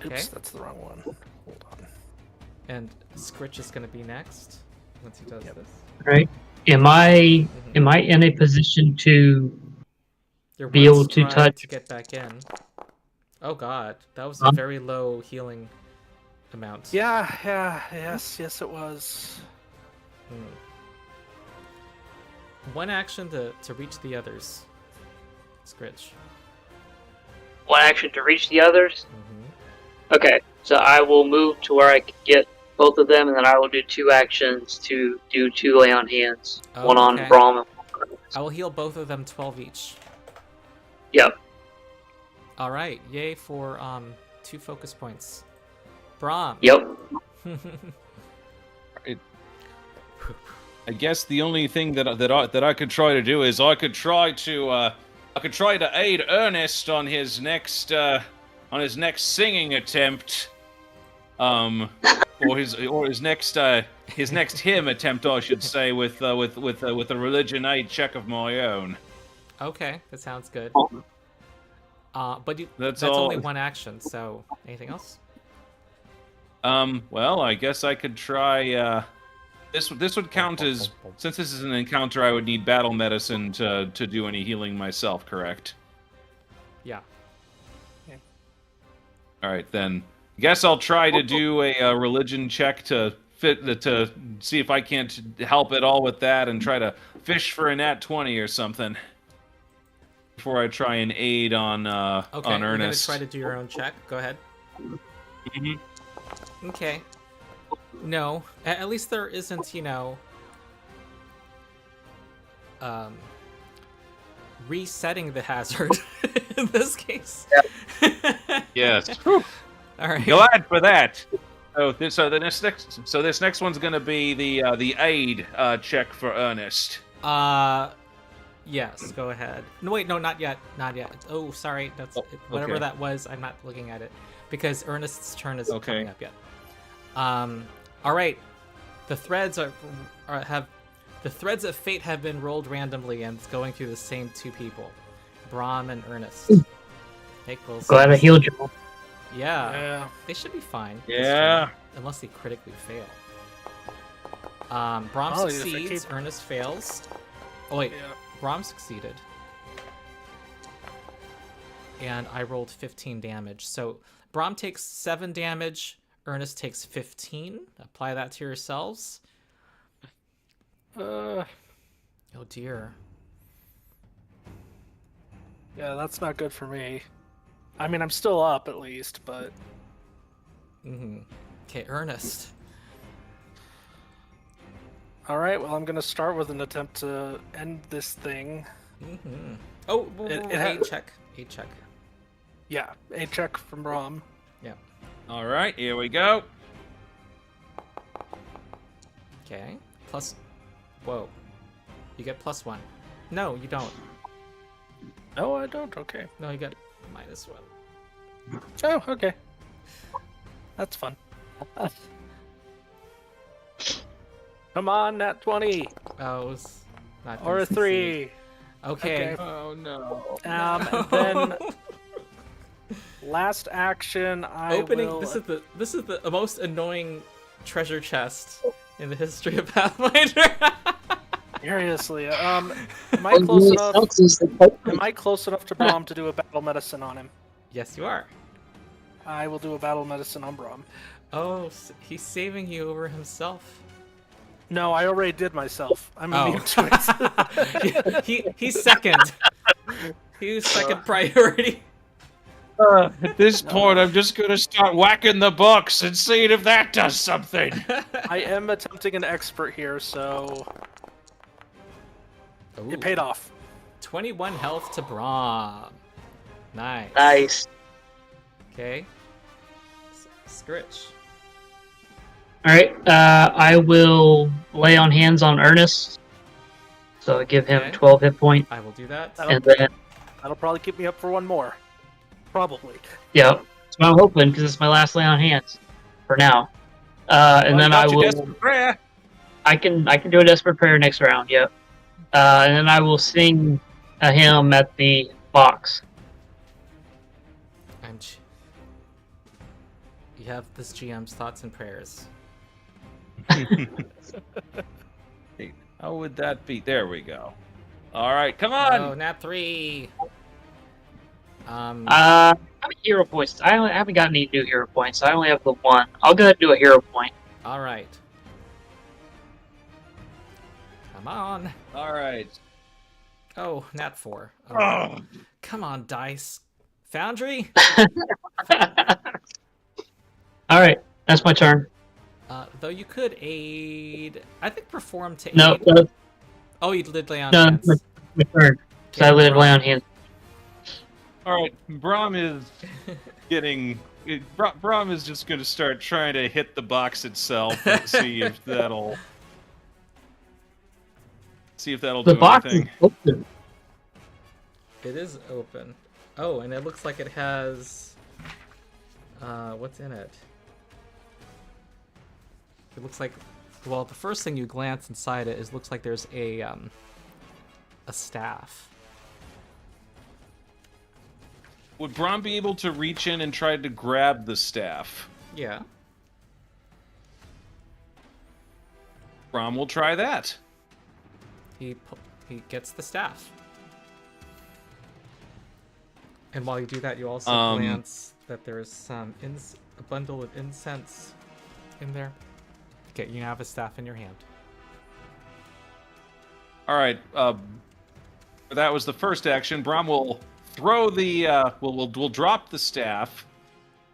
Oops, Okay. that's the wrong one. Hold on. And Skritch is going to be next once he does this. Right? Am I in a position to You're be able one to stride touch? to get back in. Oh god, that was a very low healing amount. Yes, it was. One action to reach the others. Skritch. One action to reach the others? Mm-hmm. Okay, so I will move to where I can get both of them, and then I will do 2 actions to do 2 lay on hands. Oh, one on okay. Brom and one on Ernest. I will heal both of them 12 each. Yep. Alright, yay for 2 focus points. Brom. Yep. I guess the only thing that I could try to do is I could try to aid Ernest on his next singing attempt, or his next hymn attempt, I should say, with a religion aid check of my own. Okay, that sounds good. But That's only all. one action, so anything else? Well, I guess I could try. This would count as, since this is an encounter, I would need battle medicine to do any healing myself, correct? Yeah. All right, then. Guess I'll try to do a religion check to see if I can't help at all with that, and try to fish for a nat 20 or something before I try and aid on Ernest. Okay, you're gonna try to do your own check. Go ahead. Mm-hmm. Okay. No, at least there isn't, resetting the hazard in this case. Yes. All right. Glad for that. So this next one's gonna be the aid check for Ernest. Yes, go ahead. No, wait, no, not yet. Oh, sorry. That's whatever okay. that was. I'm not looking at it because Ernest's turn is Okay. coming up yet. All right. The threads the threads of fate have been rolled randomly, and it's going through the same 2 people, Brom and Ernest. Make rolls. Glad I healed you. Yeah. They should be fine. Yeah. Unless they critically fail. Brom Oh, succeeds. Ernest fails. Oh wait. Yeah. Brom succeeded. And I rolled 15 damage. So Brom takes 7 damage. Ernest takes 15. Apply that to yourselves. Oh dear. Yeah, that's not good for me. I mean, I'm still up at least, but Okay, Ernest. all right. Well, I'm gonna start with an attempt to end this thing. Oh, It aid check. Aid check. Yeah, a check from Brom. Yeah. All right, here we go. Okay. Plus. Whoa. You get +1. No, you don't. No, I don't. Okay. No, you get -1. Oh, okay. That's fun. Come on, nat 20 Oh, it was not or a gonna succeed. 3. Okay. Oh no. And then last action, I will. This is the most annoying treasure chest in the history of Pathfinder. Seriously, am I close enough? Am I close enough to Brom to do a battle medicine on him? Yes, you are. I will do a battle medicine on Brom. Oh, he's saving you over himself. No, I already did myself. I'm immune to it. He's second. He's second priority. At this point, I'm just gonna start whacking the books and seeing if that does something. I am attempting an expert here, so Ooh, it paid off. 21 health to Brom. Nice. Nice. Okay. Skritch. All right. I will lay on hands on Ernest. So I give him Okay. 12 hit points, I will do that. and then That'll probably keep me up for one more. Probably. yeah, that's what I'm hoping because it's my last lay on hands for now. And then I will. I can do a desperate prayer next round. Yep. And then I will sing a hymn at the box. You have this GM's thoughts and prayers. How would that be? There we go. All right, come on. Oh, nat 3. I mean, hero points. I haven't got any new hero points. I only have the one. I'll go ahead and do a hero point. All right. Come on. All right. Oh, nat 4. Oh. Oh. Come on, dice. Foundry? Alright, that's my turn. Though you could aid... I think perform to aid... No, Oh, you did lay on no, hands. my turn. So I would lay on hands. All right, Brom is getting. Brom is just going to start trying to hit the box itself and see if that'll. The do box anything. is open. It is open. Oh, and it looks like it has... what's in it? It looks like... Well, the first thing you glance inside it is looks like there's a staff. Would Brom be able to reach in and try to grab the staff? Yeah. Brom will try that. He gets the staff. And while you do that, you also glance that there is some a bundle of incense in there. Okay, you now have a staff in your hand. All right. That was the first action. Brom will throw the. We'll drop the staff.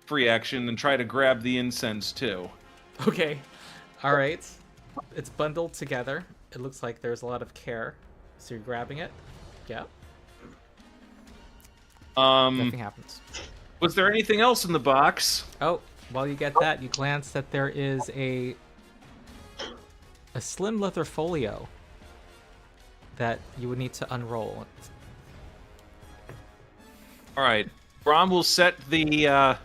Free action and try to grab the incense too. Okay. All right. It's bundled together. It looks like there's a lot of care. So you're grabbing it. Yeah. Nothing happens. Was there anything else in the box? Oh, while you get that, you glance that there is a slim leather folio that you would need to unroll. All right. Brom will set the.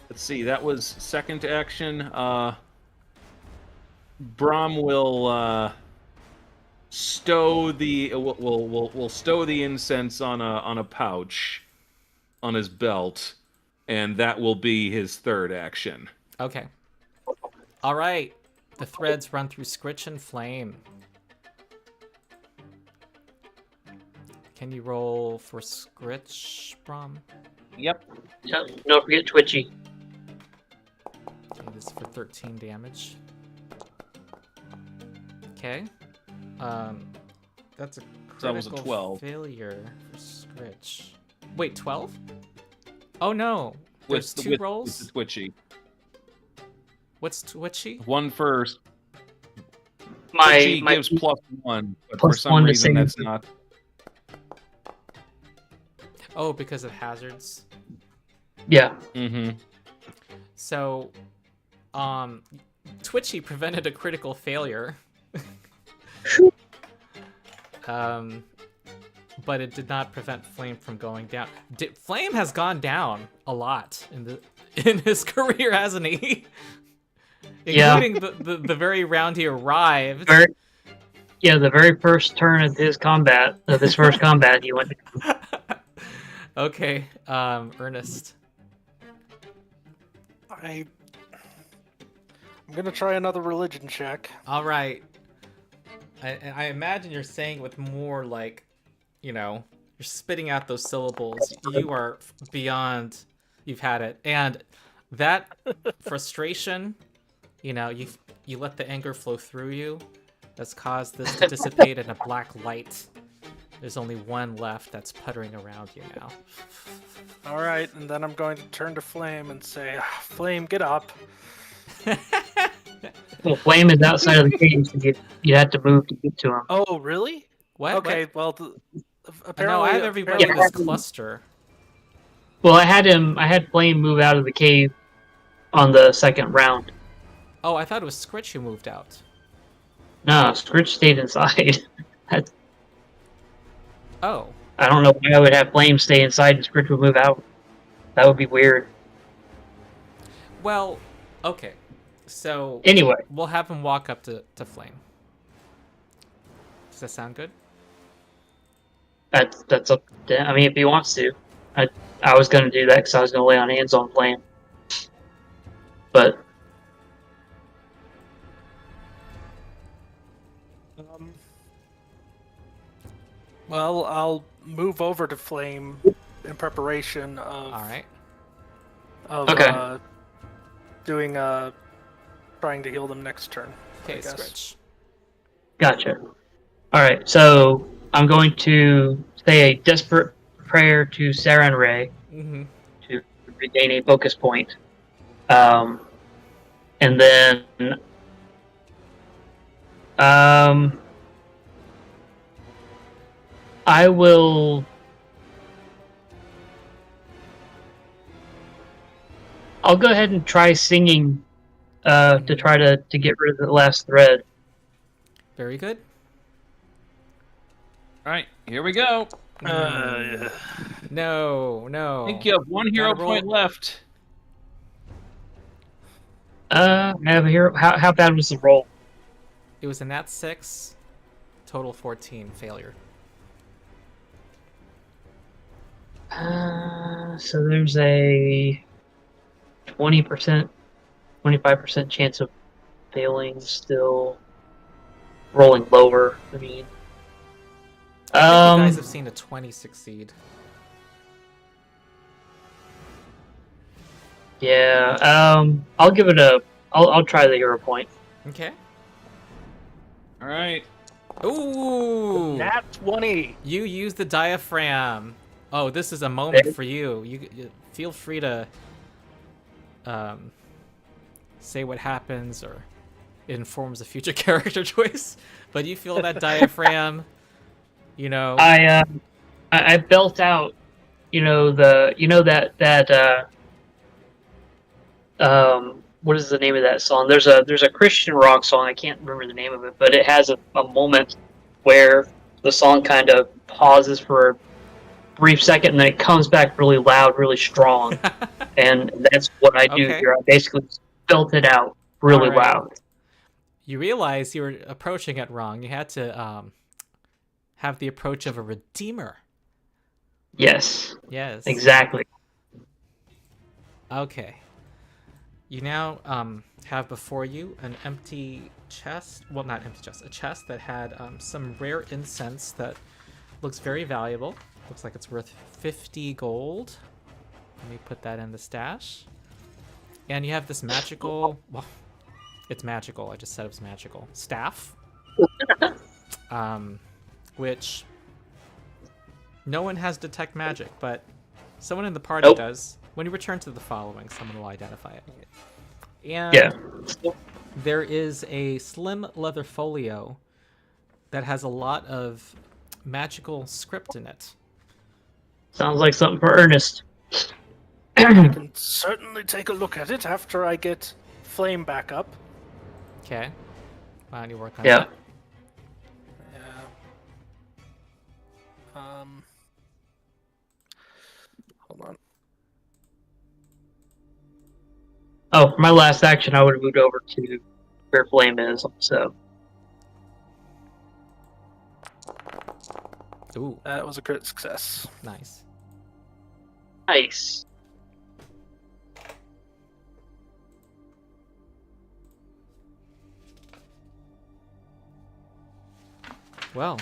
Let's see. That was second action. Brom will stow the. We'll stow the incense on a pouch on his belt, and that will be his third action. Okay. All right. The threads run through Skritch and Flame. Can you roll for Skritch, Brom? Yep. Yeah, don't forget Twitchy. Okay, this is for 13 damage. Okay. That's a That was a critical 12. failure for Skritch. Wait, 12? Oh no. There's With two with rolls? the twitchy. What's Twitchy? One first. My Twitchy gives +1, but for +1 some to reason save. that's not. Oh, because of hazards. yeah. Mm-hmm. So, Twitchy prevented a critical failure. But it did not prevent Flame from going down. Flame has gone down a lot in his career, hasn't he? Including the very round he arrived. The very first turn of his combat, first combat, he went. Okay, Ernest. I'm gonna try another religion check. All right. I imagine you're saying with more like, you're spitting out those syllables. You are beyond. You've had it, and that frustration, you let the anger flow through you. That's caused this to dissipate in a black light. There's only one left that's puttering around you now. All right, and then I'm going to turn to Flame and say, "Flame, get up." Well, Flame is outside of the cage, so you had to move to get to him. Oh, really? What? Okay, What? well, apparently No, I have everybody in this cluster. Well, I had Flame move out of the cave on the second round. Oh, I thought it was Skritch who moved out. No, Skritch stayed inside. Oh. I don't know why I would have Flame stay inside and Skritch would move out. That would be weird. Well, okay. So Anyway, we'll have him walk up to Flame. Does that sound good? that's up to, I mean, if he wants to. I was going to do that because I was going to lay on hands on Flame. But well, I'll move over to Flame in preparation of All right. of doing trying to heal them next turn. I Okay, guess. Skritch. Gotcha. All right, so I'm going to say a desperate prayer to Sarenrae Mm-hmm. to regain a focus point. And then I will. I'll go ahead and try singing to try to get rid of the last thread. Very good. All right, here we go. Yeah. No, no. I think you have one hero Gotta roll. point left. I have a hero. How bad was the roll? It was a nat 6, total 14, failure. So there's a 20%, 25% chance of failing. Still rolling lower. I mean, I think you guys have seen a 20 succeed. yeah. I'll give it a. I'll try the hero point. Okay. All right. Ooh! Nat 20. You use the diaphragm. Oh, this is a moment for you. You feel free to say what happens, or it informs a future character choice. But you feel that diaphragm, you know. I belt out, what is the name of that song? There's a Christian rock song. I can't remember the name of it, but it has a moment where the song kind of pauses for a brief second, and then it comes back really loud, really strong. And that's what I do Okay. here. I basically belt it out really All right. loud. You realize you were approaching it wrong. You had to have the approach of a redeemer. Yes, Yes. exactly. Okay. You now have before you an empty chest. Well, not empty chest. A chest that had some rare incense that looks very valuable. Looks like it's worth 50 gold. Let me put that in the stash. And you have this magical... Well, it's magical. I just said it was magical. Staff. Which... No one has detect magic, but someone in the party Nope. does. When you return to the following, someone will identify it. And Yeah. there is a slim leather folio that has a lot of magical script in it. Sounds like something for Ernest. I can certainly take a look at it after I get Flame back up. Okay. Why don't you work on Yeah. that? Yeah. Hold on. Oh, for my last action, I would have moved over to where Flame is. So Ooh, That was a crit success. nice. nice. Well,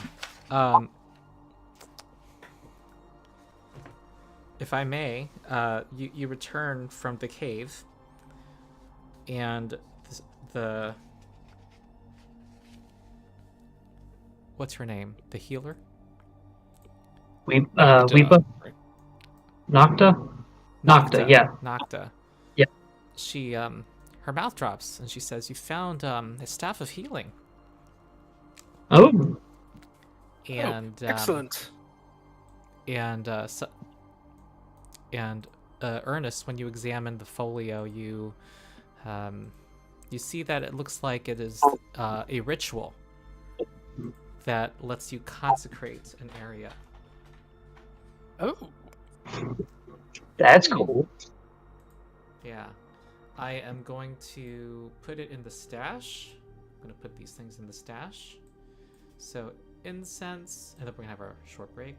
if I may, you return from the cave, and the what's her name? The healer? Weepa? Nocta? Nocta, yeah. Nocta. Yeah. She, her mouth drops, and she says, "You found a staff of healing." Oh, And Excellent. and Ernest, when you examine the folio, you see that it looks like it is a ritual that lets you consecrate an area. Oh. that's cool. Yeah, I am going to put it in the stash. I'm going to put these things in the stash. So incense, and then we're going to have our short break.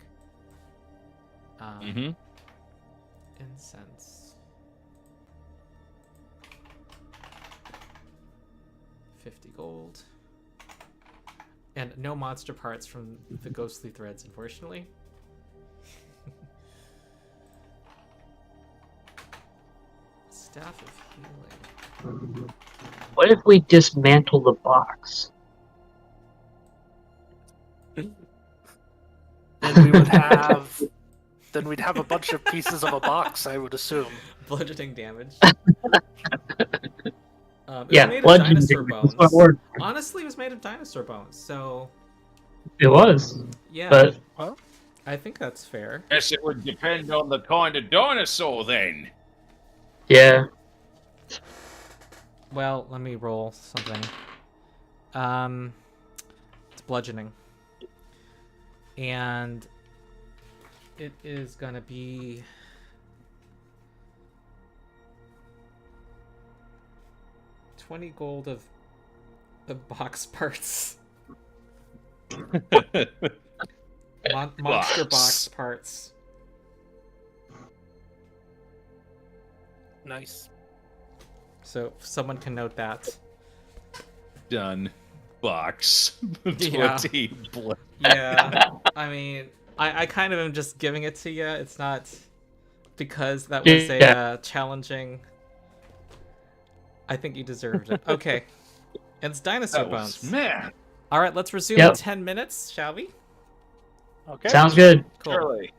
Incense. 50 gold. And no monster parts from the ghostly threads, unfortunately. Staff of healing. What if we dismantle the box? Then we would have. Then we'd have a bunch of pieces of a box, I would assume. Bludgeoning damage. It was Yeah, made of bludgeoning dinosaur damage, bones. that's my word. Honestly, it was made of dinosaur bones, so It was, yeah, but I think that's fair. Guess it would depend on the kind of dinosaur then. yeah. Well, let me roll something. It's bludgeoning. And it is gonna be 20 gold of box parts. Monster box parts. Nice. So someone can note that. Done. Box. Yeah. 20 Yeah. I mean, I kind of am just giving it to you. It's not because that was a challenging. I think you deserved it. Okay. And it's dinosaur bones. Man. All right, let's resume Yep. in 10 minutes, shall we? Okay. Sounds good. Cool. Surely.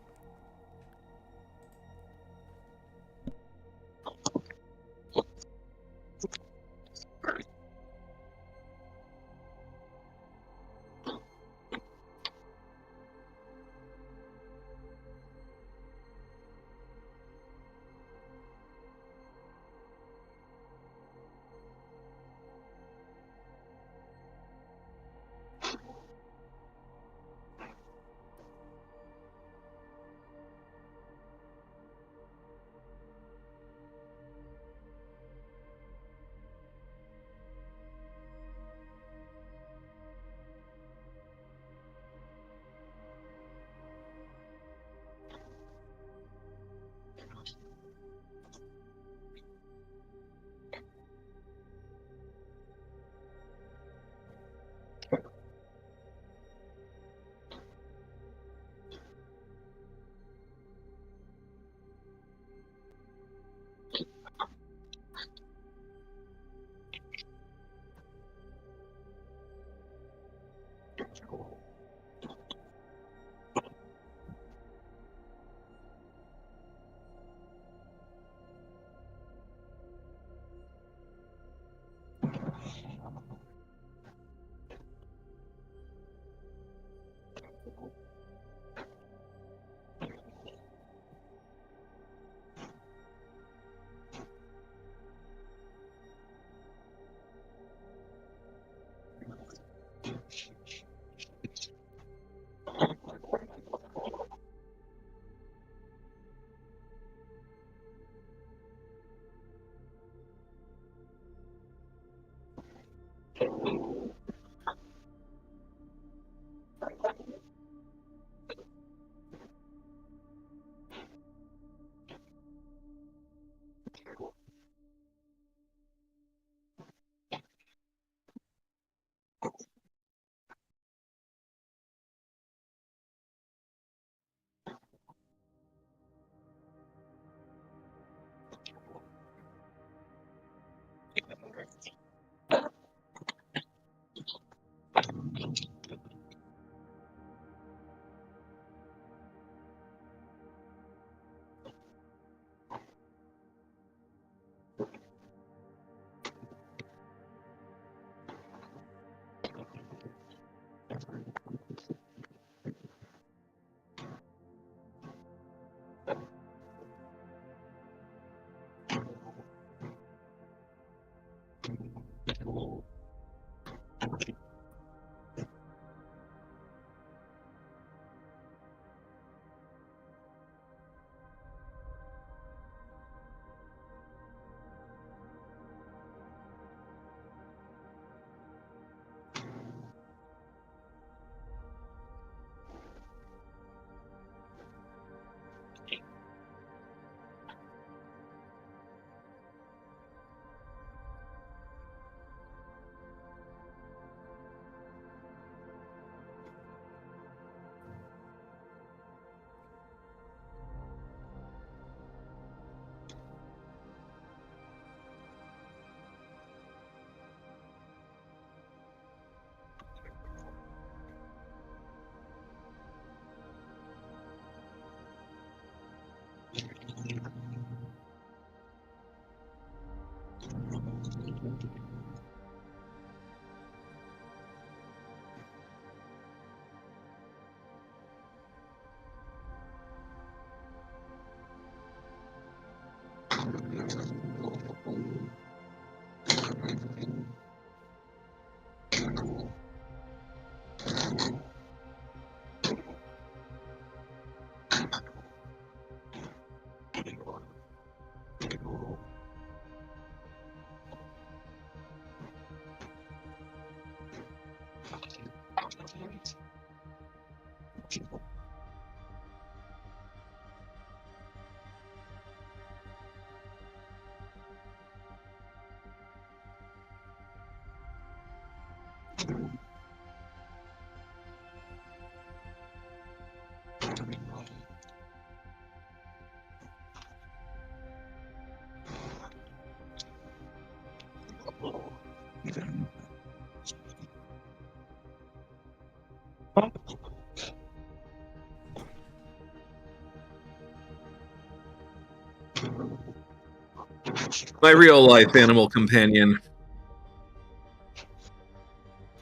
My real life animal companion.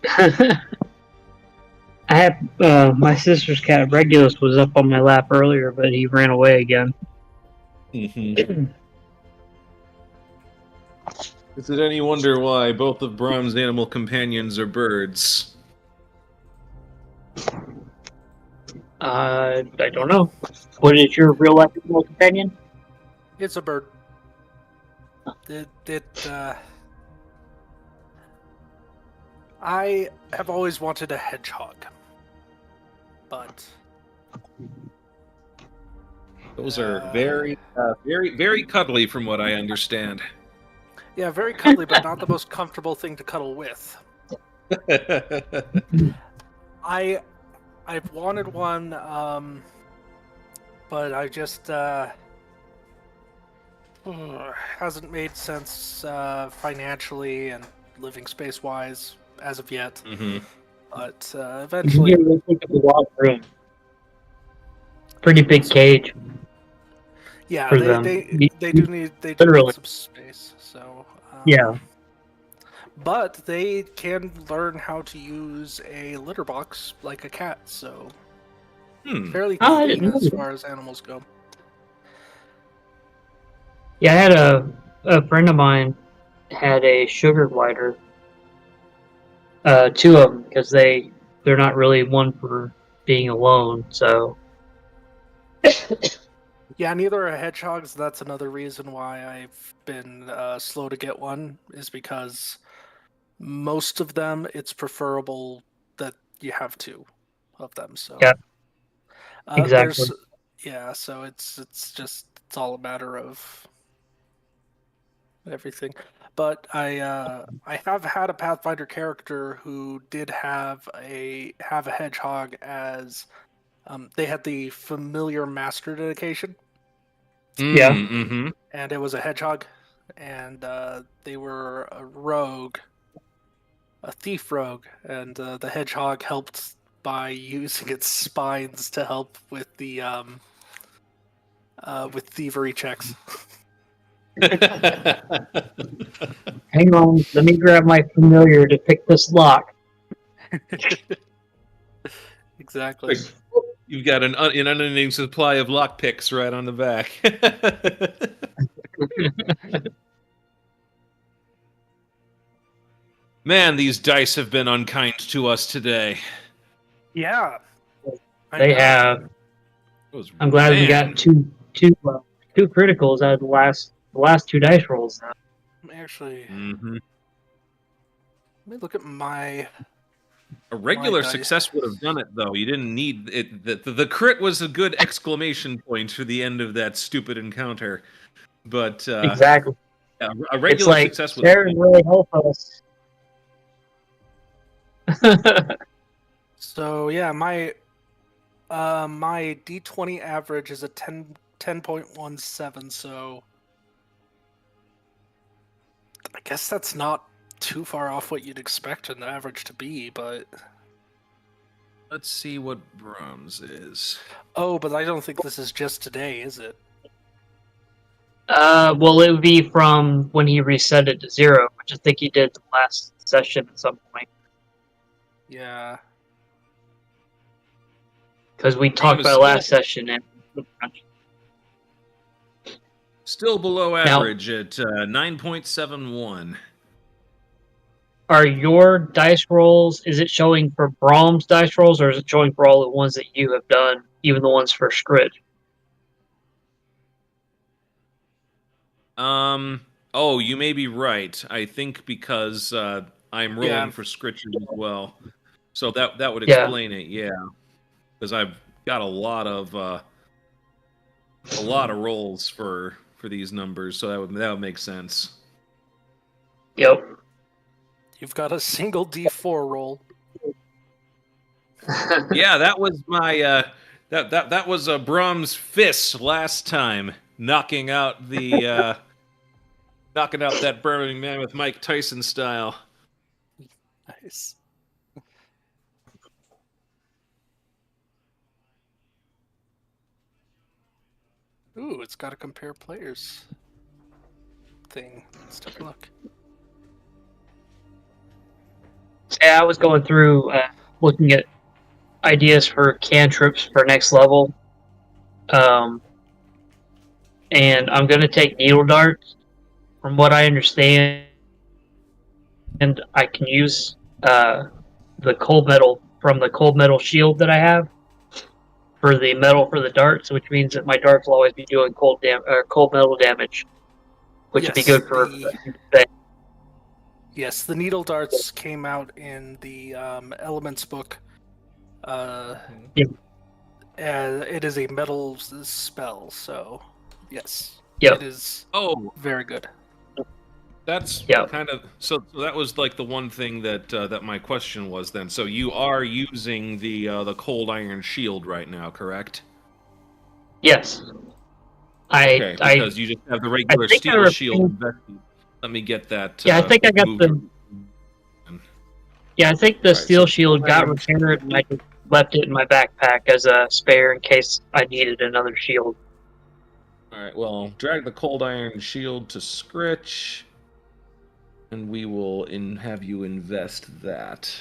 I had my sister's cat Regulus was up on my lap earlier, but he ran away again. Mm-hmm. Is it any wonder why both of Brom's animal companions are birds? I don't know. What is your real life animal companion? It's a bird. I have always wanted a hedgehog, but Those are very, very cuddly, from what I understand. yeah, very cuddly, but not the most comfortable thing to cuddle with. I've wanted one, but I just hasn't made sense financially and living space wise as of yet. Mm-hmm. But eventually, You think of a lot of room. Pretty big cage. yeah, for they them. they do need Literally. some space. So Yeah. but they can learn how to use a litter box like a cat. So fairly Oh, I clean didn't know as that. far as animals go. Yeah, I had a friend of mine had a sugar glider. Two of them, because they're not really one for being alone. So Yeah, neither are hedgehogs. That's another reason why I've been slow to get one, is because most of them, it's preferable that you have two of them. So yeah, exactly. so it's all a matter of everything. But I have had a Pathfinder character who did have a hedgehog as they had the familiar master dedication. Yeah. Mm-hmm. And it was a hedgehog, and they were a rogue, a thief rogue, and the hedgehog helped by using its spines to help with the with thievery checks. Hang on, let me grab my familiar to pick this lock. Exactly. Like, you've got an unending supply of lockpicks right on the back. Man, these dice have been unkind to us today. Yeah. They have. I'm glad we got two criticals out of the last two dice rolls. Actually, Mm-hmm. let me look at my. A regular dice. success would have done it, though. You didn't need it. The crit was a good exclamation point for the end of that stupid encounter. But Exactly. yeah, a regular It's like, success would Sharon really help us. So yeah, my D20 average is a 10.17. So I guess that's not too far off what you'd expect an average to be, but Let's see what Brom's is. oh, but I don't think this is just today, is it? Well, it would be from when he reset it to 0, which I think he did the last session at some point. Yeah. Because we talked about last session and Still below average at 9.71. Are your dice rolls, is it showing for Brom's dice rolls, or is it showing for all the ones that you have done, even the ones for Skritch? Oh, you may be right. I think because I'm rolling Yeah. for Skritch as well. So that would Yeah. explain it, yeah. Because I've got a lot of rolls for these numbers, so that would make sense. Yep. You've got a single D4 roll. Yeah, that was my that was Brom's fist last time, knocking out the knocking out that Birmingham man with Mike Tyson style. Nice. Ooh, it's got a compare players thing. Let's take a look. Yeah, I was going through looking at ideas for cantrips for next level. And I'm going to take needle darts. From what I understand, and I can use the cold metal from the cold metal shield that I have for the metal for the darts, which means that my darts will always be doing cold metal damage, which would be good for. Yes, the needle darts came out in the Elements book. It is a metal spell, so yes, it is. Oh, very good. That's kind of so. That was like the one thing that that my question was. Then, so you are using the cold iron shield right now, correct? Yes. Because you just have the regular steel shield. Let me get that. Yeah, I think I got the. Yeah, I think the steel shield got repaired, and I just left it in my backpack as a spare in case I needed another shield. All right. Well, drag the cold iron shield to Skritch, and we will have you invest that.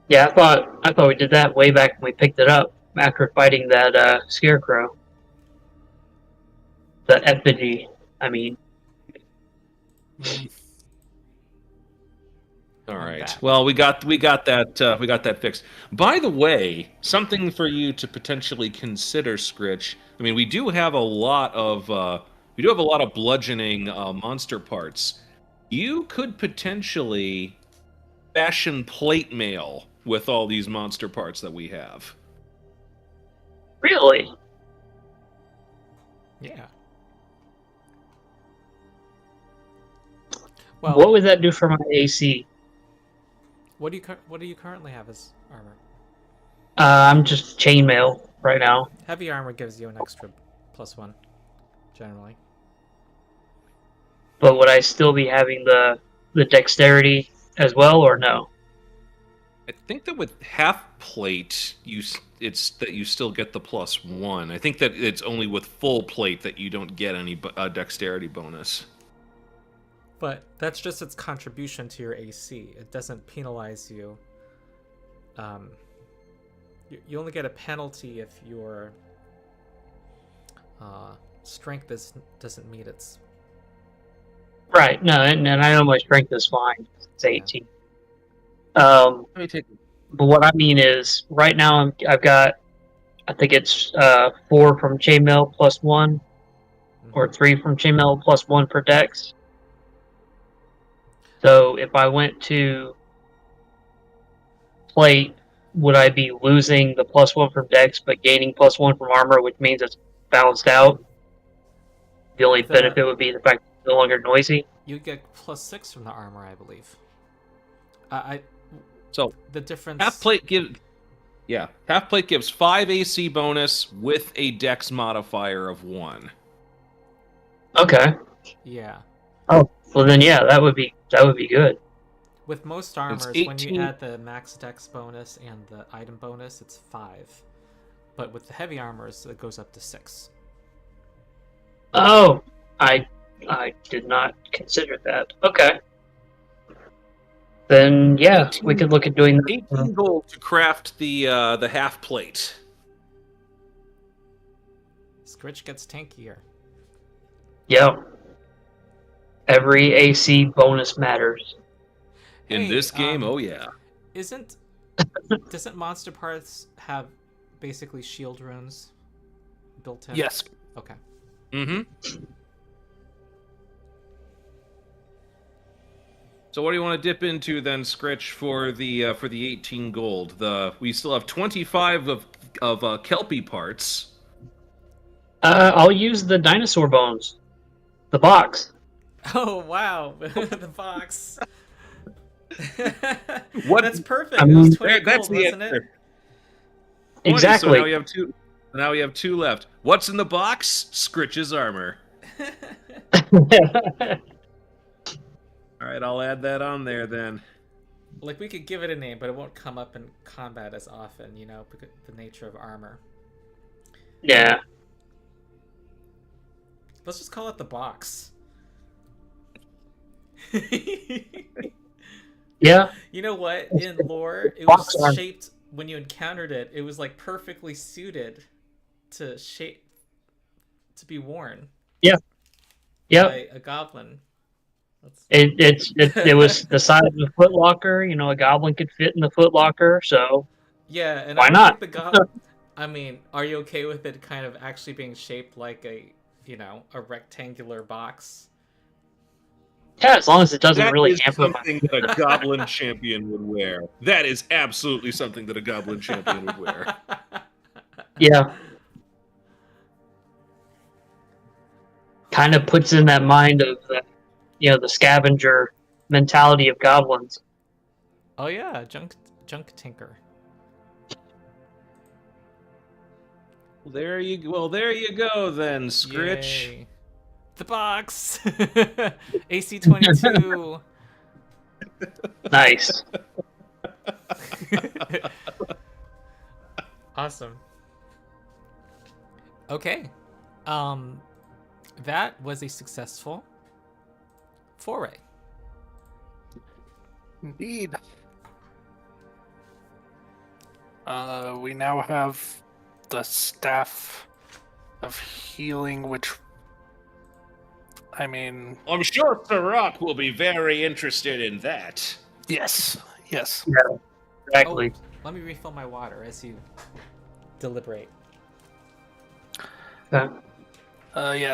Yeah, I thought we did that way back when we picked it up after fighting that scarecrow. The effigy, I mean. All right. Well, we got that fixed. By the way, something for you to potentially consider, Skritch. I mean, we do have a lot of bludgeoning monster parts. You could potentially fashion plate mail with all these monster parts that we have. Really? Yeah. Well, what would that do for my AC? What do you currently have as armor? I'm just chainmail right now. Heavy armor gives you an extra +1, generally. But would I still be having the dexterity as well, or no? I think that with half plate, it's that you still get the +1. I think that it's only with full plate that you don't get any dexterity bonus. But that's just its contribution to your AC. It doesn't penalize you. You only get a penalty if your strength doesn't meet its. Right. No, and I know my strength is fine. It's 18. Let me take. But what I mean is, right now I've got, I think it's 4 from chainmail +1, or 3 from chainmail +1 per dex. So if I went to plate, would I be losing the +1 from dex but gaining +1 from armor, which means it's balanced out? The only benefit would be the fact that it's no longer noisy. You'd get +6 from the armor, I believe. So the difference. Half plate gives 5 AC bonus with a dex modifier of 1. Okay. Yeah. Oh, well then, yeah, that would be good. With most armors, when you add the max dex bonus and the item bonus, it's 5. But with the heavy armors, it goes up to 6. Oh, I did not consider that. Okay. Then yeah, we could look at doing that. 18 gold to craft the half plate. Skritch gets tankier. Yep. Every AC bonus matters. In Hey, this game, oh yeah. Doesn't Monster Parts have basically shield runes built in? Yes. Okay. Mm-hmm. So what do you want to dip into then, Skritch, for the 18 gold? We still have 25 of Kelpie parts. I'll use the dinosaur bones. The box. Oh wow, the box. What? That's perfect. I It mean, was 20 That's gold, the wasn't answer. it? 20, Exactly. So now we have two. Now we have two left. What's in the box? Skritch's armor. All right, I'll add that on there then. Like, we could give it a name, but it won't come up in combat as often, you know, because the nature of armor. Yeah. Let's just call it the box. Yeah. You know what? In lore, it Box was armor. shaped, when you encountered it, it was like perfectly suited to be worn Yep. by a goblin. It was the size of a foot locker. You know, a goblin could fit in the foot locker, so Yeah, and why I don't not? think the goblin. I mean, are you okay with it kind of actually being shaped like a rectangular box? Yeah, as long as it doesn't That really is hamper my. something that a goblin champion would wear. That is absolutely something that a goblin champion would wear. Yeah. Kind of puts in that mind of the scavenger mentality of goblins. Oh yeah, junk tinker. Well, there you go then, Skritch. Yay. The box. AC 22. Nice. Awesome. Okay. That was a successful foray. Indeed. We now have the staff of healing, which, I mean, I'm sure Sarakk will be very interested in that. yes. Exactly. Oh, let me refill my water as you deliberate. Okay. That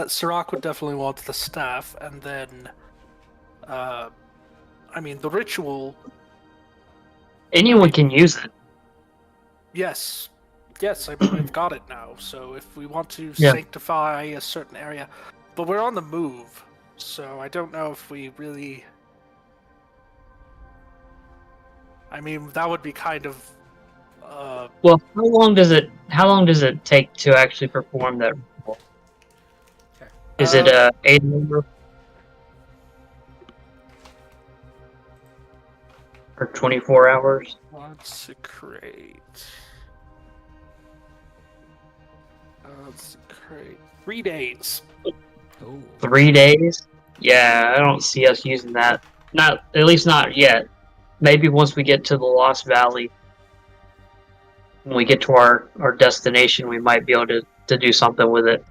Sarakk would definitely want the staff, and then, the ritual. Anyone can use it. Yes, we've got it now. So if we want to Yeah. sanctify a certain area, but we're on the move, so I don't know if we really. I mean, that would be kind of. Well, how long does it take to actually perform that ritual? Okay. Is it 8 hour or 24 hours? Consecrate. Consecrate. 3 days. Oh. 3 days? Yeah, I don't see us using that. Not at least not yet. Maybe once we get to the Lost Valley, when we get to our destination, we might be able to do something with it.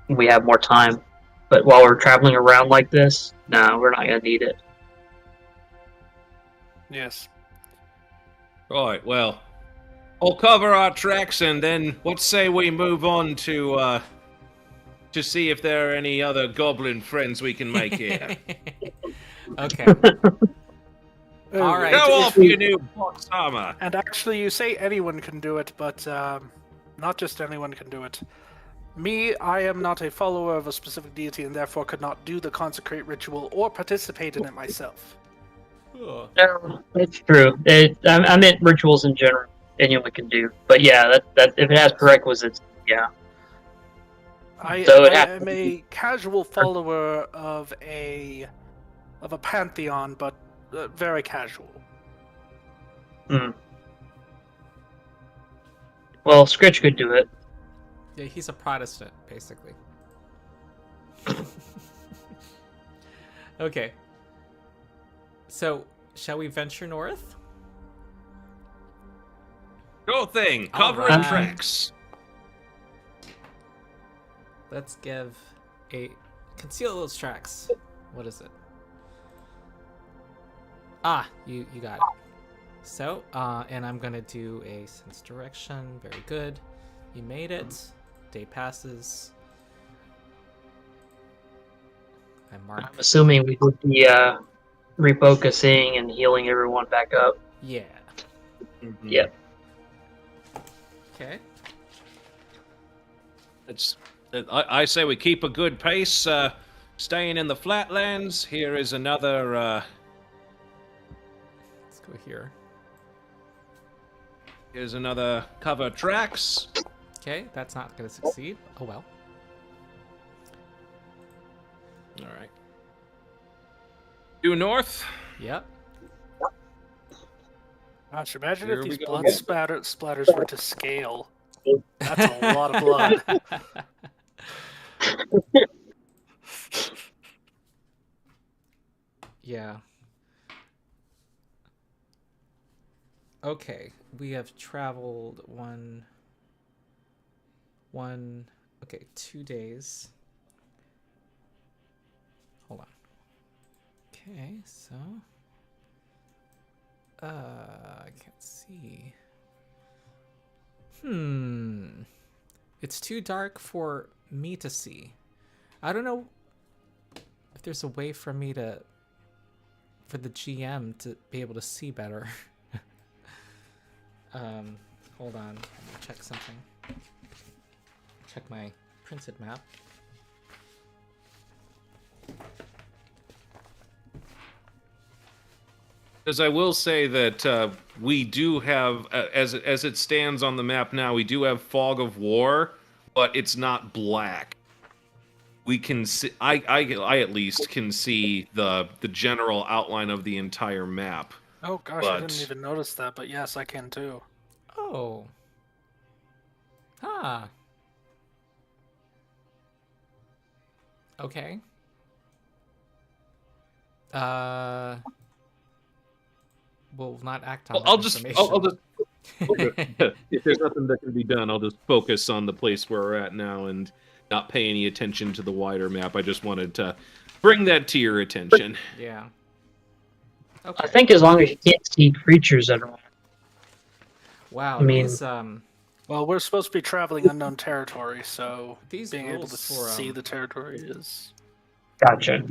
When we have more time. But while we're traveling around like this, no, we're not gonna need it. Yes. Right, well, I'll cover our tracks and then let's say we move on to see if there are any other goblin friends we can make here. Okay. All right. Go off, you new box armor. And actually, you say anyone can do it, but not just anyone can do it. Me, I am not a follower of a specific deity and therefore could not do the consecrate ritual or participate in it myself. Ugh. No, it's true. I meant rituals in general. Anyone can do, but yeah, that if it has prerequisites, yeah. I So it am a casual follower of a pantheon, but very casual. Hmm. Well, Skritch could do it. Yeah, he's a Protestant, basically. Okay. So, shall we venture north? Go thing, All cover right. tracks. let's give a conceal those tracks. What is it? Ah, you got it. So, and I'm gonna do a sense direction. Very good. You made it. Day passes. I mark. I'm assuming we would be refocusing and healing everyone back up. Yeah. Mhm. Yep. Okay. I say we keep a good pace, staying in the flatlands. Here is another. Let's go here. Here's another cover tracks. Okay, that's not gonna succeed. Oh well. All right. Due north. Yep. Gosh, imagine Here if we these go blood again. splatters were to scale. That's a lot of blood. Yeah. Okay, we have traveled okay, 2 days. Hold on. Okay, so I can't see. It's too dark for me to see. I don't know if there's a way for me to, for the GM to be able to see better. Hold on, let me check something. Check my printed map. As I will say that we do have, as it stands on the map now, we do have fog of war, but it's not black. We can see. I at least can see the general outline of the entire map. Oh gosh, I But- didn't even notice that, but yes, I can too. Oh. Ah. Okay. We'll not act on that I'll just information. if there's nothing that can be done, I'll just focus on the place where we're at now and not pay any attention to the wider map. I just wanted to bring that to your attention. Yeah. I Okay. think as long as you can't see creatures that are. Wow. I mean- these Well, we're supposed to be traveling unknown territory, so these being able to rules for see the territory is. Gotcha.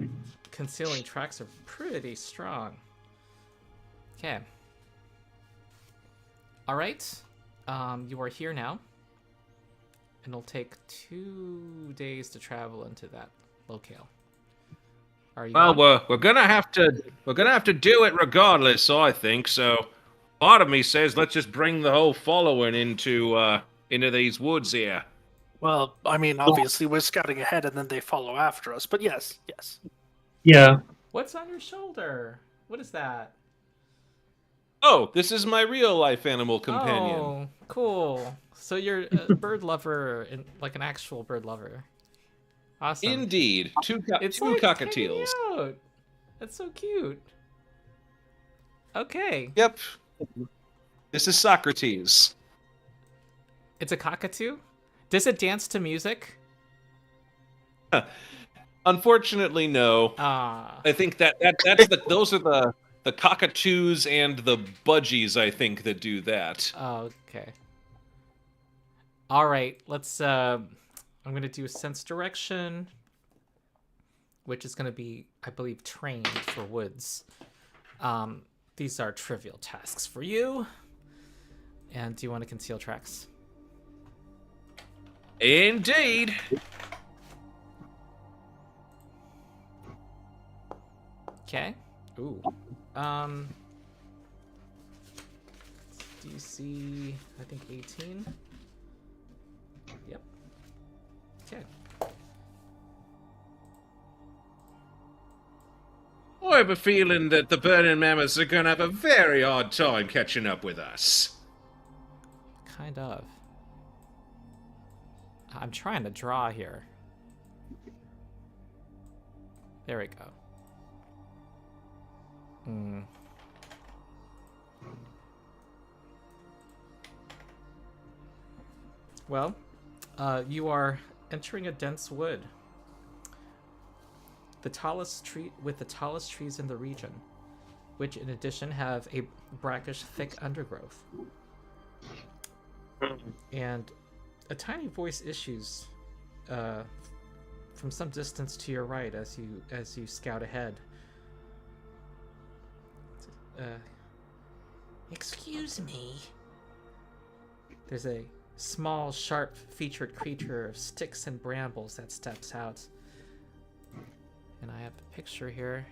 concealing tracks are pretty strong. Okay. All right. You are here now. And it'll take 2 days to travel into that locale. Are you? Well, on? we're gonna have to do it regardless. I think so. Part of me says let's just bring the whole following into these woods here. Well, I mean, obviously we're scouting ahead, and then they follow after us. But yes. Yeah. What's on your shoulder? What is that? Oh, this is my real life animal companion. Oh, cool. So you're a bird lover, like an actual bird lover. Awesome. Indeed, two It's two like cockatiels. hanging out. That's so cute. Okay. Yep. This is Socrates. It's a cockatoo? Does it dance to music? Unfortunately, no. Ah. I think those are the cockatoos and the budgies, I think, that do that. Oh, okay. All right, let's I'm going to do sense direction, which is going to be, I believe, trained for woods. These are trivial tasks for you. And do you want to conceal tracks? Indeed. Okay. Ooh. DC, I think 18. Yep. Okay. I have a feeling that the burning mammoths are gonna have a very hard time catching up with us. Kind of. I'm trying to draw here. There we go. Well, you are entering a dense wood. The tallest tree with the tallest trees in the region, which in addition have a brackish, thick undergrowth. And a tiny voice issues from some distance to your right as you scout ahead. Excuse me. There's a small, sharp-featured creature of sticks and brambles that steps out. And I have the picture here.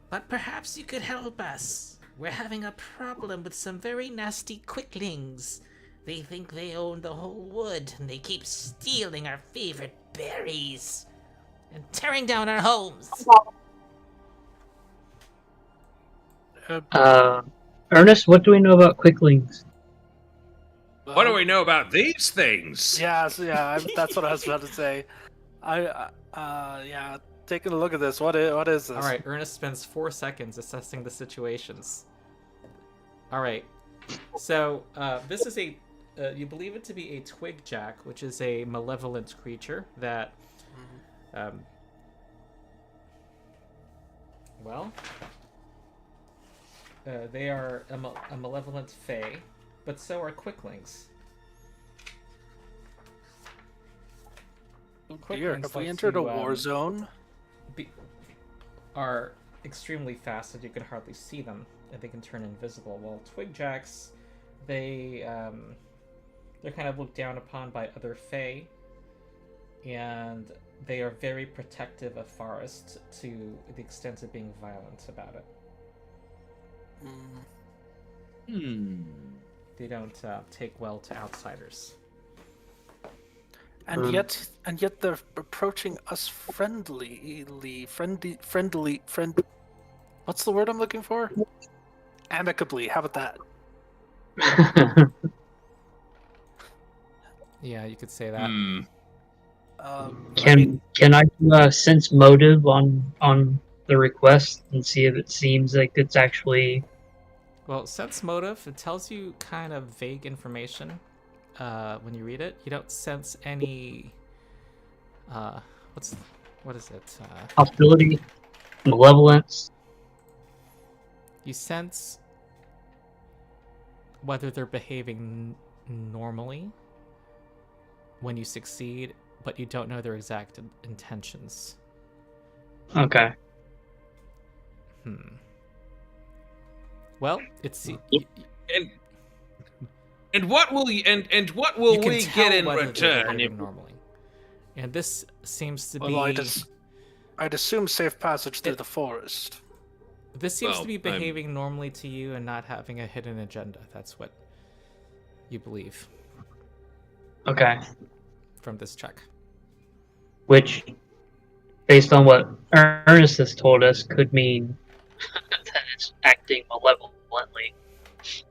But perhaps you could help us. We're having a problem with some very nasty quicklings. They think they own the whole wood, and they keep stealing our favorite berries and tearing down our homes. Ernest, what do we know about quicklings? What do we know about these things? Yeah, that's what I was about to say. Taking a look at this. What is this? All right, Ernest spends 4 seconds assessing the situations. All right, so this is you believe it to be a twig jack, which is a malevolent creature that, they are a malevolent fae, but so are quicklings. Dear, have we entered a war zone? Are extremely fast, and you can hardly see them, and they can turn invisible. While twig jacks, they're kind of looked down upon by other fae, and they are very protective of forest to the extent of being violent about it. They don't take well to outsiders. And yet they're approaching us friendly. What's the word I'm looking for? Amicably. How about that? Yeah, you could say that. Can I do a sense motive on the request and see if it seems like it's actually... Well, sense motive, it tells you kind of vague information when you read it. You don't sense any... what is it? Hostility, malevolence. You sense whether they're behaving normally when you succeed, but you don't know their exact intentions. Okay. Well, it's and what will we get in return? Normally, and this seems to be. Well, I'd assume safe passage through the forest. This seems to be behaving normally to you and not having a hidden agenda. That's what you believe. Okay. From this check. Which, based on what Ernest has told us, could mean that it's acting malevolently.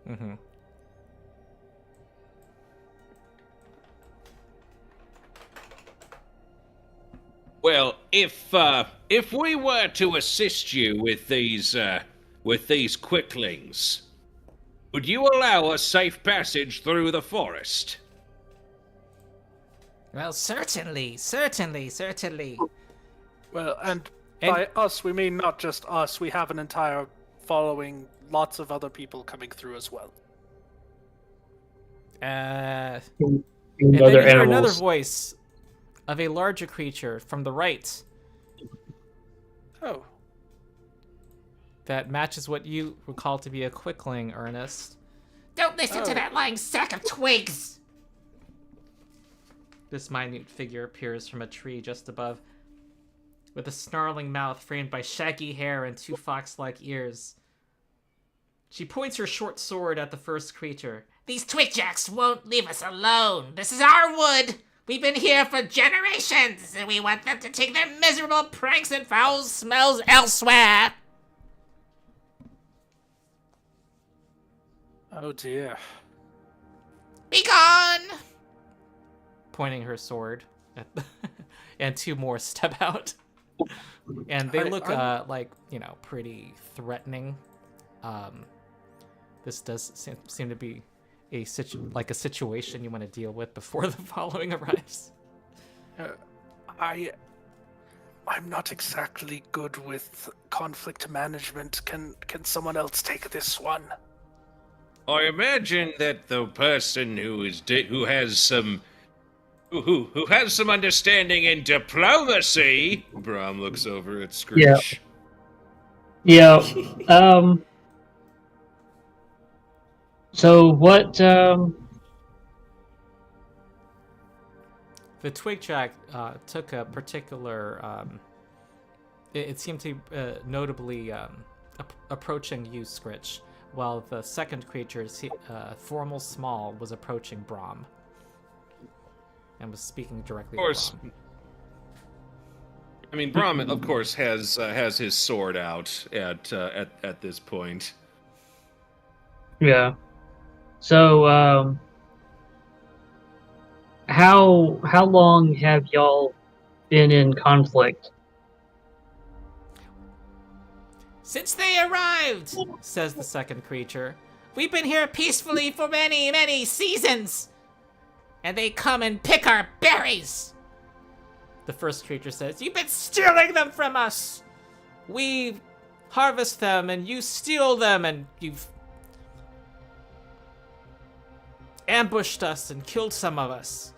Mm-hmm. Well, if we were to assist you with these quicklings, would you allow us safe passage through the forest? Well, certainly. Well, and by us, we mean not just us. We have an entire following, lots of other people coming through as well. And Other then you hear animals. another voice of a larger creature from the right. Oh. That matches what you recall to be a quickling, Ernest. Don't listen to that lying sack of twigs! This minute figure appears from a tree just above, with a snarling mouth framed by shaggy hair and 2 fox-like ears. She points her short sword at the first creature. These twigjacks won't leave us alone. This is our wood. We've been here for generations, and we want them to take their miserable pranks and foul smells elsewhere. Oh dear. Be gone! Pointing her sword at and 2 more step out. And they look like, pretty threatening. this does seem to be a situation you want to deal with before the following arrives. I'm not exactly good with conflict management. Can someone else take this one? I imagine that the person who has some understanding in diplomacy. Brom looks over at Skritch. Yeah. So what? The Twigjack took a particular. It seemed to be notably approaching you, Skritch, while the second creature, Formal Small, was approaching Brom and was speaking directly. Of course. To Brom. I mean, Brom, of course, has his sword out at this point. Yeah. So, how long have y'all been in conflict? Since they arrived, says the second creature. We've been here peacefully for many, many seasons. And they come and pick our berries. The first creature says, you've been stealing them from us. We harvest them and you steal them, and you've ambushed us and killed some of us.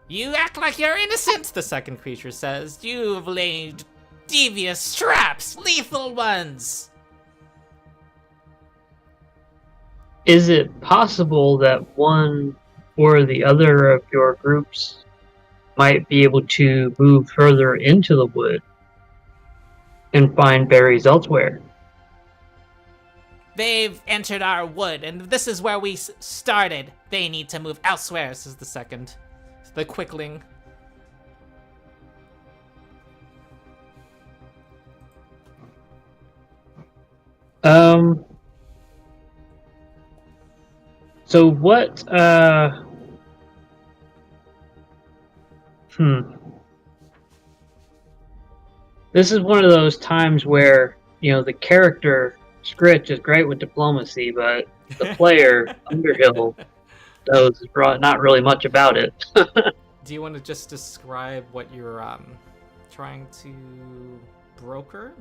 You act like you're innocent, the second creature says. You've laid devious traps, lethal ones. Is it possible that one or the other of your groups might be able to move further into the wood and find berries elsewhere? They've entered our wood, and this is where we started. They need to move elsewhere, says the second. The quickling. So what, This is one of those times where, the character, Skritch, is great with diplomacy, but the player, Underhill, knows not really much about it. Do you want to just describe what you're trying to broker?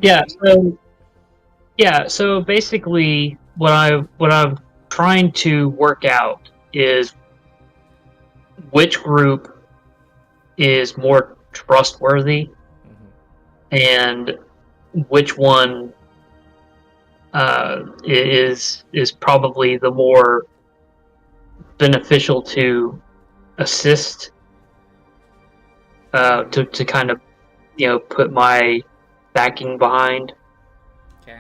So basically what I'm trying to work out is which group is more trustworthy, and which one is probably the more beneficial to assist, to kind of put my backing behind. Okay.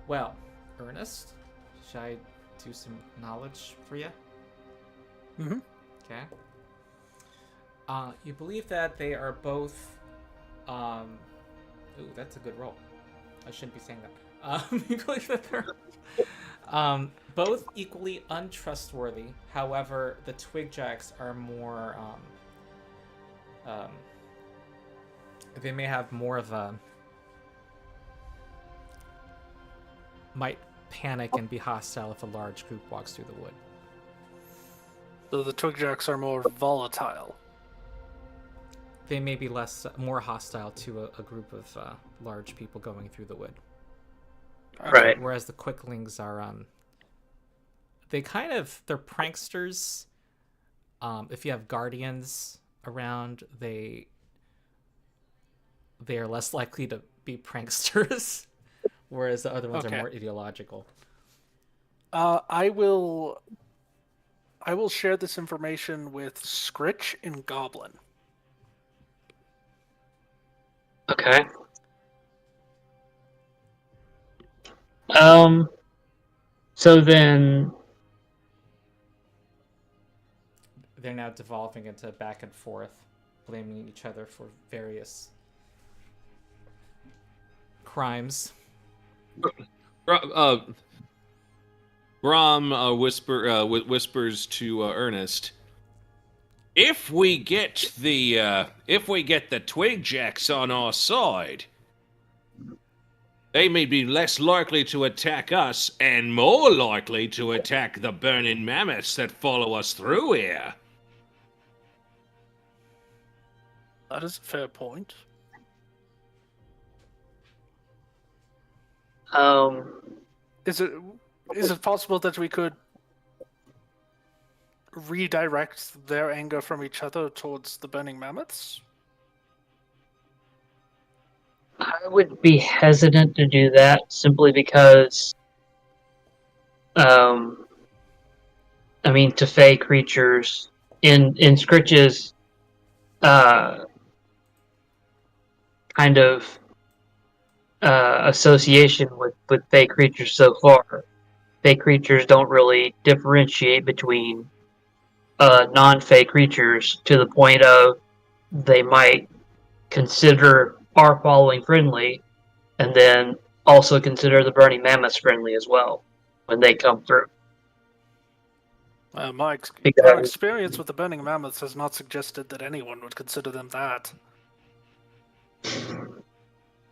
Well, Ernest, should I do some knowledge for you? Mm-hmm. Okay. You believe that they are both. Ooh, that's a good roll. I shouldn't be saying that. You believe that they're both equally untrustworthy. However, the Twigjacks are more. They may have more of a. Might panic and be hostile if a large group walks through the wood. So the Twigjacks are more volatile. They may be more hostile to a group of large people going through the wood. Right. Whereas the quicklings are, they're pranksters. If you have guardians around, they are less likely to be pranksters, whereas the other ones are more ideological. I will share this information with Skritch and Goblin. Okay. So then they're now devolving into back and forth, blaming each other for various crimes. Brom whispers to Ernest, if we get the twig jacks on our side, they may be less likely to attack us and more likely to attack the burning mammoths that follow us through here. That is a fair point. Is it possible that we could redirect their anger from each other towards the burning mammoths? I would be hesitant to do that simply because, I mean, to fey creatures in Skritch's kind of association with fey creatures so far, fey creatures don't really differentiate between non-fey creatures to the point of they might consider our following friendly, and then also consider the burning mammoths friendly as well when they come through. My experience with the burning mammoths has not suggested that anyone would consider them that.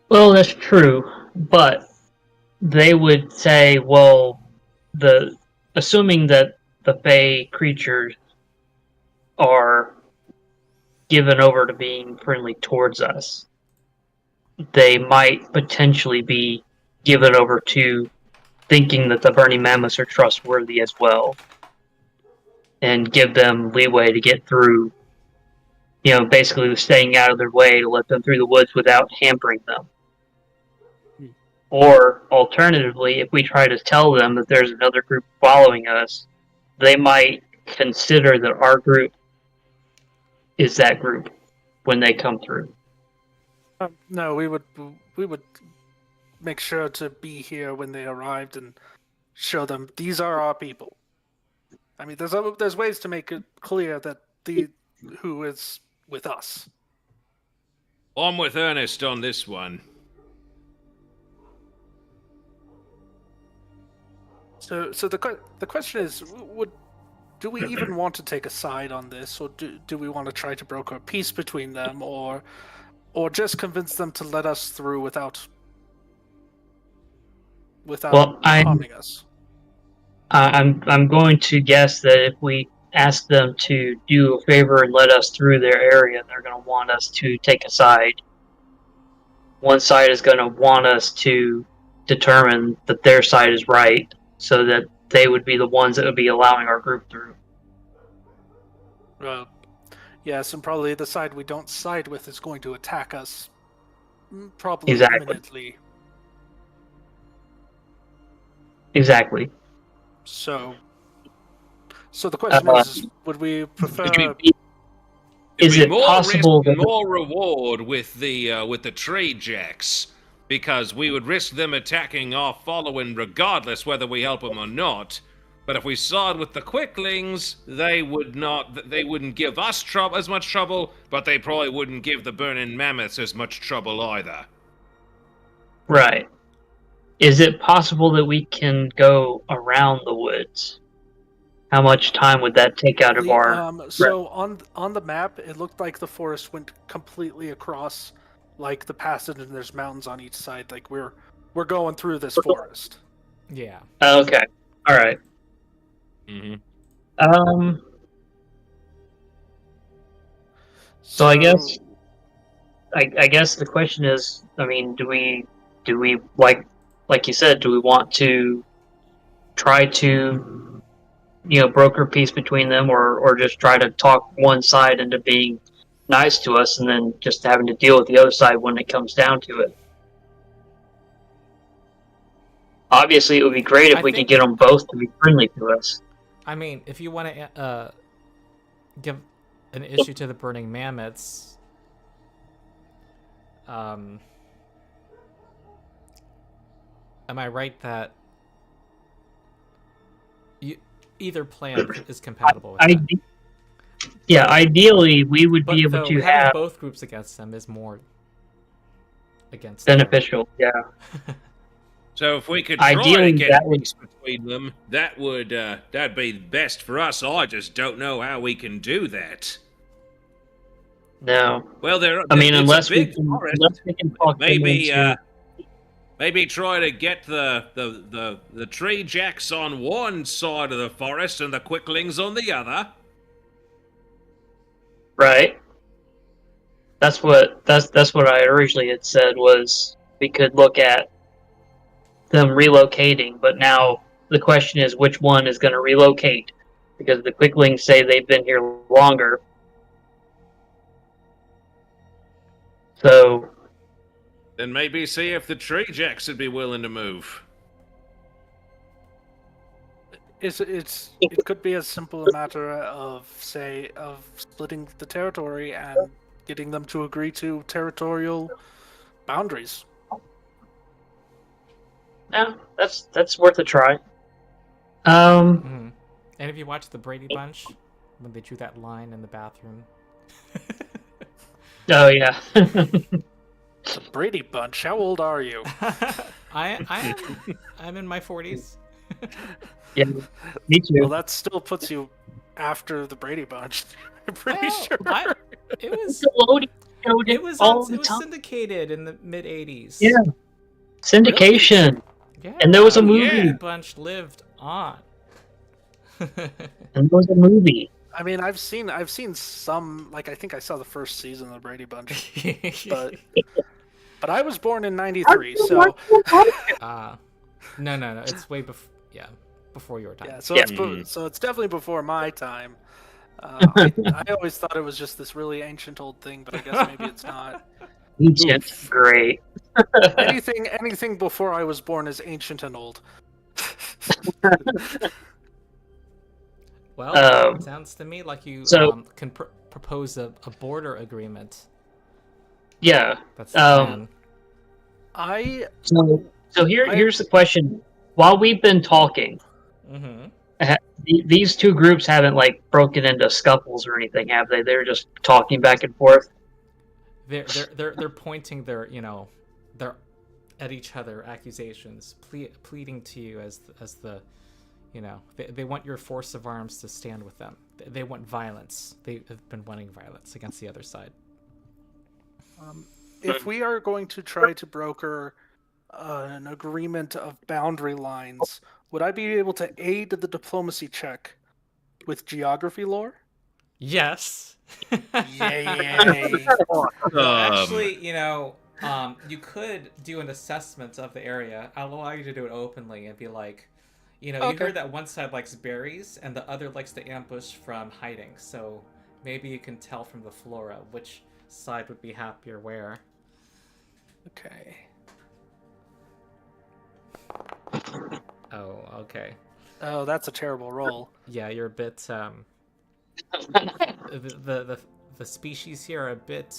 Well, that's true, but they would say, well, assuming that the fey creatures are given over to being friendly towards us, they might potentially be given over to thinking that the burning mammoths are trustworthy as well, and give them leeway to get through, basically staying out of their way to let them through the woods without hampering them. Or, alternatively, if we try to tell them that there's another group following us, they might consider that our group is that group when they come through. No, we would make sure to be here when they arrived and show them these are our people. I mean, there's ways to make it clear that who is with us. I'm with Ernest on this one. So the question is, do we even want to take a side on this, or do we want to try to broker a peace between them, or just convince them to let us through without harming us? I'm going to guess that if we ask them to do a favor and let us through their area, they're going to want us to take a side. One side is going to want us to determine that their side is right, so that they would be the ones that would be allowing our group through. Yes, and probably the side we don't side with is going to attack us. Probably imminently. Exactly. So the question is, would we prefer? Is it possible that more reward with the trade jacks? Because we would risk them attacking our following regardless whether we help them or not. But if we side with the quicklings, they wouldn't give us as much trouble, but they probably wouldn't give the burning mammoths as much trouble either. Right. Is it possible that we can go around the woods? How much time would that take out of our... So on the map, it looked like the forest went completely across, like the passage, and there's mountains on each side. Like we're going through this forest. Yeah. Okay. All right. Mm-hmm. So I guess the question is, I mean, do we like you said, do we want to try to broker peace between them, or just try to talk one side into being nice to us and then just having to deal with the other side when it comes down to it? Obviously, it would be great if we could get them both to be friendly to us. I mean, if you want to give an issue to the burning mammoths, am I right that either plan is compatible with that? Yeah, ideally we would be able to have both groups against them is more against beneficial. them. Yeah. So if we could try Ideally, to get that a would- peace between them, that'd be best for us. I just don't know how we can do that. No. Well, I mean, it's unless a we big can, forest. unless we can talk them Maybe into. maybe try to get the tree jacks on one side of the forest and the quicklings on the other. Right. That's what I originally had said was we could look at them relocating, but now the question is which one is going to relocate, because the quicklings say they've been here longer. So Then maybe see if the tree jacks would be willing to move. It could be as simple a matter of splitting the territory and getting them to agree to territorial boundaries. yeah, that's worth a try. And if you watch the Brady Bunch, when they drew that line in the bathroom. Oh yeah. The Brady Bunch. How old are you? I'm in my 40s. Yeah, me too. Well, that still puts you after the Brady Bunch. I'm pretty Well, sure. It was It was syndicated in the mid 80s. Yeah. Syndication. Yeah, And there was a the movie. Brady Bunch lived on. And there was a movie. I mean, I've seen some. Like, I think I saw the first season of the Brady Bunch, but I was born in '93, so no, it's way before. Yeah, before your time. yeah. So Yeah. it's definitely before my time. I always thought it was just this really ancient old thing, but I guess maybe it's not. Ancient. Great. Anything before I was born is ancient and old. Well, it sounds to me like you can propose a border agreement. Yeah. That's the plan. So here's the question. While we've been talking, these two groups haven't like broken into scuffles or anything, have they? They're just talking back and forth. They're pointing their at each other accusations, pleading to you as the they want your force of arms to stand with them. They want violence. They have been wanting violence against the other side. If we are going to try to broker an agreement of boundary lines, would I be able to aid the diplomacy check with geography lore? Yes. Yay! Actually, you could do an assessment of the area. I'll allow you to do it openly and be like, you heard that one side likes berries and the other likes to ambush from hiding. So maybe you can tell from the flora which side would be happier where. Okay. Oh, okay. Oh, that's a terrible roll. Yeah, you're a bit the species here are a bit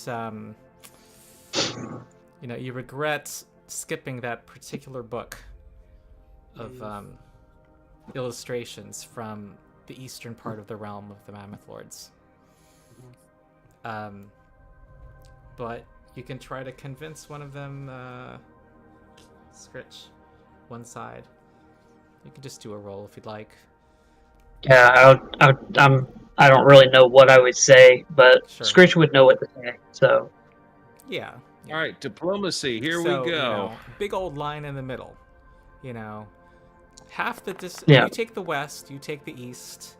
you regret skipping that particular book of illustrations from the eastern part of the realm of the Mammoth Lords. But you can try to convince one of them, Skritch, one side. You can just do a roll if you'd like. Yeah, I don't really know what I would say, but Sure. Skritch would know what to say. So Yeah. All right, diplomacy. Here So, we go. Big old line in the middle. Half the Yeah. You take the west, you take the east.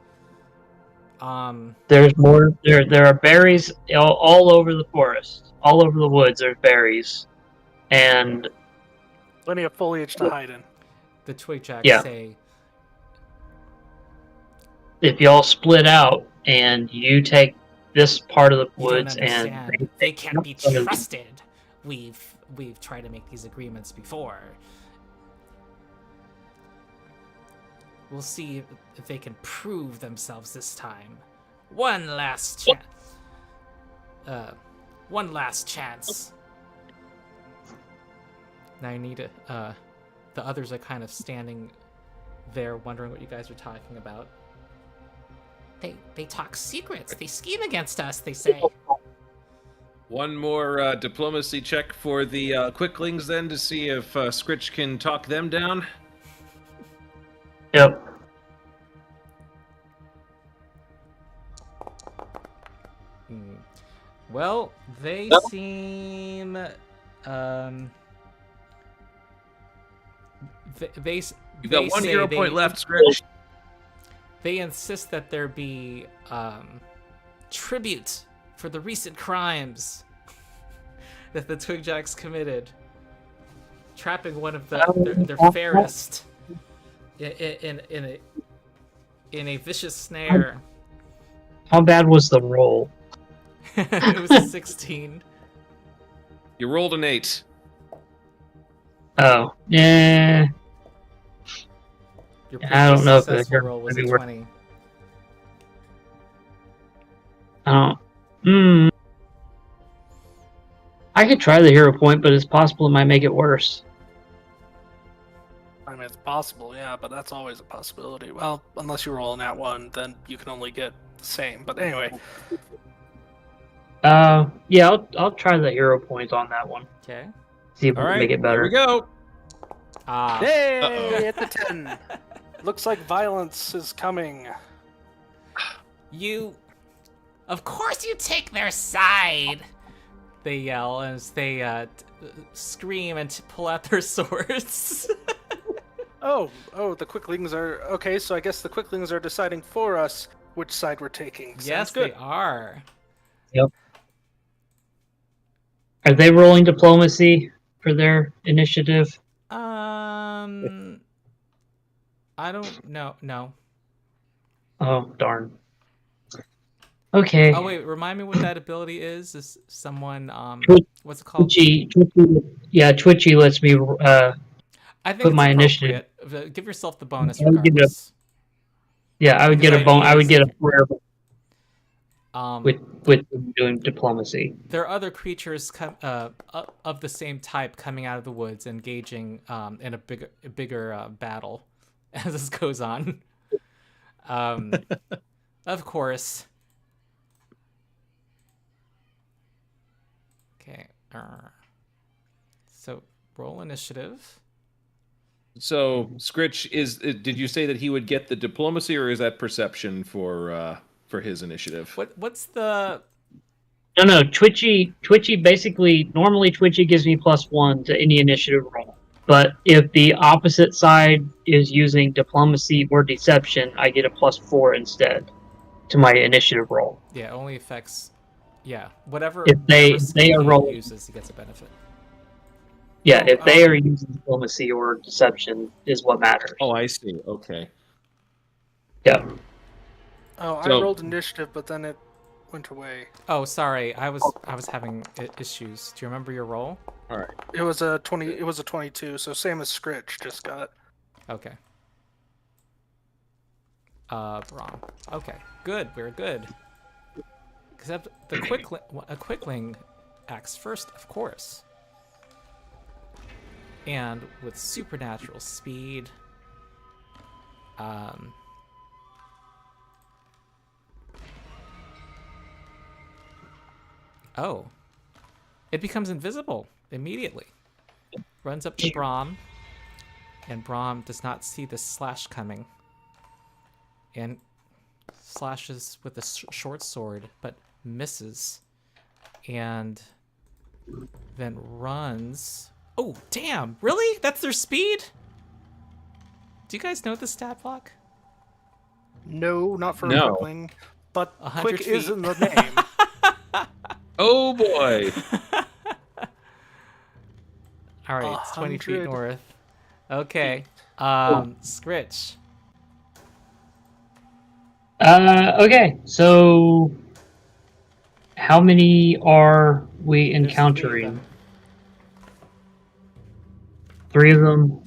there's more. There are berries all over the forest, all over the woods. There's berries, and Plenty of foliage to hide in. The twig jacks Yeah. say, if y'all split out and you take this part of the "You don't woods understand. and They can't be trusted. We've tried to make these agreements before. We'll see if they can prove themselves this time. One last chance. One last chance." Now you need to. The others are kind of standing there, wondering what you guys are talking about. They talk secrets. They scheme against us. They say. One more diplomacy check for the quicklings, then, to see if Skritch can talk them down. Yep. Well, they seem You've got one hero point left, Skritch. They insist that there be tribute for the recent crimes that the Twigjacks committed, trapping one of their fairest in a vicious snare. How bad was the roll? It was a 16. You rolled an 8. Oh, yeah. Your I don't know if the successful roll was a 20. I don't. I could try the hero point, but it's possible it might make it worse. I mean, it's possible, yeah, but that's always a possibility. Well, unless you roll an at one, then you can only get the same. But anyway, yeah, I'll try the hero point on that one. Okay. See if we can make it better. Here we go. yay! Uh-oh. At the 10. Looks like violence is coming. Of course you take their side! They yell as they scream and pull out their swords. Oh, the quicklings are... Okay, so I guess the quicklings are deciding for us which side we're taking. Sounds Yes, good. they are. Yep. Are they rolling diplomacy for their initiative? I don't know. No. Oh, darn. Okay. Oh wait, remind me what that ability is. Is someone what's it called? Twitchy lets me I think put it's my appropriate. initiative. Give yourself the bonus I would get a- regardless. I would get a bone. I would get a prayer Um, with doing diplomacy. there are other creatures of the same type coming out of the woods, engaging in a bigger battle as this goes on. Of course. Okay. So roll initiative. So, Skritch, did you say that he would get the diplomacy, or is that perception for his initiative? What's the... No. Twitchy basically, normally Twitchy gives me +1 to any initiative roll. But if the opposite side is using diplomacy or deception, I get a +4 instead to my initiative roll. Yeah, it only affects... Yeah, whatever If they skill are he rolling. uses, he gets a benefit. Yeah, if they are using diplomacy or deception is what matters. Oh, I see. Okay. Yeah. Oh, So- I rolled initiative, but then it went away. Oh, sorry. I was having issues. Do you remember your roll? All right. It was a 20. It was a 22. So same as Skritch just got. Okay. Brom. Okay, good. We're good. Except a quickling acts first, of course. And with supernatural speed, oh, it becomes invisible immediately. Runs up to Brom, and Brom does not see the slash coming, and slashes with a short sword, but misses, and then runs. Oh, damn! Really? That's their speed? Do you guys know the stat block? No, not for No. a quickling, but 100 quick is feet. in the name. Oh boy. All right, it's 20 feet 100 north. Okay. Skritch. Okay, so how many are we There's encountering? 3 of them. 3 of them.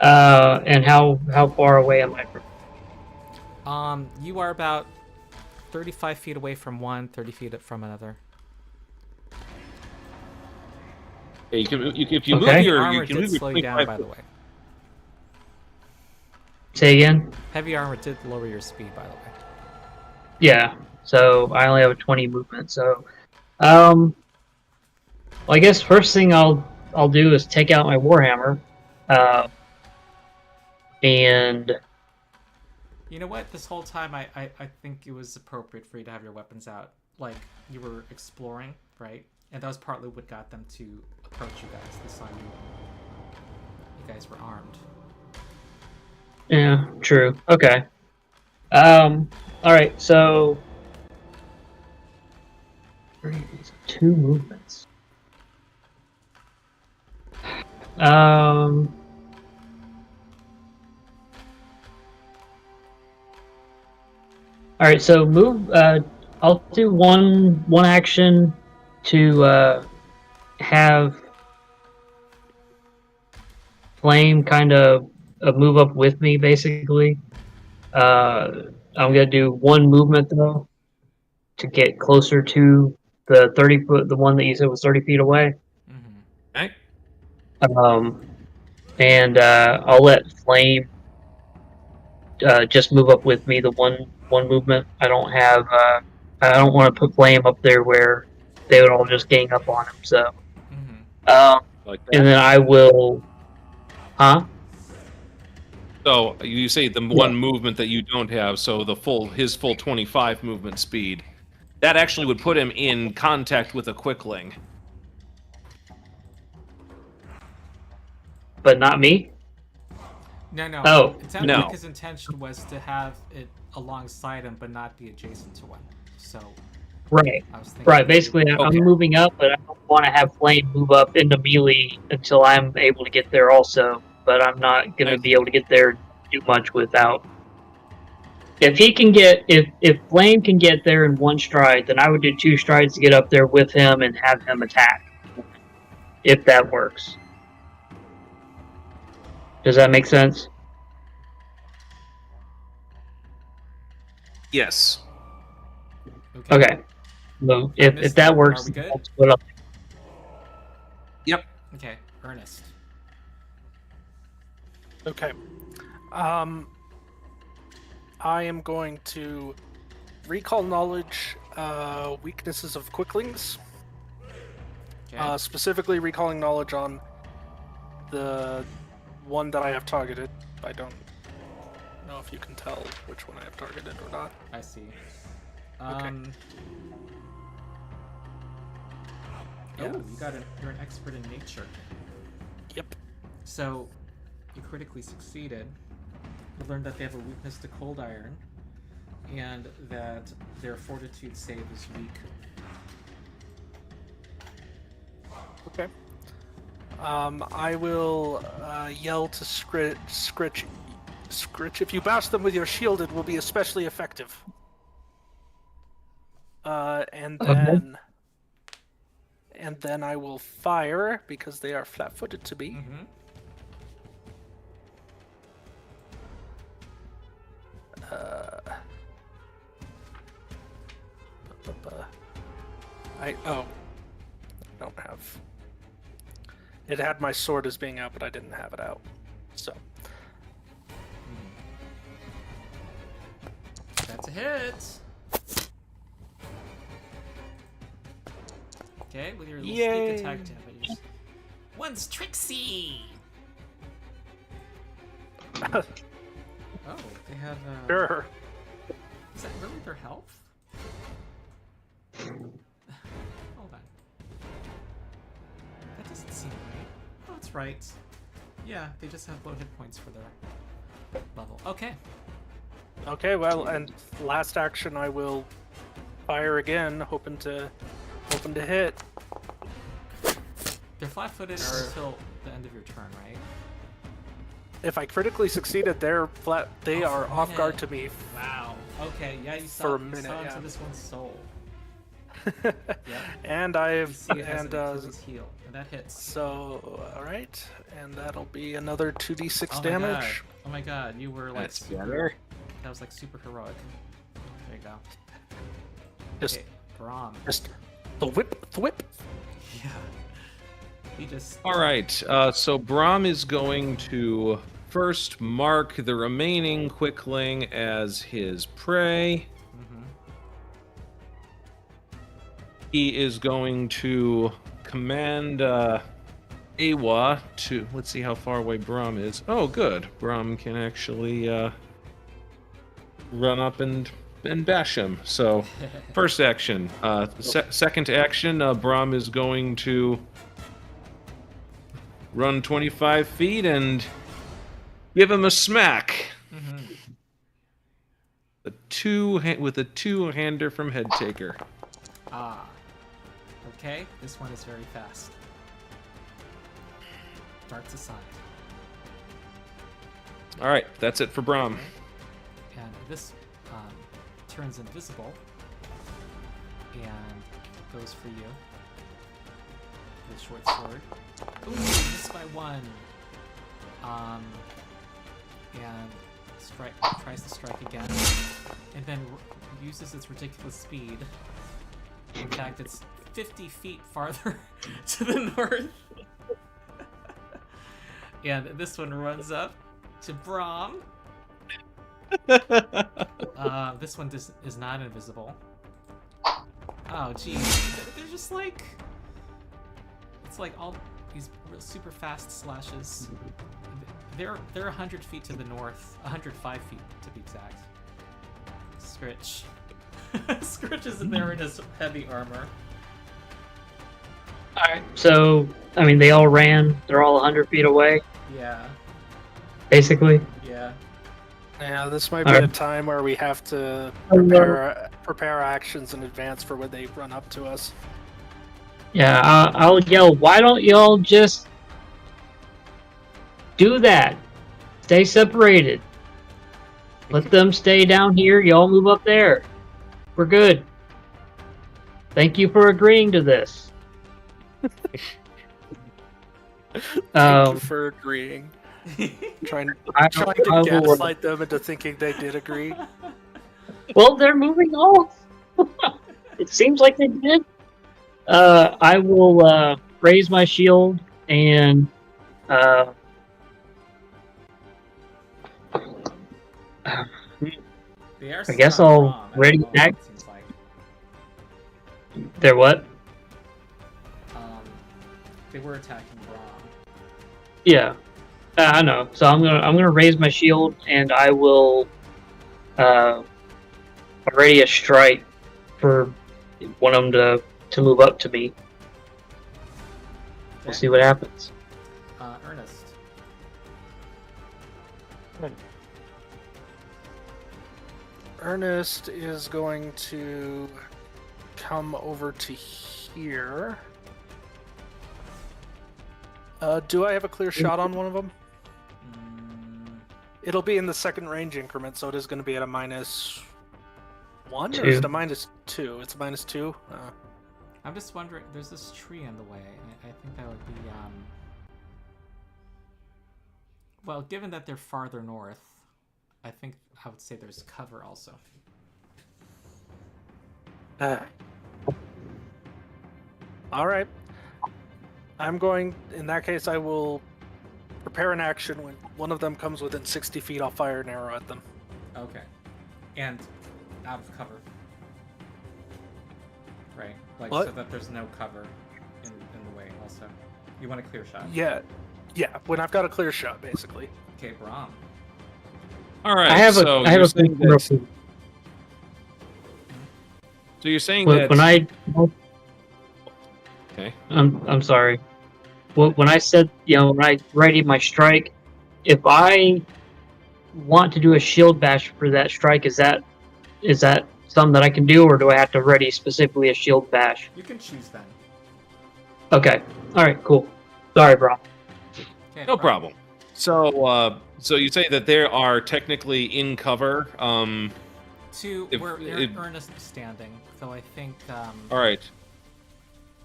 And how far away am I from? You are about 35 feet away from one, 30 feet from another. Hey, if you Okay. move your, Armor you can did move your slow you down, 25 by the way. Say again? Heavy armor did lower your speed, by the way. Yeah. So I only have a 20 movement. So Well, I guess first thing I'll do is take out my warhammer, and You know what? This whole time, I think it was appropriate for you to have your weapons out. Like, you were exploring, right? And that was partly what got them to approach you guys. They saw you guys were armed. yeah, true. Okay. All right. So 2 movements. All right, so move. I'll do one action to have Flame kind of move up with me, basically. I'm gonna do one movement though to get closer to the 30-foot, the one that you said was 30 feet away. Okay. And I'll let Flame just move up with me. The one movement. I don't have. I don't want to put Flame up there where they would all just gang up on him. So, Like that. and then I will. Huh? So you say the one movement that you don't have, so his full 25 movement speed. That actually would put him in contact with a quickling. But not me. No. Oh, It sounded no. like his intention was to have it alongside him, but not be adjacent to him. So, Right. I was thinking. Right. Basically, Okay. I'm moving up, but I don't want to have Flame move up into melee until I'm able to get there also. But I'm not going to be able to get there too much without. If he can get, if Flame can get there in 1 stride, then I would do 2 strides to get up there with him and have him attack. If that works. Does that make sense? Yes. Okay. So if that works, Are we good? I'll split up. Yep. Okay, Ernest. Okay. I am going to recall knowledge weaknesses of quicklings. Okay. Specifically recalling knowledge on the one that I have targeted. I don't know if you can tell which one I have targeted or not. I see. Okay. Oh, you're an expert in nature. Yep. So, you critically succeeded. You learned that they have a weakness to cold iron, and that their fortitude save is weak. Okay. I will yell to Skritch. If you bash them with your shield, it will be especially effective. And then I will fire because they are flat-footed to be. Mm-hmm. I don't have. It had my sword as being out, but I didn't have it out. So That's a hit. Okay, with your little Yay. sneak attack damage. One's Trixie! Oh, they have. sure. Is that really their health? Hold on. That doesn't seem right. Oh, that's right. Yeah, they just have low hit points for their level. Okay. Okay, well, and last action I will fire again, hoping to hit. They're flat-footed until the end of your turn, right? If I critically succeeded, they're flat. They Oh, are for a off guard minute. to me. Wow. Okay, yeah, you For saw, a minute, you saw into yeah. this one's soul. And You I've see it as and an Achilles heel, and that hits. so all right, and that'll be another 2d6 Oh my damage. God. Oh my god, you were like That's super. better. That was like super heroic. There you go. Just, Okay, Brom. just the whip. Yeah. He just. All right. So Brom is going to first mark the remaining quickling as his prey. Mhm. he is going to command Awa to... Let's see how far away Brom is. Oh, good. Brom can actually run up and bash him. So, first action. Second action, Brom is going to run 25 feet and give him a smack. Mm-hmm. With a two-hander from Head Taker. Ah. Okay, this one is very fast. Darts aside. All right, that's it for Brom. Okay. And this turns invisible and goes for you with short sword. Ooh, missed by one. And tries to strike again, and then uses its ridiculous speed. In fact, it's 50 feet farther to the north. And this one runs up to Brom. This one is not invisible. Oh, geez. They're just like... It's like all these real super fast slashes. They're 100 feet to the north. 105 feet, to be exact. Skritch. Skritch is in there in his heavy armor. Alright, so, I mean, they all ran. They're all 100 feet away, Yeah, basically. yeah. Yeah, this might be Alright. a time where we have to prepare actions in advance for when they run up to us. Yeah, I'll yell, why don't y'all just do that? Stay separated. Let them stay down here, y'all move up there. We're good. Thank you for agreeing to this. Thank you for agreeing. Trying I to will- gaslight them into thinking they did agree. Well, they're moving off. It seems like they did. I will raise my shield and They are I guess still on I'll Brom at the ready moment, back. it seems like. they're what? They were attacking Brom. Yeah, I know. So I'm gonna raise my shield and I will ready a strike for one of them to move up to me. We'll Okay. see what happens. Ernest. Ernest is going to come over to here. Do I have a clear shot on one of them? It'll be in the second range increment, so it is going to be at a -1, or is it a -2? It's a -2. I'm just wondering, there's this tree in the way. I think that would be, well, given that they're farther north, I think I would say there's cover also. All right. In that case, I will prepare an action. When one of them comes within 60 feet, I'll fire an arrow at them. Okay. And out of cover. Right? Like, What? so that there's no cover in the way also. You want a clear shot? Yeah, when I've got a clear shot, basically. Okay, Brom. All right. I have so a you're saying that, question. so you're saying When, that. when I Okay. I'm sorry. When I said, when I ready my strike, if I want to do a shield bash for that strike, is that something that I can do, or do I have to ready specifically a shield bash? You can choose then. Okay. All right. Cool. Sorry, bro. Okay, No Brom. problem. So you say that they are technically in cover. If- Where Ernest is standing, so I think, All right.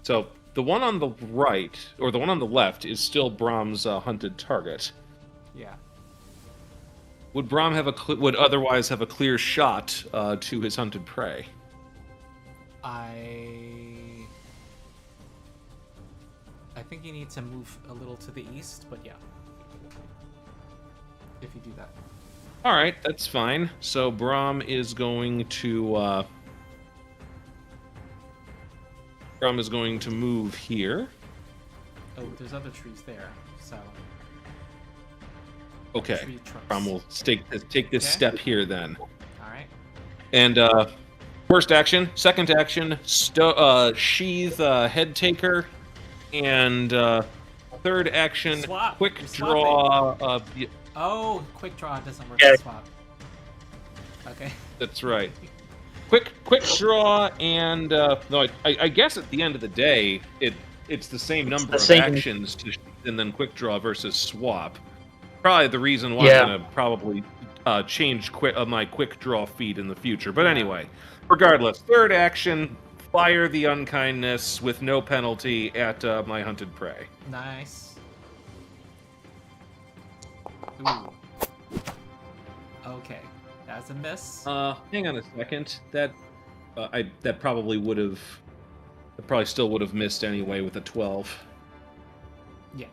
So the one on the right, or the one on the left, is still Brom's hunted target. yeah. Would Brom would otherwise have a clear shot to his hunted prey? I think you need to move a little to the east, but yeah. If you do that. All right, that's fine. So Brom is going to Brom is going to move here. Oh, there's other trees there, so. Okay. Tree trunks. Brom will take this step here then. All right. And first action, second action, sheath head taker, and third action, Swap. quick You're draw. Oh, quick draw doesn't work Yeah. with swap. Okay. That's right. Quick draw, and no, I guess at the end of the day, it's the same number the of same. actions, and then quick draw versus swap. Probably the reason why Yeah. I'm gonna probably change my quick draw feat in the future. But anyway, regardless, third action, fire the unkindness with no penalty at my hunted prey. Nice. Ooh. Okay, that's a miss. Hang on a second. That probably still would have missed anyway with a 12. Yeah.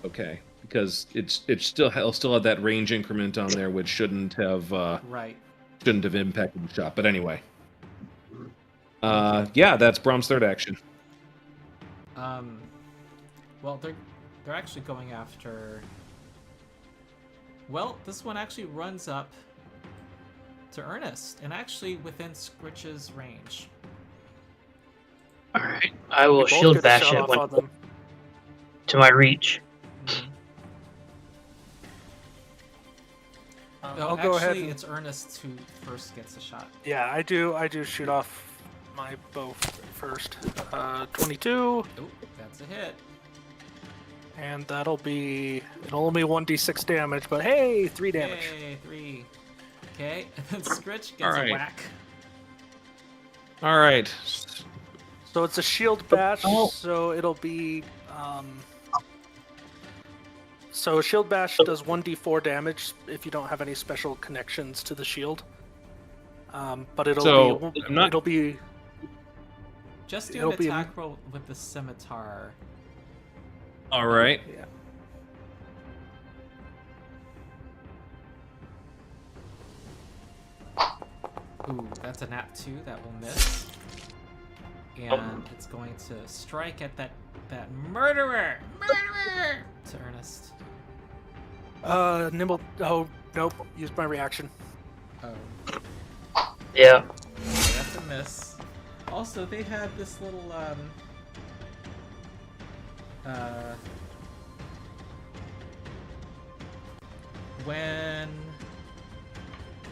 Okay, because it'll still have that range increment on there, which shouldn't have Right. impacted the shot. But anyway, yeah, that's Brom's third action. Well, they're actually going after. Well, this one actually runs up to Ernest, and actually within Skritch's range. All right. I will We both shield get a bash shot it off when, on them. to my reach. No, I'll go ahead. actually, And, it's Ernest who first gets a shot. yeah, I do shoot off my bow first. 22, Oh, that's a hit. and it'll only 1d6 damage, but hey, 3 damage. Yay, 3. Okay, and then Skritch gets Alright. a whack. All right. So it's a shield bash, Oh. so it'll be so shield bash does 1d4 damage if you don't have any special connections to the shield. But So, I'm not- it'll be Just do It'll an be- attack roll with the scimitar. All right. yeah. Ooh, that's a nat 2 that will miss. And it's going to strike at that murderer! Murderer! To Ernest. Nimble. Oh nope. Used my reaction. Oh, Yeah. that's a miss. Also, they had this little,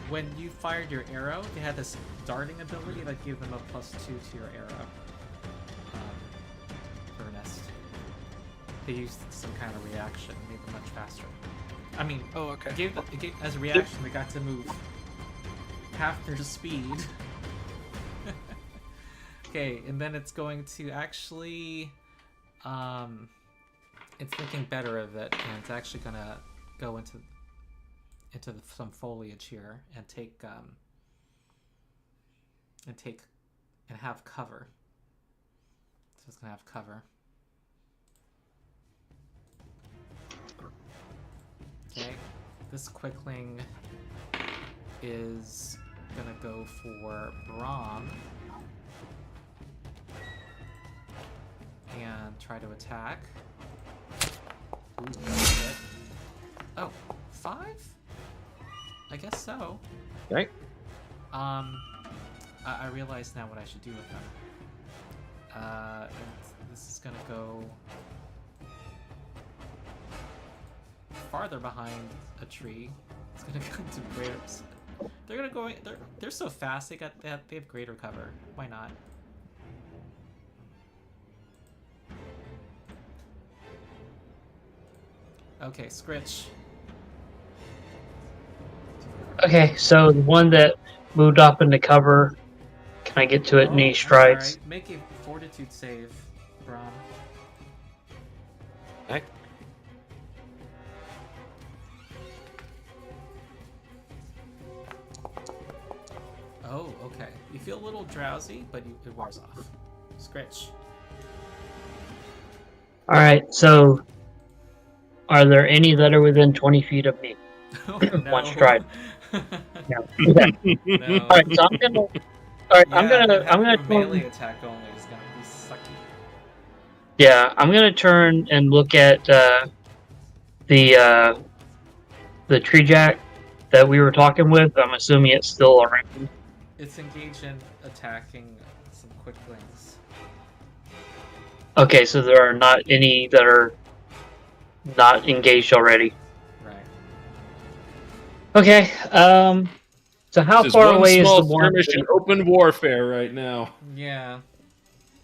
when you fired your arrow, they had this darting ability that gave them a +2 to your arrow. Ernest. They used some kind of reaction, made them much faster. I mean, Oh okay. it gave as a reaction, they got to move half their speed. Okay, and then it's going to actually, it's thinking better of it, and it's actually gonna go into some foliage here and have cover. So it's gonna have cover. Okay, this quickling is gonna go for Brom and try to attack. Ooh, that's a hit. Oh, 5? I guess so. Okay. I realize now what I should do with them. And this is gonna go farther behind a tree. It's gonna go to Bears. They're gonna go. They're so fast. They have greater cover. Why not? Okay, Skritch. Okay, so the one that moved up into cover, can I get to it and he that's strikes? alright. Make a fortitude save, Brom. Okay. Oh, okay. You feel a little drowsy, but it wears off. Skritch. Alright, so are there any that are within 20 feet of me? Oh, no. One strike. No. Okay. No. Alright, so All right, Yeah, I'm gonna having a turn, melee attack only is gonna be sucky. yeah, I'm gonna turn and look at the tree jack that we were talking with. I'm assuming it's still around. It's engaged in attacking some quicklings. Okay, so there are not any that are not engaged already. Right. Okay, so how This is far one away is small the one? skirmish in open warfare right now. Yeah.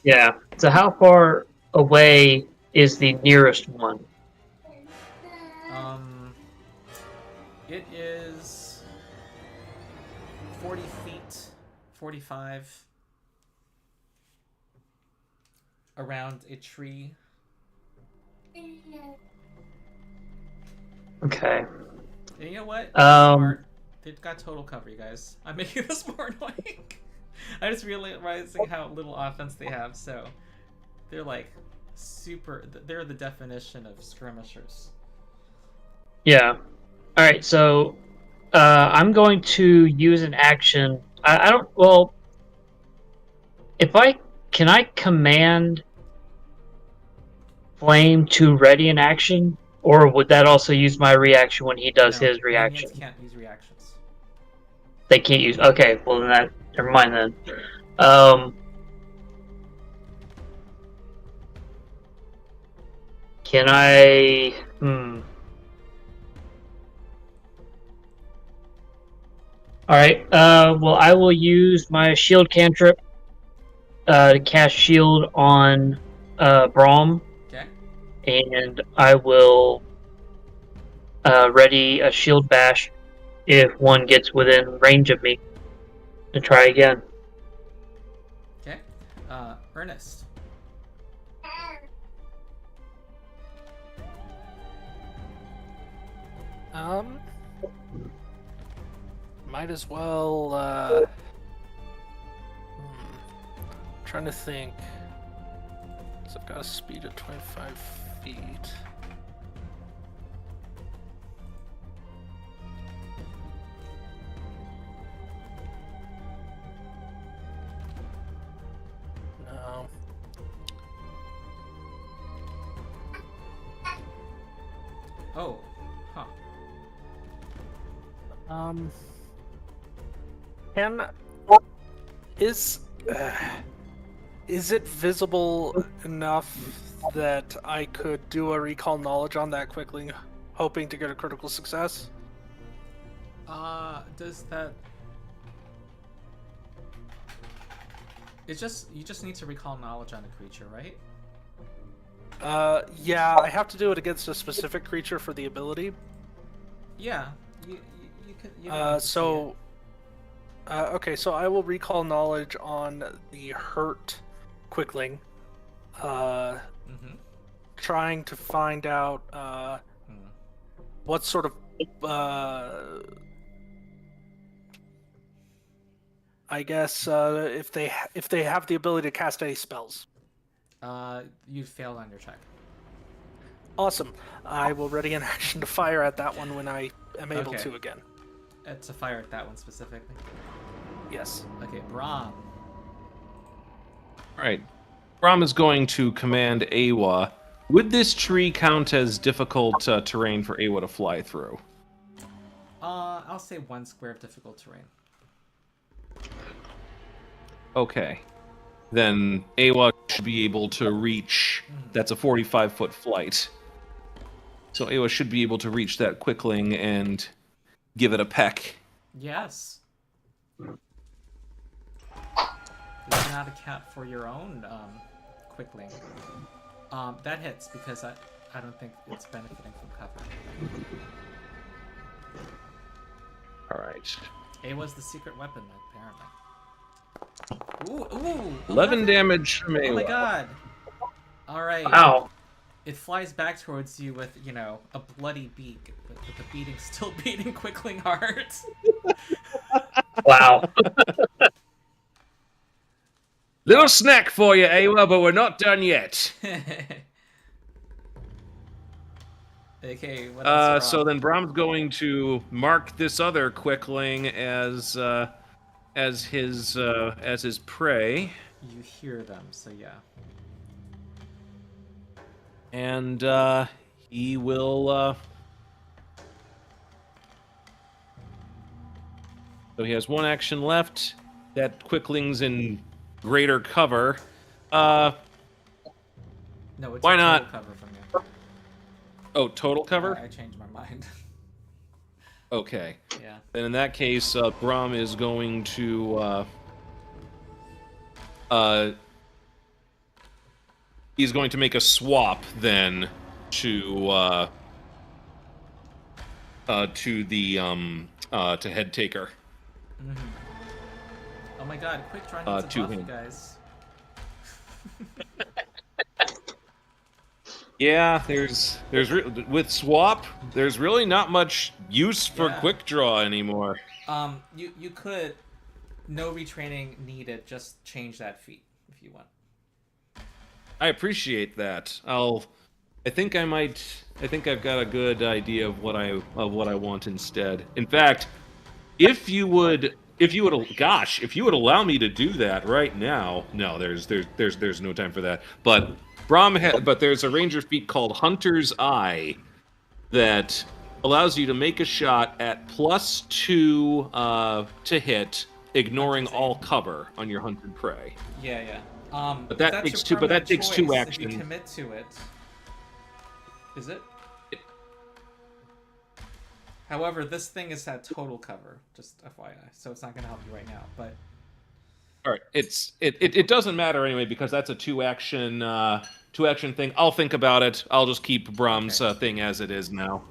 Yeah. So how far away is the nearest one? It is 40 feet, 45, around a tree. Okay. And you know what? Um, They've got total cover, you guys. I'm making this more annoying. I just realizing how little offense they have, so they're like they're the definition of skirmishers. Yeah. All right. So I'm going to use an action. I don't. Well, if I can, I command Flame to ready an action, or would that also use my reaction when he does No, his reaction? minions can't use reactions. They can't use. Okay. Well, then that. Never mind then. Um. Can I? All right. Well, I will use my shield cantrip to cast shield on Brom, Okay. and I will ready a shield bash if one gets within range of me to try again. Okay. Ernest. Might as well, trying to think. So I've got a speed of 25 feet. No. Oh. Huh. Can is it visible enough that I could do a recall knowledge on that quickly, hoping to get a critical success? Does that... you just need to recall knowledge on a creature, right? Yeah, I have to do it against a specific creature for the ability. Yeah, you can. Okay, so I will recall knowledge on the hurt quickling. Trying to find out what sort of I guess if they have the ability to cast any spells. You failed on your check. Awesome. I will ready an action to fire at that one when I am able Okay. to again. To fire at that one specifically. Yes. Okay, Brom. All right. Brom is going to command Awa. Would this tree count as difficult terrain for Awa to fly through? I'll say 1 square of difficult terrain. Okay. Then Awa should be able to reach... That's a 45-foot flight. So Awa should be able to reach that quickling and give it a peck. Yes. You not account for your own quickling. That hits because I don't think it's benefiting from cover. All right. A was the secret weapon, apparently. Ooh! 11 damage from Awa. Oh my god! Alright. Wow. It flies back towards you with, a bloody beak, but with the beating still beating quickling hard. Wow. Little snack for you, Awa, but we're not done yet. Okay, what else? So then Brom's going to mark this other quickling as as his prey, You hear them, so yeah. and he will. So he has one action left. That quickling's in greater cover. No, it's Why a total not? cover from you. Oh, total cover? I changed my mind. Okay. Yeah. Then in that case, Brom is going to he's going to make a swap then to the to head taker. Mm-hmm. Oh my god, quick draw needs a to buff, you him. guys. Yeah, with swap, there's really not much use for Yeah. quick draw anymore. You could, no retraining needed, just change that feat if you want. I appreciate that. I think I've got a good idea of what I want instead. In fact, if you would allow me to do that right now. No, there's no time for that. But but there's a ranger feat called Hunter's Eye that allows you to make a shot at +2 to hit, ignoring all cover on your hunted prey. Yeah. But that takes two. But that takes two If action. you commit to it, is it? However, this thing is at total cover, just FYI, so it's not going to help you right now. But all right, it doesn't matter anyway because that's a two action thing. I'll think about it. I'll just keep Brom's thing as it is now.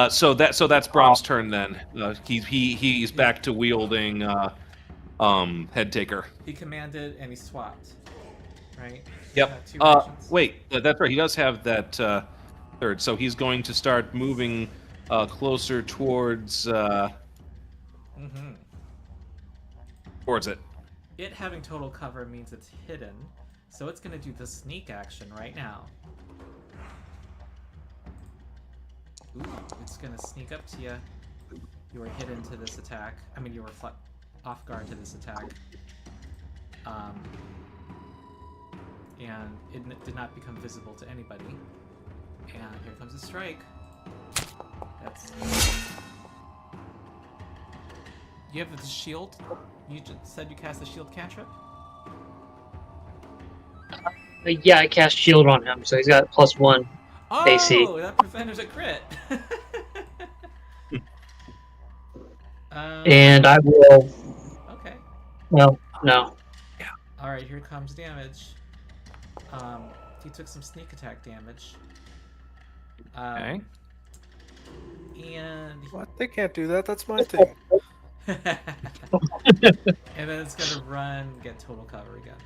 So that's Brom's turn then. He's back to wielding head taker. he commanded and he swapped, right? Yep. Two actions. Wait, that's right. He does have that third. So he's going to start moving closer towards towards it. It having total cover means it's hidden, so it's going to do the sneak action right now. Ooh, it's going to sneak up to you. You were hidden to this attack. I mean, you were off guard to this attack. And it did not become visible to anybody. And here comes a strike. That's... You have the shield? You just said you cast the shield cantrip? Yeah, I cast shield on him, so he's got +1 AC. Oh, that preventers a crit! And I will... Okay. No. Alright, here comes damage. He took some sneak attack damage. Okay. And... What? They can't do that. That's my thing. and then it's gonna run, get total cover again.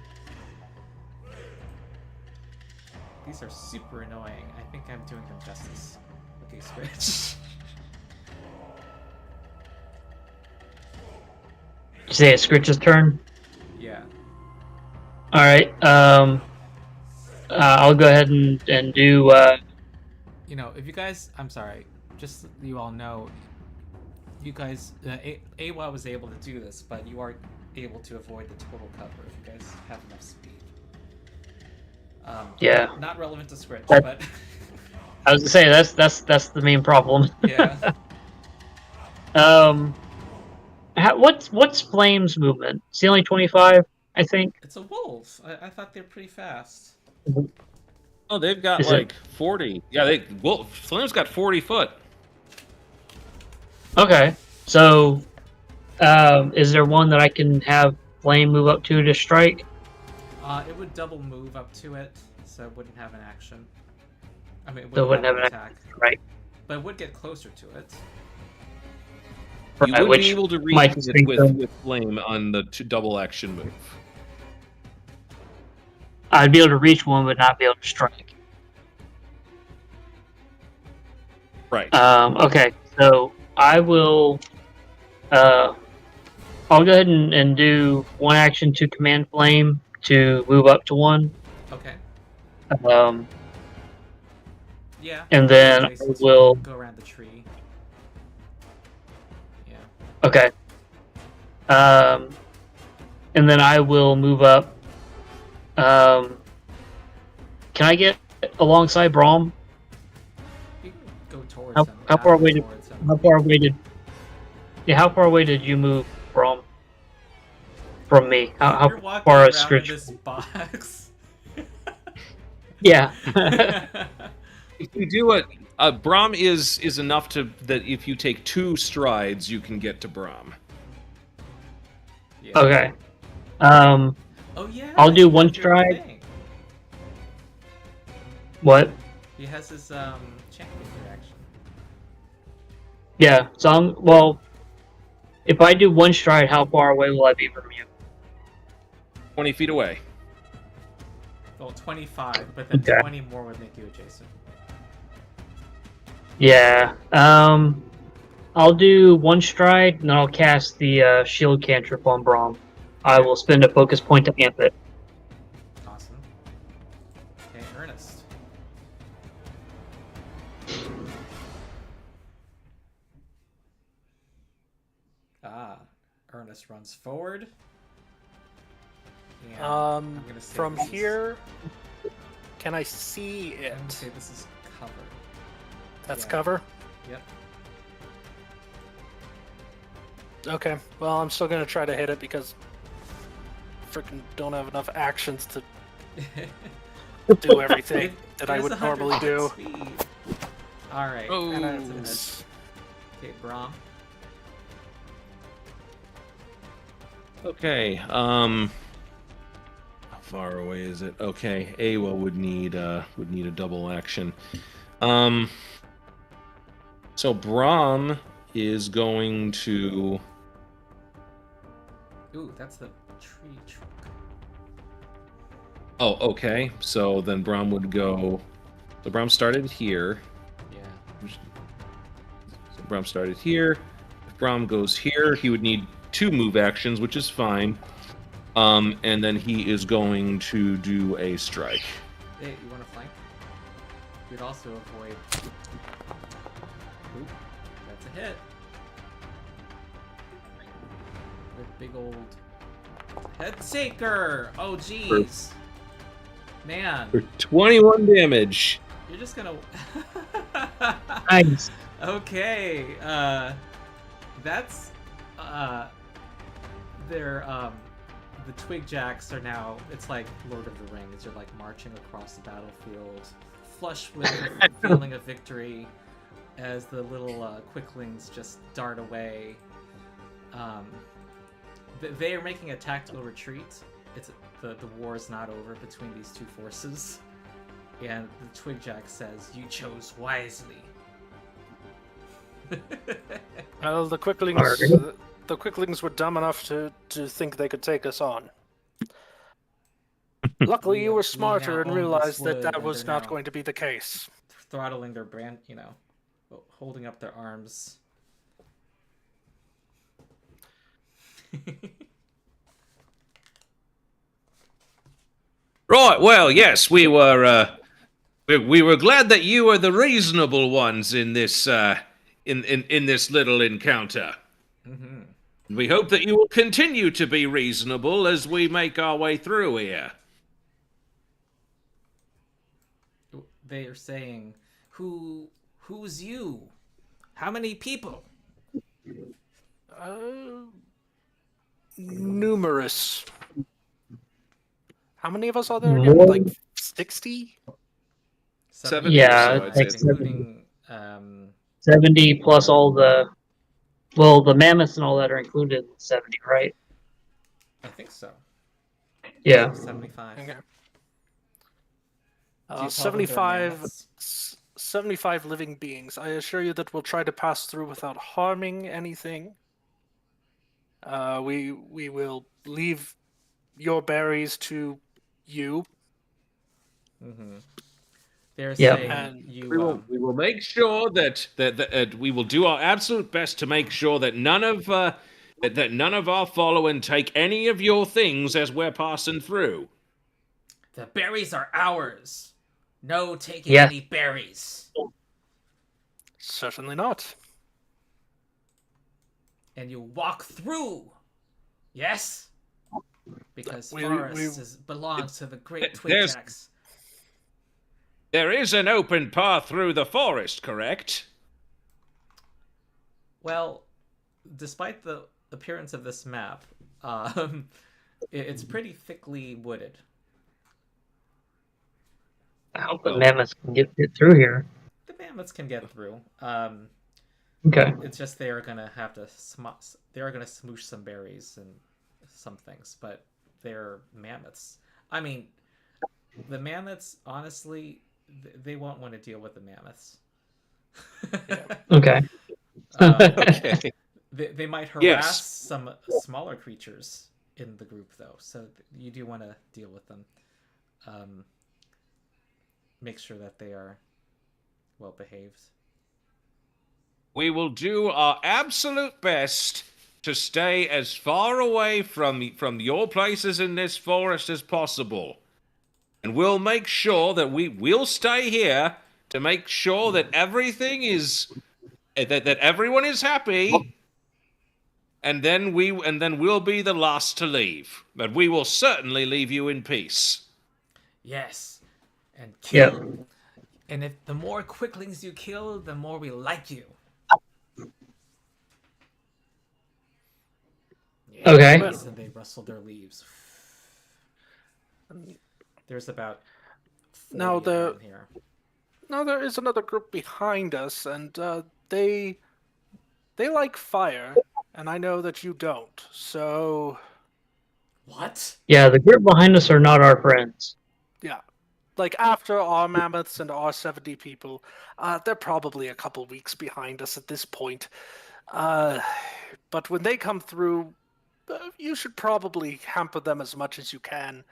These are super annoying. I think I'm doing them justice. Okay, Skritch. Did you say it's Skritch's turn? Yeah. Alright, I'll go ahead and do, You know, if you guys... I'm sorry. Just so you all know, you guys... Awa was able to do this, but you are able to avoid the total cover if you guys have enough speed. Yeah. Not relevant to Skritch, That- but... I was gonna say, that's the main problem. yeah. What's Flame's movement? It's only 25, I think. It's a wolf. I thought they're pretty fast. Oh, they've got Is like 40. Yeah, Flame's got 40 foot. Okay, so is there one that I can have Flame move up to strike? It would double move up to it, so it wouldn't have an action. I mean, it So it wouldn't wouldn't have have an an attack, Right. but it would get closer to it. You Right, would which be able to might reach it think so. with Flame on the double action move. I'd be able to reach one, but not be able to strike. Right. Okay, so I will. I'll go ahead and do one action to command Flame to move up to 1. Okay. Yeah. And then I Adjacent to will. go around the tree. Yeah. Okay. And then I will move up. Can I get alongside Brom? You can go towards How, him. how far not away did? towards him. How far away did? Yeah, how far away did you move, Brom? From me? How You're walking far around is in Skritch? this box. Yeah. If you do it, Brom is enough to that if you take 2 strides, you can get to Brom. Yeah. Okay. Oh yeah. I'll do you one have your stride. thing. What? He has his champion reaction. Yeah. So well, if I do one stride, how far away will I be from you? 20 feet away. Well, 25, but then Okay. 20 more would make you adjacent. Yeah. I'll do one stride, and then I'll cast the shield cantrip on Brom. I will spend a focus point to amp it. Awesome. Okay, Ernest. Ernest runs forward. And I'm gonna say From this is- here, can I see I'm it? gonna say this is cover. That's yeah. cover? Yep. Okay, well, I'm still gonna try to hit it because freaking don't have enough actions to do everything that I It is would normally 100 do. speed. All right. Oh. And That's a miss. Okay, Brom. Okay. How far away is it? Okay, Awa would need a double action. So Brom is going to. Ooh, that's the tree trunk. Oh, okay. So then Brom would go. So Brom started here. Yeah. So Brom started here. If Brom goes here, he would need 2 move actions, which is fine. And then he is going to do a strike. Hey, you want to flank? We'd also avoid. Oop, that's a hit. With big old head taker. Oh, jeez. Man, For 21 damage. you're just gonna. Nice. Okay. That's they're the twig jacks are now, it's like Lord of the Rings. You're like marching across the battlefield, flush with the feeling of victory as the little quicklings just dart away. They are making a tactical retreat. It's the war is not over between these two forces, and the twig jack says, "You chose wisely." Well, the quicklings were dumb enough to think they could take us on. Luckily, you We were now smarter and own this realized wood, that that and was they're not now going to be the case. throttling their brand, holding up their arms. Right. Well, yes, we were glad that you were the reasonable ones in this in this little encounter. Hmm. We hope that you will continue to be reasonable as we make our way through here. They are saying, "Who's you? How many people?" Numerous. How many of us are there again? More- Like 60? 70 Yeah, or so, I'd say. including 70 plus all the mammoths and all that are included in 70, right? I think so. Yeah. 75. Okay. Do you tell them they're 75, mammoths? 75 living beings. I assure you that we'll try to pass through without harming anything. We will leave your berries to you. Mm-hmm. They're Yeah. saying And you. We will make sure that we will do our absolute best to make sure that none of our following take any of your things as we're passing through. The berries are ours. No taking Yeah. any berries. Certainly not. And you walk through Yes? Because We- forest belongs to the great there's- Twigjacks. There is an open path through the forest, correct? Well, despite the appearance of this map, it's pretty thickly wooded. I hope the mammoths can get through here. The mammoths can get through. Okay. It's just they are gonna have to they are gonna smoosh some berries and some things, but they're mammoths. I mean, the mammoths, honestly, they won't want to deal with the mammoths. Okay. Okay. They might harass Yes. some smaller creatures in the group, though, so you do want to deal with them. Make sure that they are well behaved. We will do our absolute best to stay as far away from your places in this forest as possible. And we'll make sure that we'll stay here to make sure that everything is that everyone is happy. And then we'll be the last to leave. But we will certainly leave you in peace. Yes, and kill. And if the more quicklings you kill, the more we like you. Okay. Yes, and they rustle their leaves. There's about 40 Now of them here. Now there is another group behind us, and they like fire, and I know that you don't. So What? Yeah, the group behind us are not our friends. yeah, like after our mammoths and our 70 people, they're probably a couple weeks behind us at this point. But when they come through, you should probably hamper them as much as you can.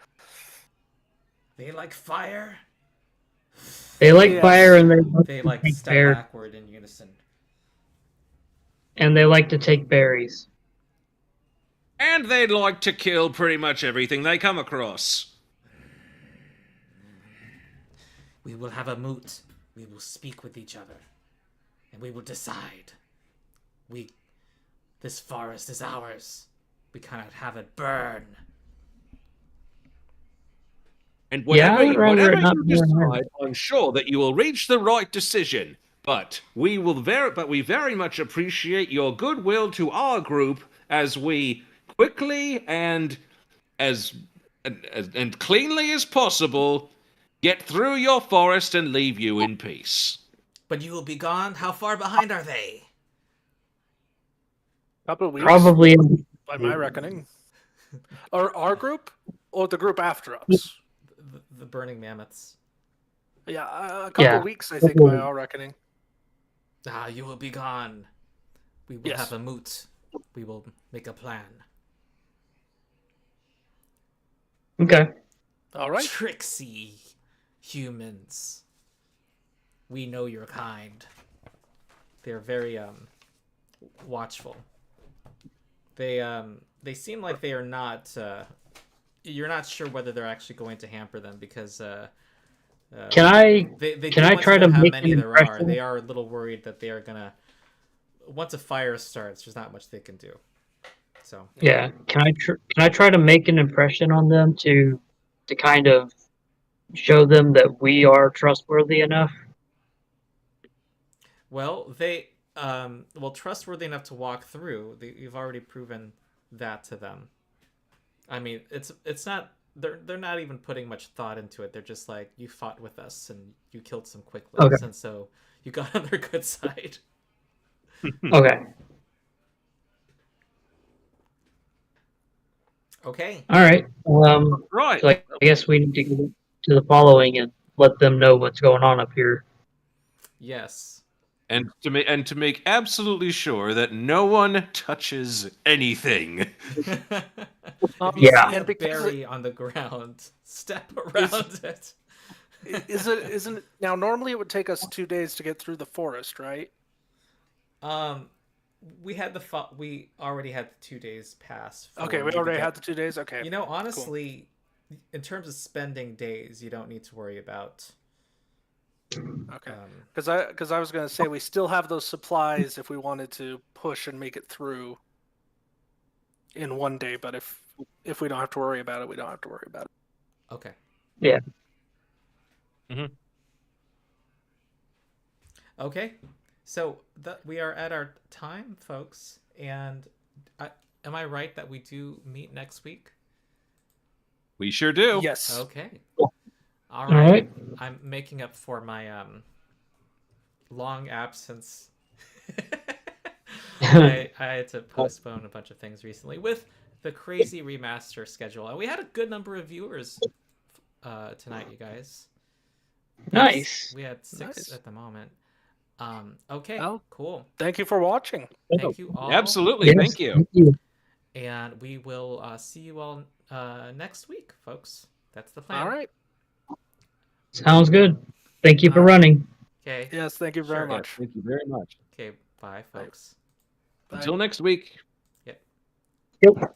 They like fire? They like Yes. fire and They like take step bear- backward in unison. and they like to take berries. And they'd like to kill pretty much everything they come across. We will have a moot. We will speak with each other. And we will decide. This forest is ours. We cannot have it burn. And Yeah, I whatever, would rather whatever it not you be around. decide, I'm sure that you will reach the right decision. But we very much appreciate your goodwill to our group as we quickly and as cleanly as possible get through your forest and leave you in peace. But you will be gone? How far behind are they? Couple of weeks, Probably. by my reckoning. Or our group, or the group after us. The burning mammoths. Yeah, a couple Yeah. of weeks, I think, by our reckoning. Ah, you will be gone. We will Yes. have a moot. We will make a plan. Okay. All right. Tricksy humans. We know your kind. They're very watchful. They seem like they are not you're not sure whether they're actually going to hamper them because Can I? they Can do I want try know to how make many an there are. impression? They are a little worried that they are gonna once a fire starts, there's not much they can do. So Yeah. Can I try to make an impression on them to kind of show them that we are trustworthy enough? well, trustworthy enough to walk through. You've already proven that to them. I mean, it's not they're not even putting much thought into it. They're just like, you fought with us and you killed some quicklings, Okay. and so you got on their good side. Okay. Okay. All right. Right. So I guess we need to get to the following and let them know what's going on up here. Yes. And to make absolutely sure that no one touches anything. If you Yeah. see a And because berry on the ground, step around it. Isn't it now? Normally, it would take us 2 days to get through the forest, right? We already had the 2 days pass. for Okay, we you to already get- had the 2 days. Okay. You know, honestly, in terms of spending days, you don't need to worry about. Okay. Because I was going to say we still have those supplies if we wanted to push and make it through. in one day. But if we don't have to worry about it, we don't have to worry about it. Okay. Yeah. Okay. So we are at our time, folks. And am I right that we do meet next week? We sure do. Yes. Okay. Cool. All All right. right. I'm making up for my long absence. I had to postpone a bunch of things recently with the crazy remaster schedule, and we had a good number of viewers tonight, you guys. Nice. We had 6 Nice. at the moment. Okay, Well, cool. Thank you for watching. Thank you all. Absolutely. Yes, Thank you. Thank you. And we will see you all next week, folks. That's the plan. All right. Sounds good. Thank you for running. Okay. Yes. Thank you very Sure. much. Thank you very much. Okay. Bye, folks. Bye. Until next week. Yep.